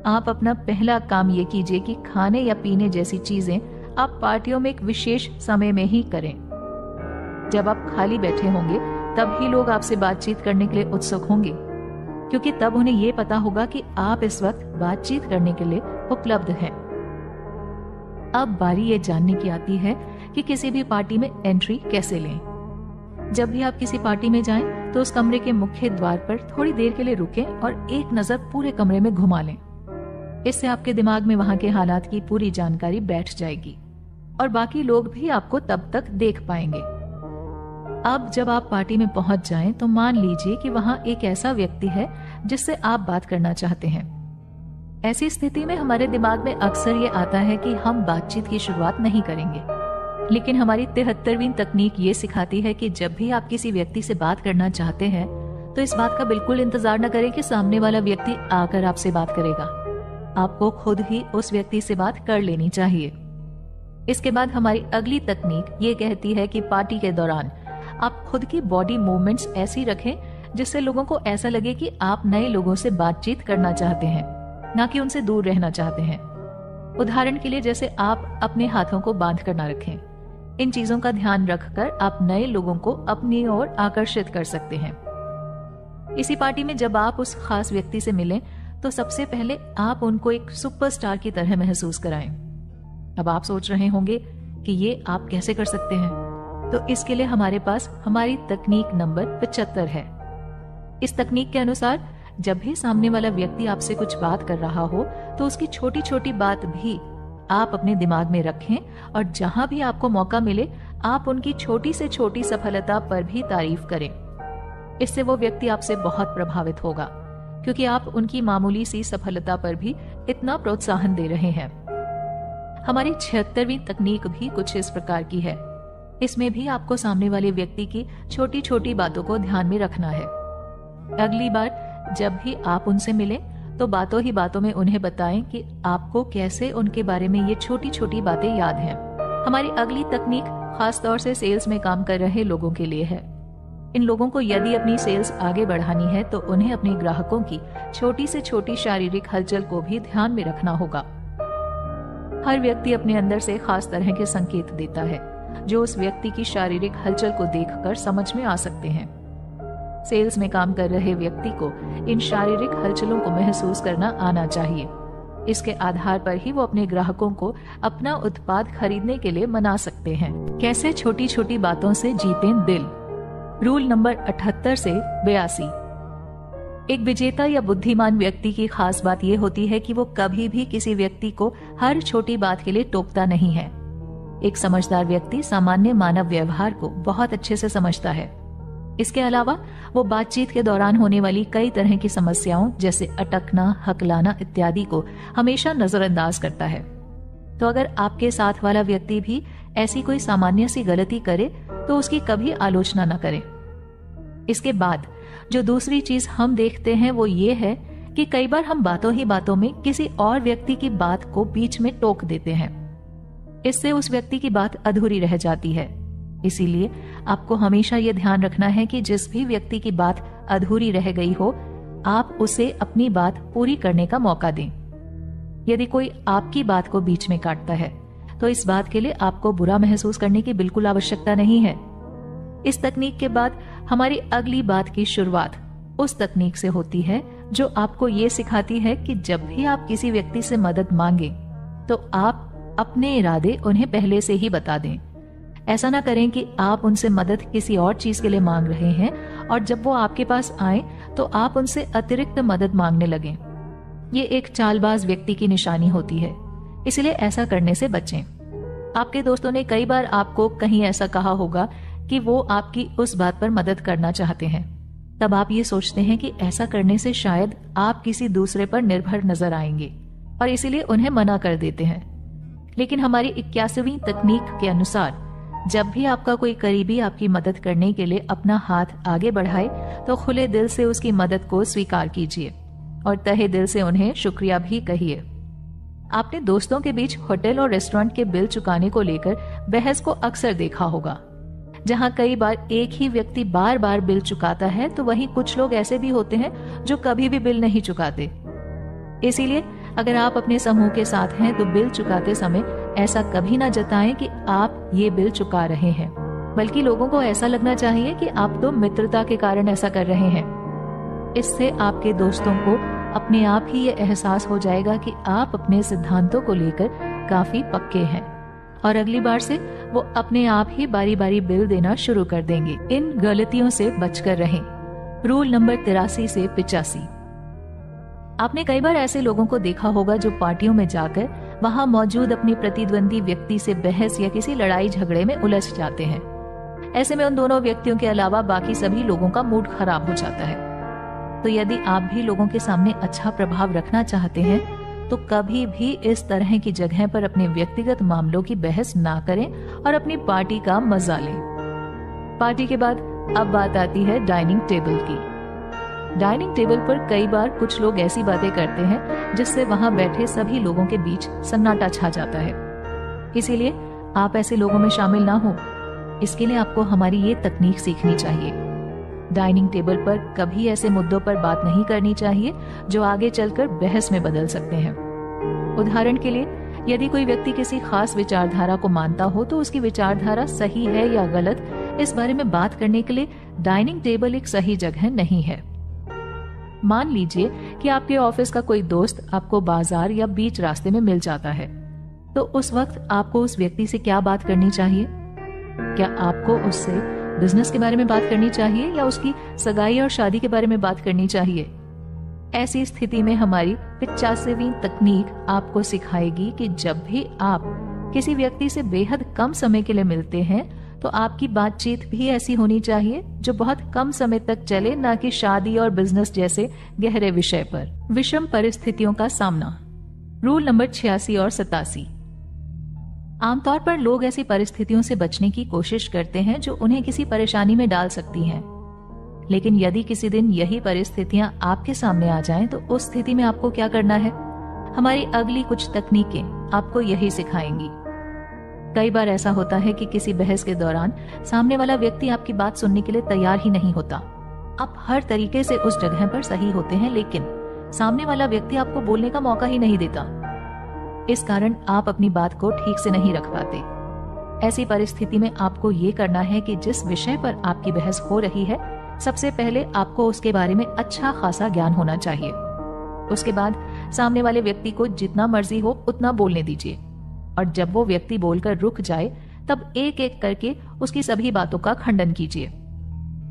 आप अपना पहला काम ये कीजिए कि खाने या पीने जैसी चीजें आप पार्टियों में एक विशेष समय में ही करें। जब आप खाली बैठे होंगे तब ही लोग आपसे बातचीत करने के लिए उत्सुक होंगे, क्योंकि तब उन्हें ये पता होगा कि आप इस वक्त बातचीत करने के लिए उपलब्ध हैं। अब बारी ये जानने की आती है कि किसी भी पार्टी में एंट्री कैसे लें। जब भी आप किसी पार्टी में जाएं तो उस कमरे के मुख्य द्वार पर थोड़ी देर के लिए रुकें और एक नजर पूरे कमरे में घुमा लें। इससे आपके दिमाग में वहां के हालात की पूरी जानकारी बैठ जाएगी और बाकी लोग भी आपको तब तक देख पाएंगे। अब जब आप पार्टी में पहुंच जाएं तो मान लीजिए कि वहां एक ऐसा व्यक्ति है जिससे आप बात करना चाहते हैं। ऐसी स्थिति में हमारे दिमाग में अक्सर ये आता है कि हम बातचीत की शुरुआत नहीं करेंगे, लेकिन हमारी 73वीं तकनीक ये सिखाती है कि जब भी आप किसी व्यक्ति से बात करना चाहते हैं तो इस बात का बिल्कुल इंतजार न करें कि सामने वाला व्यक्ति आकर आपसे बात करेगा। आपको खुद ही उस व्यक्ति से बात कर लेनी चाहिए। इसके बाद हमारी अगली तकनीक ये कहती है कि पार्टी के दौरान आप खुद की बॉडी मूवमेंट्स ऐसी रखें जिससे लोगों को ऐसा लगे कि आप नए लोगों से बातचीत करना चाहते हैं, ना कि उनसे दूर रहना चाहते हैं। उदाहरण के लिए जैसे आप अपने हाथों को बांध कर ना रखें। इन चीजों का ध्यान रखकर आप नए लोगों को अपनी ओर आकर्षित कर सकते हैं। इसी पार्टी में जब आप उस खास व्यक्ति से मिलें तो सबसे पहले आप उनको एक सुपरस्टार की तरह महसूस कराएं। अब आप सोच रहे होंगे कि ये आप कैसे कर सकते हैं, तो इसके लिए हमारे पास हमारी तकनीक नंबर 75 है। इस तकनीक के अनुसार जब भी सामने वाला व्यक्ति आपसे कुछ बात कर रहा हो तो उसकी छोटी छोटी बात भी आप अपने दिमाग में रखें और जहां भी आपको मौका मिले आप उनकी छोटी से छोटी सफलता पर भी तारीफ करें। इससे वो व्यक्ति आपसे बहुत प्रभावित होगा, क्योंकि आप उनकी मामूली सी सफलता पर भी इतना प्रोत्साहन दे रहे हैं। हमारी 76वीं तकनीक भी कुछ इस प्रकार की है। इसमें भी आपको सामने वाले व्यक्ति की छोटी छोटी बातों को ध्यान में रखना है। अगली बार जब भी आप उनसे मिलें तो बातों ही बातों में उन्हें बताएं कि आपको कैसे उनके बारे में ये छोटी छोटी बातें याद हैं। हमारी अगली तकनीक खास तौर से सेल्स में काम कर रहे लोगों के लिए है। इन लोगों को यदि अपनी सेल्स आगे बढ़ानी है तो उन्हें अपने ग्राहकों की छोटी से छोटी शारीरिक हलचल को भी ध्यान में रखना होगा। हर व्यक्ति अपने अंदर से खास तरह के संकेत देता है जो उस व्यक्ति की शारीरिक हलचल को देखकर समझ में आ सकते हैं। सेल्स में काम कर रहे व्यक्ति को इन शारीरिक हलचलों को महसूस करना आना चाहिए। इसके आधार पर ही वो अपने ग्राहकों को अपना उत्पाद खरीदने के लिए मना सकते हैं। कैसे छोटी छोटी बातों से जीतें दिल। रूल नंबर 78 से 82। एक विजेता या बुद्धिमान व्यक्ति की खास बात यह होती है कि वो कभी भी किसी व्यक्ति को हर छोटी बात के लिए टोकता नहीं है। एक समझदार व्यक्ति सामान्य मानव व्यवहार को बहुत अच्छे से समझता है। इसके अलावा वो बातचीत के दौरान होने वाली कई तरह की समस्याओं जैसे अटकना, हकलाना इत्यादि को हमेशा नजरअंदाज करता है। तो अगर आपके साथ वाला व्यक्ति भी ऐसी कोई सामान्य सी गलती करे तो उसकी कभी आलोचना न करें। इसके बाद जो दूसरी चीज हम देखते हैं वो ये है कि कई बार हम बातों ही बातों में किसी और व्यक्ति की बात को बीच में टोक देते हैं। इससे उस व्यक्ति की बात अधूरी रह जाती है। इसीलिए आपको हमेशा ये ध्यान रखना है कि जिस भी व्यक्ति की बात अधूरी रह गई हो, आप उसे अपनी बात पूरी करने का मौका दें। यदि कोई आपकी बात को बीच में काटता है तो इस बात के लिए आपको बुरा महसूस करने की बिल्कुल आवश्यकता नहीं है। इस तकनीक के बाद हमारी अगली बात की शुरुआत उस तकनीक से होती है जो आपको ये सिखाती है कि जब भी आप किसी व्यक्ति से मदद मांगे तो आप अपने इरादे उन्हें पहले से ही बता दें। ऐसा ना करें कि आप उनसे मदद किसी और चीज के लिए मांग रहे हैं और जब वो आपके पास आए तो आप उनसे अतिरिक्त मदद मांगने लगें। ये एक चालबाज व्यक्ति की निशानी होती है, इसलिए ऐसा करने से बचें। आपके दोस्तों ने कई बार आपको कहीं ऐसा कहा होगा कि वो आपकी उस बात पर मदद करना चाहते हैं। तब आप ये सोचते हैं कि ऐसा करने से शायद आप किसी दूसरे पर निर्भर नजर आएंगे और इसीलिए उन्हें मना कर देते हैं। लेकिन हमारी 81वीं तकनीक के अनुसार जब भी आपका कोई करीबी आपकी मदद करने के लिए अपना हाथ आगे बढ़ाए तो खुले दिल से उसकी मदद को स्वीकार कीजिए और तहे दिल से उन्हें शुक्रिया भी कहिए। आपने दोस्तों के बीच होटल और रेस्टोरेंट के बिल चुकाने को लेकर बहस को अक्सर देखा होगा। जहां कई बार एक ही व्यक्ति बार बार बिल चुकाता है तो वहीं कुछ लोग ऐसे भी होते हैं जो कभी भी बिल नहीं चुकाते। इसीलिए अगर आप अपने समूह के साथ हैं तो बिल चुकाते समय ऐसा कभी ना जताएं कि आप ये बिल चुका रहे हैं, बल्कि लोगों को ऐसा लगना चाहिए कि आप तो मित्रता के कारण ऐसा कर रहे हैं। इससे आपके दोस्तों को अपने आप ही ये एहसास हो जाएगा कि आप अपने सिद्धांतों को लेकर काफी पक्के हैं और अगली बार से वो अपने आप ही बारी बारी बिल देना शुरू कर देंगे। इन गलतियों से बचकर रहें। रूल नंबर 83 से 85। आपने कई बार ऐसे लोगों को देखा होगा जो पार्टियों में जाकर वहां मौजूद अपने प्रतिद्वंदी व्यक्ति से बहस या किसी लड़ाई झगड़े में उलझ जाते हैं। ऐसे में उन दोनों व्यक्तियों के अलावा बाकी सभी लोगों का मूड खराब हो जाता है। तो यदि आप भी लोगों के सामने अच्छा प्रभाव रखना चाहते हैं तो कभी भी इस तरह की जगह पर अपने व्यक्तिगत मामलों की बहस ना करें और अपनी पार्टी का मजा लें। पार्टी के बाद अब बात आती है डाइनिंग टेबल की। डाइनिंग टेबल पर कई बार कुछ लोग ऐसी बातें करते हैं जिससे वहां बैठे सभी लोगों के बीच सन्नाटा छा जाता है। इसीलिए आप ऐसे लोगों में शामिल ना हो। इसके लिए आपको हमारी ये तकनीक सीखनी चाहिए। डाइनिंग टेबल पर कभी ऐसे मुद्दों पर बात नहीं करनी चाहिए जो आगे चलकर बहस में बदल सकते हैं। उदाहरण के लिए, यदि कोई व्यक्ति किसी खास विचारधारा को मानता हो तो उसकी विचारधारा सही है या गलत, इस बारे में बात करने के लिए डाइनिंग टेबल एक सही जगह नहीं है। मान लीजिए कि आपके ऑफिस का कोई दोस्त आपको बाजार या बीच रास्ते में मिल जाता है, तो उस वक्त आपको उस व्यक्ति से क्या बात करनी चाहिए? क्या आपको उससे बिजनेस के बारे में बात करनी चाहिए या उसकी सगाई और शादी के बारे में बात करनी चाहिए? ऐसी स्थिति में हमारी 85वीं तकनीक आपको सिखाएगी कि जब भी आप किसी व्यक्ति से बेहद कम समय के लिए मिलते हैं तो आपकी बातचीत भी ऐसी होनी चाहिए जो बहुत कम समय तक चले, ना कि शादी और बिजनेस जैसे गहरे विषय पर। विषम परिस्थितियों का सामना। रूल नंबर 86 और 87। आमतौर पर लोग ऐसी परिस्थितियों से बचने की कोशिश करते हैं जो उन्हें किसी परेशानी में डाल सकती हैं। लेकिन यदि किसी दिन यही परिस्थितियां आपके सामने आ जाएं तो उस स्थिति में आपको क्या करना है? हमारी अगली कुछ तकनीकें आपको यही सिखाएंगी। कई बार ऐसा होता है कि किसी बहस के दौरान सामने वाला व्यक्ति आपकी बात सुनने के लिए तैयार ही नहीं होता। आप हर तरीके से उस जगह पर सही होते हैं, लेकिन सामने वाला व्यक्ति आपको बोलने का मौका ही नहीं देता। इस कारण आप अपनी बात को ठीक से नहीं रख पाते। ऐसी परिस्थिति में आपको ये करना है कि जिस विषय पर आपकी बहस हो रही है, सबसे पहले आपको उसके बारे में अच्छा खासा ज्ञान होना चाहिए। उसके बाद सामने वाले व्यक्ति को जितना मर्जी हो उतना बोलने दीजिए और जब वो व्यक्ति बोलकर रुक जाए तब एक एक करके उसकी सभी बातों का खंडन कीजिए।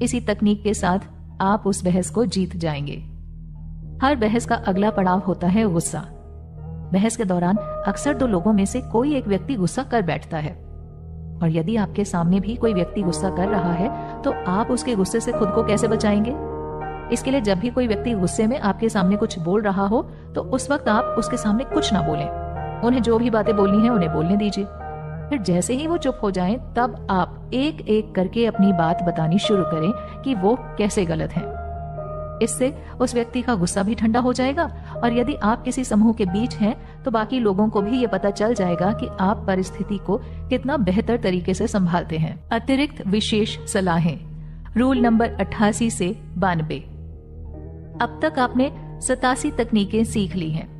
इसी तकनीक के साथ आप उस बहस को जीत जाएंगे। हर बहस का अगला पड़ाव होता है गुस्सा। बहस के दौरान अक्सर दो लोगों में से कोई एक व्यक्ति गुस्सा कर बैठता है और यदि आपके सामने भी कोई व्यक्ति गुस्सा कर रहा है तो आप उसके गुस्से से खुद को कैसे बचाएंगे? इसके लिए जब भी कोई व्यक्ति गुस्से में आपके सामने कुछ बोल रहा हो तो उस वक्त आप उसके सामने कुछ ना बोलें। उन्हें जो भी बातें बोलनी है उन्हें बोलने दीजिए। फिर जैसे ही वो चुप हो जाएं, तब आप एक एक करके अपनी बात बतानी शुरू करें कि वो कैसे गलत हैं। इससे उस व्यक्ति का गुस्सा भी ठंडा हो जाएगा और यदि आप किसी समूह के बीच हैं तो बाकी लोगों को भी ये पता चल जाएगा कि आप परिस्थिति को कितना बेहतर तरीके से संभालते हैं। अतिरिक्त विशेष सलाहें। रूल नंबर 88 से 92। अब तक आपने 87 तकनीकें सीख ली हैं।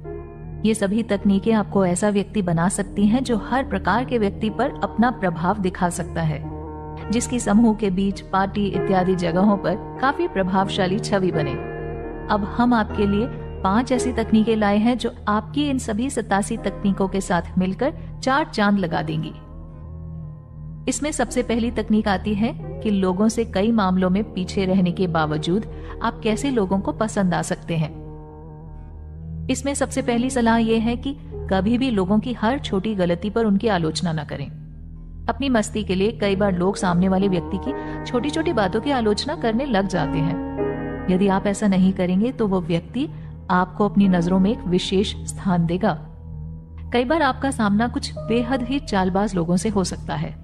ये सभी तकनीकें आपको ऐसा व्यक्ति बना सकती हैं जो हर प्रकार के व्यक्ति पर अपना प्रभाव दिखा सकता है, जिसकी समूह के बीच, पार्टी इत्यादि जगहों पर काफी प्रभावशाली छवि बने। अब हम आपके लिए 5 ऐसी तकनीकें लाए हैं जो आपकी इन सभी 87 तकनीकों के साथ मिलकर 4 चांद लगा देंगी। इसमें सबसे पहली तकनीक आती है कि लोगों से कई मामलों में पीछे रहने के बावजूद आप कैसे लोगों को पसंद आ सकते हैं। इसमें सबसे पहली सलाह यह है कि कभी भी लोगों की हर छोटी गलती पर उनकी आलोचना न करें। अपनी मस्ती के लिए कई बार लोग सामने वाले व्यक्ति की छोटी छोटी बातों की आलोचना करने लग जाते हैं। यदि आप ऐसा नहीं करेंगे तो वो व्यक्ति आपको अपनी नजरों में एक विशेष स्थान देगा। कई बार आपका सामना कुछ बेहद ही चालबाज लोगों से हो सकता है।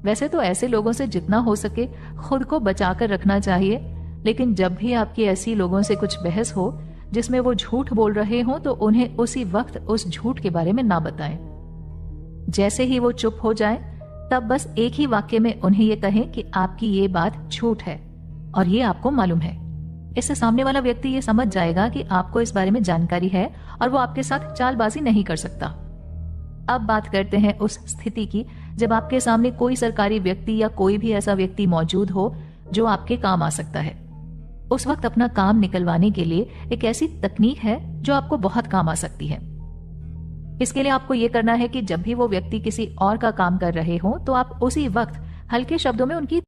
वैसे तो ऐसे लोगों से जितना हो सके खुद को बचाकर रखना चाहिए, लेकिन जब भी आपकी ऐसी लोगों से कुछ बहस हो जिसमें वो झूठ बोल रहे हो तो उन्हें उसी वक्त उस झूठ के बारे में ना बताएं। जैसे ही वो चुप हो जाए तब बस एक ही वाक्य में उन्हें ये कहें कि आपकी ये बात झूठ है और ये आपको मालूम है। इससे सामने वाला व्यक्ति ये समझ जाएगा कि आपको इस बारे में जानकारी है और वो आपके साथ चालबाजी नहीं कर सकता। अब बात करते हैं उस स्थिति की जब आपके सामने कोई सरकारी व्यक्ति या कोई भी ऐसा व्यक्ति मौजूद हो जो आपके काम आ सकता है। उस वक्त अपना काम निकलवाने के लिए एक ऐसी तकनीक है जो आपको बहुत काम आ सकती है। इसके लिए आपको ये करना है कि जब भी वो व्यक्ति किसी और का काम कर रहे हो तो आप उसी वक्त हल्के शब्दों में उनकी